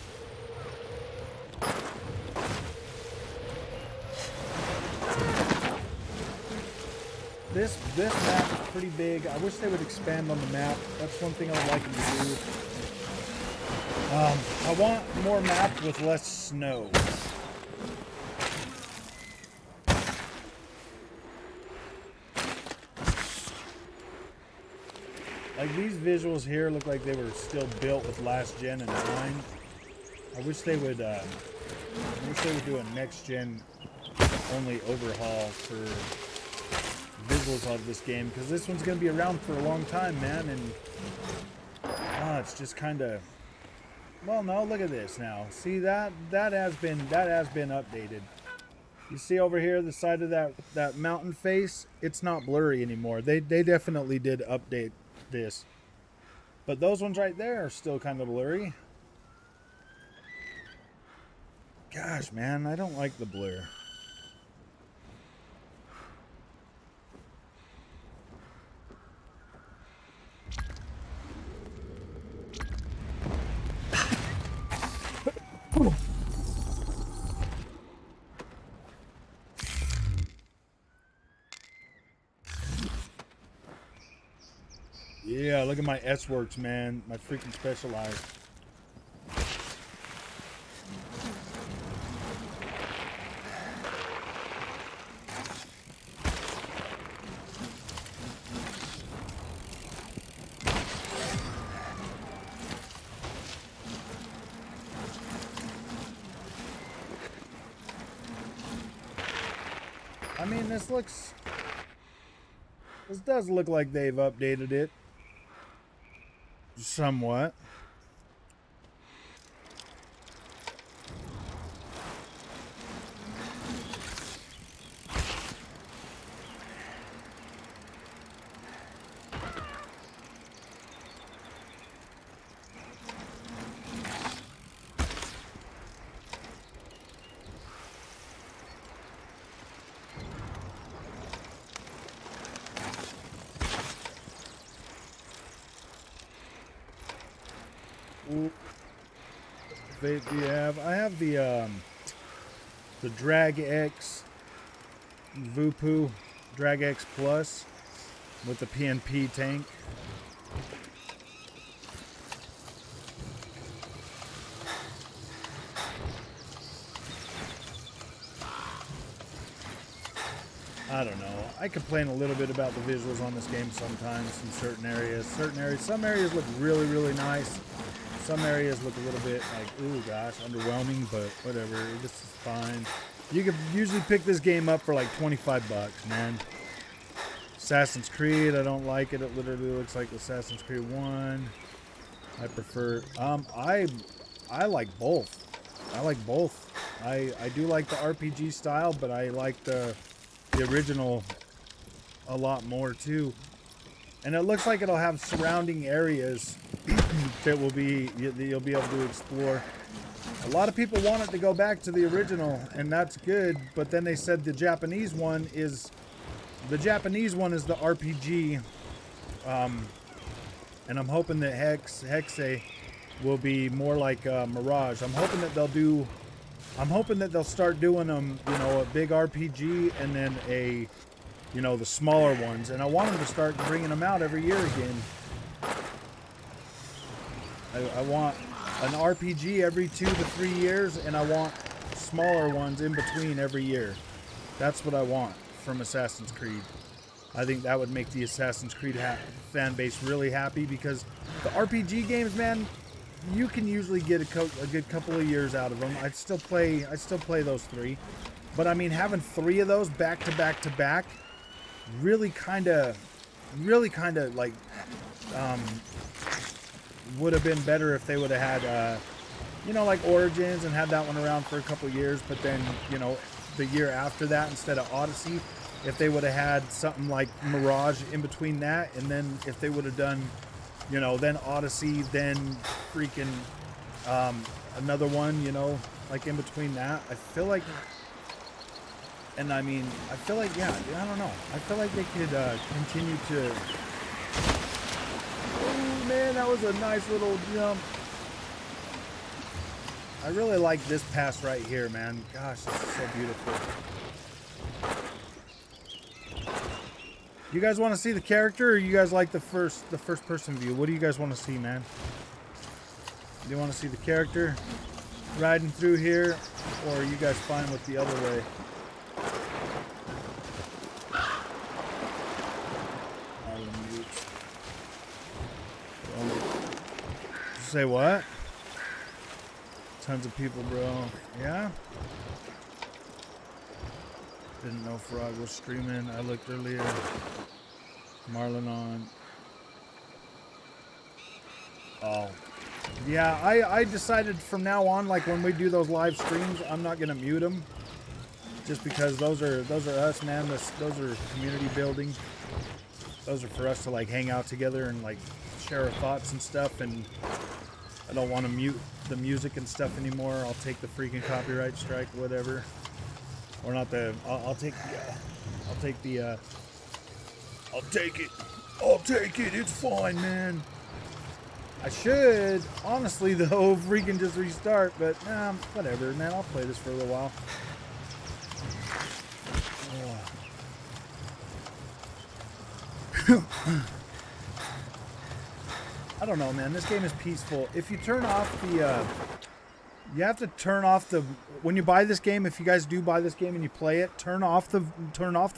This map is pretty big. I wish they would expand on the map. That's one thing I would like them to do. I want more map with less snow. Like, these visuals here look like they were still built with last gen in mind. I wish they would do a next gen only overhaul for visuals of this game, because this one's gonna be around for a long time, man. And it's just kind of, well, no, look at this now. See, that has been updated. You see over here the side of that mountain face, it's not blurry anymore. They definitely did update this, but those ones right there are still kind of blurry. Gosh, man, I don't like the blur. Yeah, look at my S-Works, man. My freaking Specialized. I mean, this does look like they've updated it somewhat. I have the Drag X Vupu Drag X Plus with the PNP tank. I don't know. I complain a little bit about the visuals on this game sometimes in certain areas. Some areas look really, really nice. Some areas look a little bit like, ooh, gosh, underwhelming, but whatever. This is fine. You could usually pick this game up for like 25 bucks, man. Assassin's Creed, I don't like it. It literally looks like Assassin's Creed 1. I prefer, I like both. I like both. I do like the RPG style, but I like the original a lot more too. And it looks like it'll have surrounding areas that you'll be able to explore. A lot of people want it to go back to the original, and that's good, but then they said the Japanese one is the RPG, and I'm hoping that Hexe will be more like Mirage. I'm hoping that they'll start doing them, you know, a big RPG and then the smaller ones, and I want them to start bringing them out every year again. I want an RPG every 2 to 3 years, and I want smaller ones in between every year. That's what I want from Assassin's Creed. I think that would make the Assassin's Creed fan base really happy, because the RPG games, man, you can usually get a good couple of years out of them. I'd still play those 3, but I mean, having 3 of those back to back to back really kind of like would have been better if they would have had like Origins and had that one around for a couple years, but then the year after that, instead of Odyssey, if they would have had something like Mirage in between that, and then if they would have done then Odyssey, then freaking another one, like in between that, I feel like, and I mean, I feel like, yeah, I don't know. I feel like they could continue to... Oh, man, that was a nice little jump. I really like this pass right here, man. Gosh, this is so beautiful. You guys want to see the character, or you guys like the first person view? What do you guys want to see, man? Do you want to see the character riding through here, or are you guys fine with the other way? Say what? Tons of people, bro. Yeah? Didn't know Frog was streaming. I looked earlier. Marlon on. Oh. Yeah, I decided from now on, like when we do those live streams, I'm not gonna mute them. Just because those are us, man. Those are community building. Those are for us to like hang out together and like share our thoughts and stuff. And I don't want to mute the music and stuff anymore. I'll take the freaking copyright strike, whatever. Or not the. I'll take it. I'll take it. It's fine, man. I should, honestly, though, freaking just restart, but whatever, man. I'll play this for a little while. I don't know, man. This game is peaceful. If you turn off the, you have to turn off the. When you buy this game, if you guys do buy this game and you play it, turn off the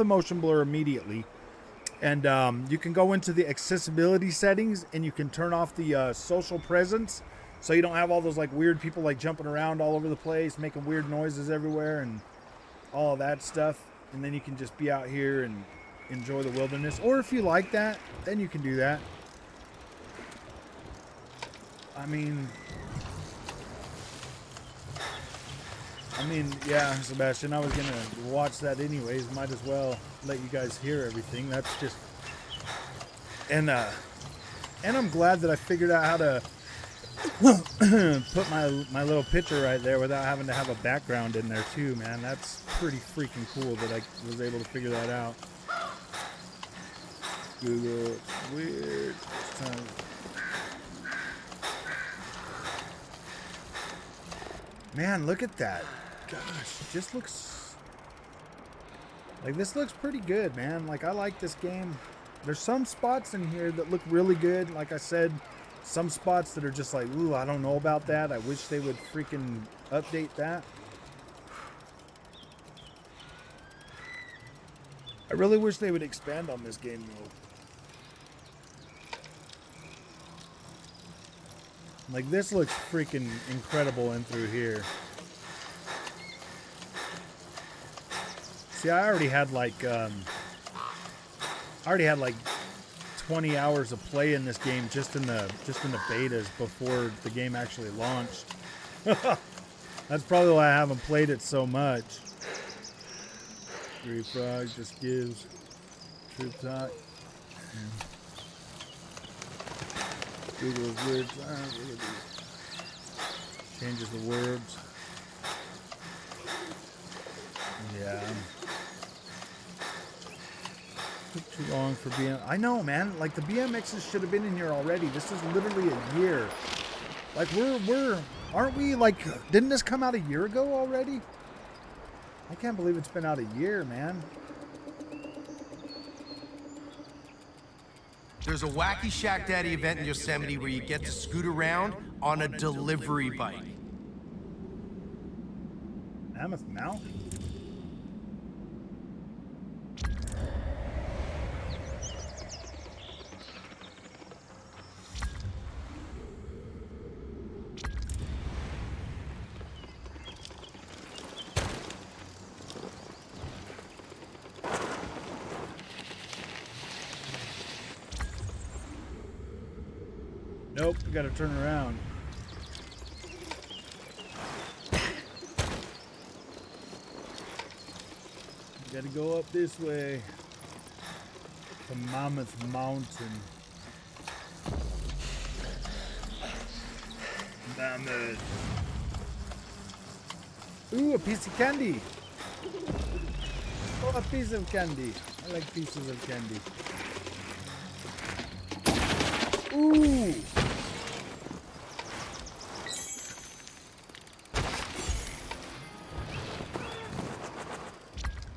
motion blur immediately. And you can go into the accessibility settings and you can turn off the social presence, so you don't have all those like weird people like jumping around all over the place, making weird noises everywhere and all of that stuff. And then you can just be out here and enjoy the wilderness. Or if you like that, then you can do that. I mean, yeah, Sebastian, I was gonna watch that anyways. Might as well let you guys hear everything. That's just, and I'm glad that I figured out how to put my little picture right there without having to have a background in there too, man. That's pretty freaking cool that I was able to figure that out. Google, it's weird. Man, look at that. Gosh, it just looks like this looks pretty good, man. Like, I like this game. There's some spots in here that look really good. Like I said, some spots that are just like, ooh, I don't know about that. I wish they would freaking update that. I really wish they would expand on this game, though. Like, this looks freaking incredible in through here. See, I already had like 20 hours of play in this game just in the betas before the game actually launched. That's probably why I haven't played it so much. Three Frogs just gives Troop Talk. Google's weird. Changes the words. Yeah. Took too long for BM. I know, man. Like, the BMXs should have been in here already. This is literally a year. Like, aren't we, like, didn't this come out a year ago already? I can't believe it's been out a year, man. There's a Wacky Shack Daddy event in Yosemite where you get to scoot around on a delivery bike. Mammoth Mountain? Nope, we gotta turn around. We gotta go up this way to Mammoth Mountain. Mammoth. Ooh, a piece of candy. Oh, a piece of candy. I like pieces of candy. Ooh.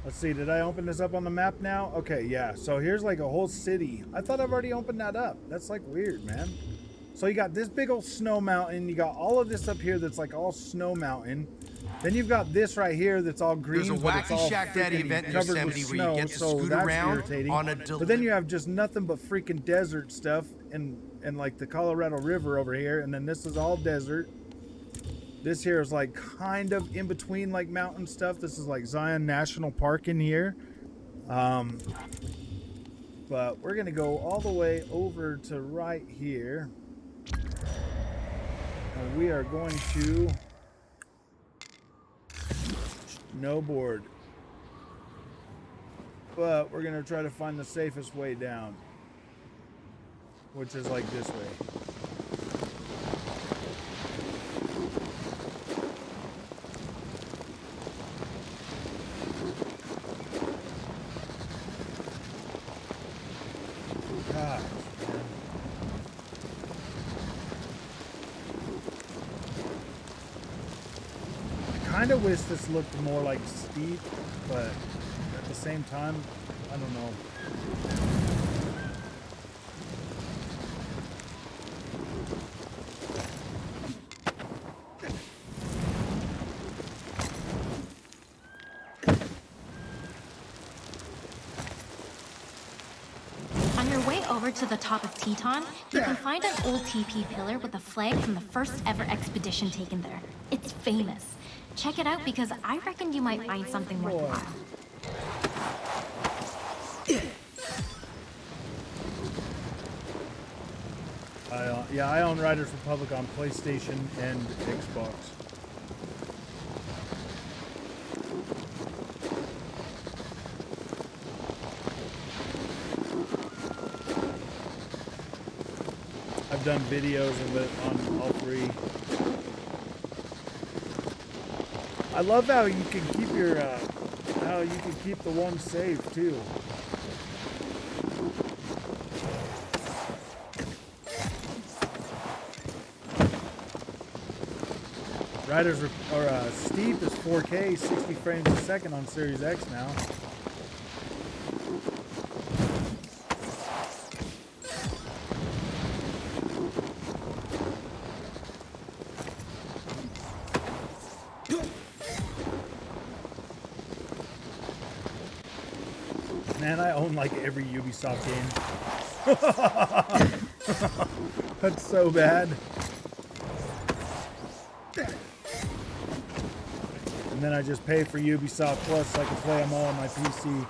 Let's see, did I open this up on the map now? Okay, yeah. So here's like a whole city. I thought I've already opened that up. That's like weird, man. So you got this big old snow mountain. You got all of this up here that's like all snow mountain. Then you've got this right here that's all green. There's a but it's Wacky all Shack Daddy freaking event in covered Yosemite with where you snow, get to so scoot that's around irritating. on a But then you have just nothing but freaking desert stuff and like the Colorado River over here, and then this is all desert. This here is like kind of in between like mountain stuff. This is like Zion National Park in here. But we're gonna go all the way over to right here. And we are going to snowboard. But we're gonna try to find the safest way down, which is like this way. Gosh, man. I kind of wish this looked more like steep, but at the same time, I don't know. On your way over to the top of Teton, you can find an old TP pillar with a flag from the first ever expedition taken there. It's famous. Check it out because I reckon you might find something worthwhile. I own Riders Republic on PlayStation and Xbox. I've done videos of it on all three. I love how you can keep your the one saved too. Riders or Steep is 4K, 60 frames a second on Series X now. Man, I own like every Ubisoft game. That's so bad. And then I just pay for Ubisoft Plus so I can play them all on my PC.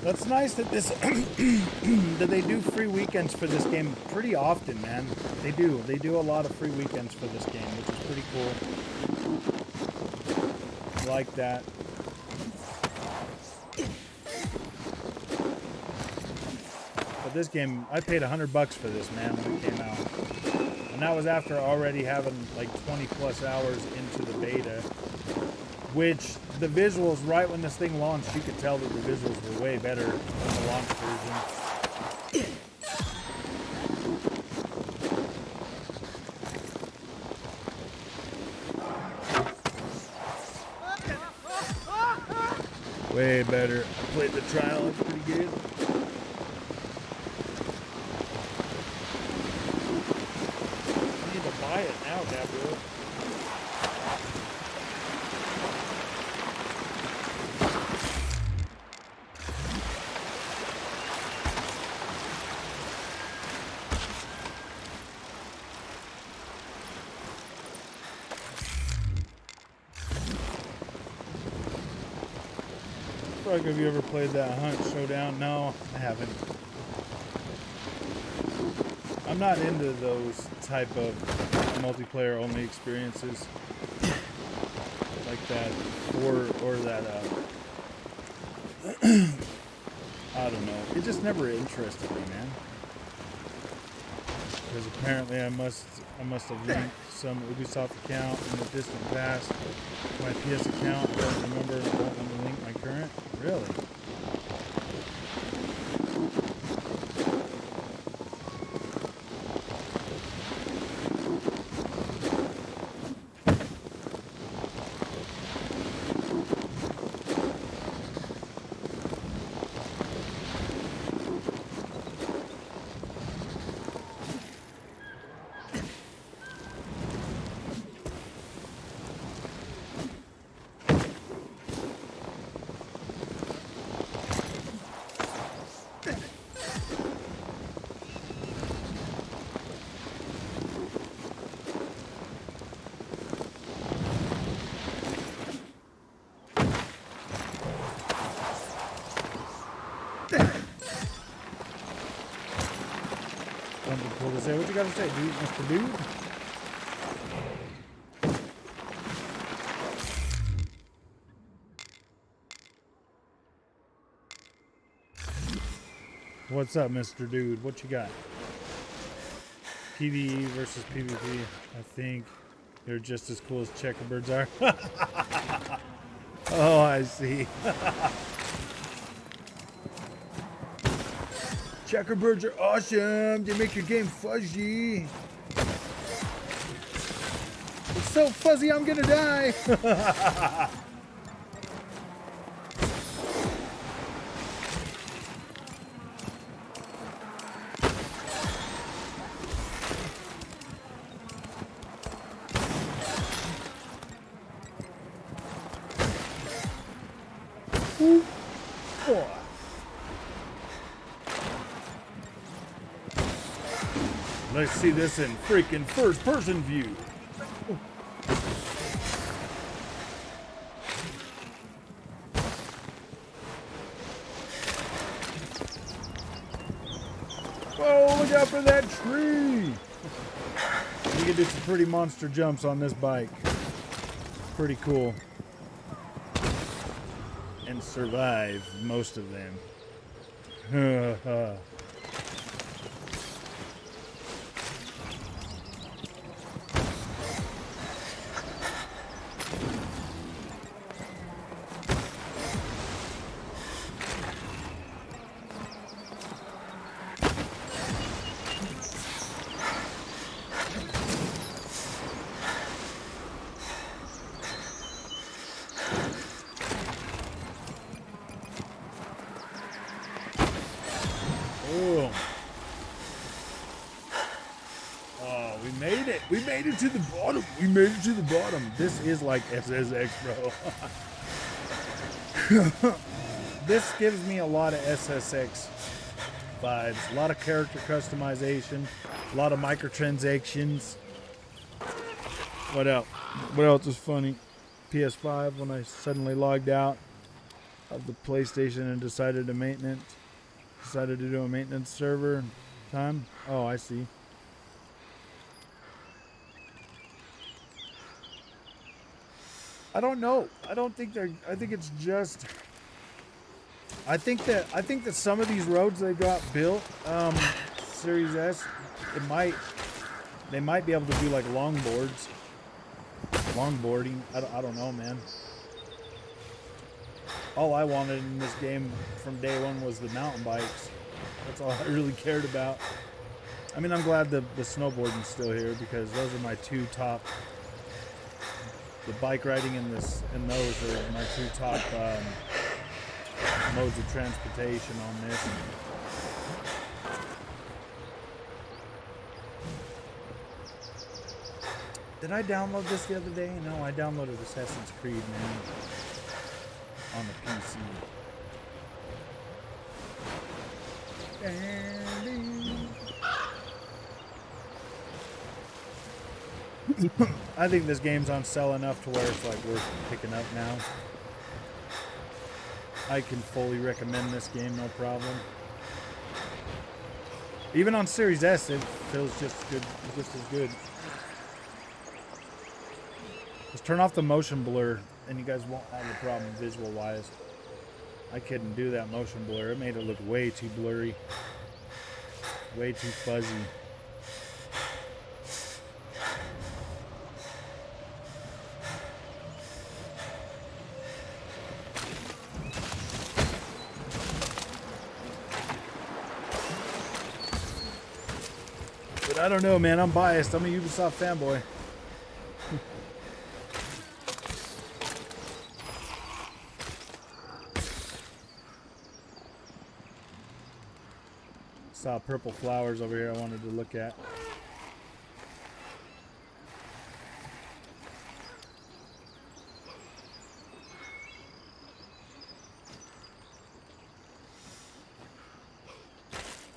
That's nice that this that they do free weekends for this game pretty often, man. They do a lot of free weekends for this game, which is pretty cool. I like that. But this game, I paid $100 for this, man, when it came out, and that was after already having like 20 plus hours into the beta. Which the visuals, right when this thing launched, you could tell that the visuals were way better than the launch version. Way better. I played the trial, it's pretty good. I need to buy it now, Gabriel. Have you ever played that Hunt Showdown? No, I haven't. I'm not into those type of multiplayer only experiences like that, or that. I don't know. It just never interested me, man. Because apparently I must have linked some Ubisoft account in the distant past to my PS account. I don't remember. I don't want to link my current. Really? What you gotta say, dude, Mr. Dude? What's up, Mr. Dude? What you got? PvE versus PvP. I think they're just as cool as checkerbirds are. Oh, I see. Checkerbirds are awesome. They make your game fuzzy. It's so fuzzy, I'm gonna die. Ooh. Oh. Let's see this in freaking first-person view. Whoa, look out for that tree! You can do some pretty monster jumps on this bike. Pretty cool. And survive most of them. We made it to the bottom. We made it to the bottom. This is like SSX, bro. This gives me a lot of SSX vibes. A lot of character customization. A lot of microtransactions. What else? What else is funny? PS5 when I suddenly logged out of the PlayStation and decided to do a maintenance server time. Oh, I see. I don't know. I don't think they're. I think it's just. I think that some of these roads they got built, Series S, they might be able to do like longboarding. I don't know, man. All I wanted in this game from day one was the mountain bikes. That's all I really cared about. I mean, I'm glad the snowboarding's still here because those are my two top. The bike riding and those are my two top modes of transportation on this. Did I download this the other day? No, I downloaded Assassin's Creed, man, on the PC. I think this game's on sale enough to where it's like worth picking up now. I can fully recommend this game, no problem. Even on Series S, it feels just as good. Just turn off the motion blur, and you guys won't have a problem visual-wise. I couldn't do that motion blur. It made it look way too blurry, way too fuzzy. But I don't know, man. I'm biased. I'm a Ubisoft fanboy. Saw purple flowers over here I wanted to look at.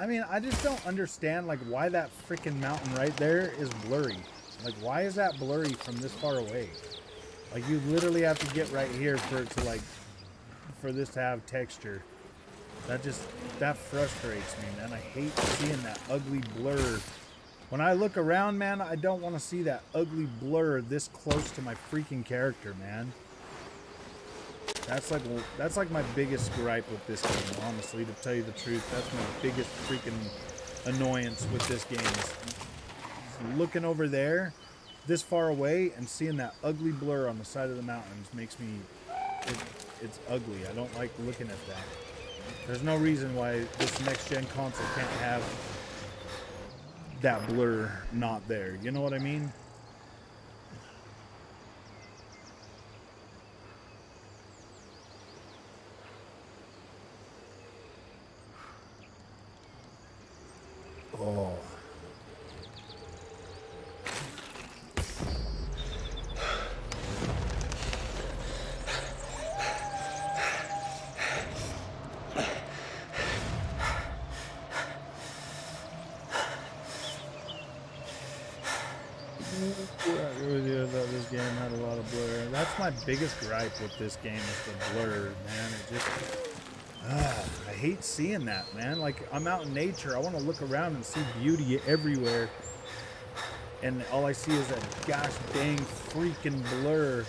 I mean, I just don't understand, like, why that freaking mountain right there is blurry. Like, why is that blurry from this far away? Like, you literally have to get right here for it to, like, for this to have texture. That frustrates me, man. I hate seeing that ugly blur. When I look around, man, I don't want to see that ugly blur this close to my freaking character, man. That's like my biggest gripe with this game, honestly, to tell you the truth. That's my biggest freaking annoyance with this game. Is looking over there, this far away, and seeing that ugly blur on the side of the mountains makes me... It's ugly. I don't like looking at that. There's no reason why this next-gen console can't have that blur not there. You know what I mean? Oh. I agree with you about this game had a lot of blur. That's my biggest gripe with this game is the blur, man. It just... I hate seeing that, man. Like, I'm out in nature. I want to look around and see beauty everywhere. And all I see is that gosh dang freaking blur.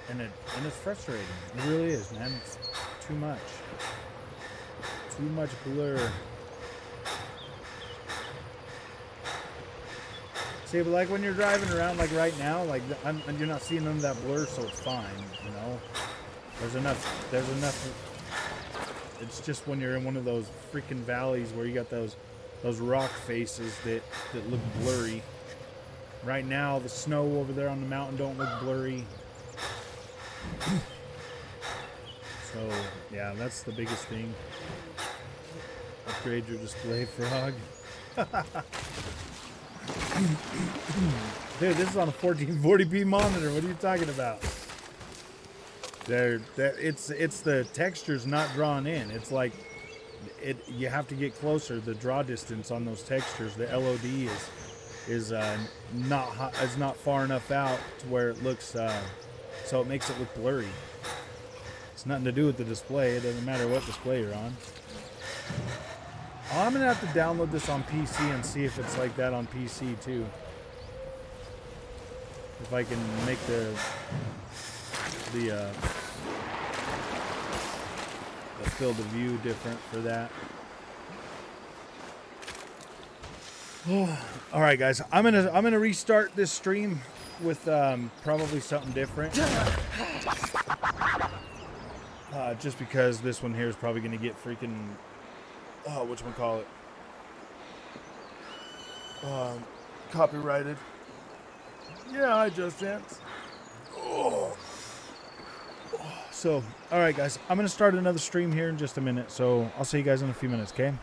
And it's frustrating. It really is, man. It's too much. Too much blur. See, but like when you're driving around, like right now, like you're not seeing none of that blur, so it's fine, you know. There's enough. It's just when you're in one of those freaking valleys where you got those rock faces that look blurry. Right now, the snow over there on the mountain don't look blurry. So yeah, that's the biggest thing. Upgrade your display, Frog. Dude, this is on a 1440p monitor. What are you talking about? It's the texture's not drawn in. It's like you have to get closer. The draw distance on those textures, the LOD is not far enough out to where it looks so it makes it look blurry. It's nothing to do with the display. It doesn't matter what display you're on. I'm gonna have to download this on PC and see if it's like that on PC too. If I can make the field of view different for that. All right, guys, I'm gonna restart this stream with probably something different. Just because this one here is probably gonna get freaking whatchamacallit, copyrighted. Yeah, I just danced. Oh. So, all right, guys, I'm gonna start another stream here in just a minute. So I'll see you guys in a few minutes, okay?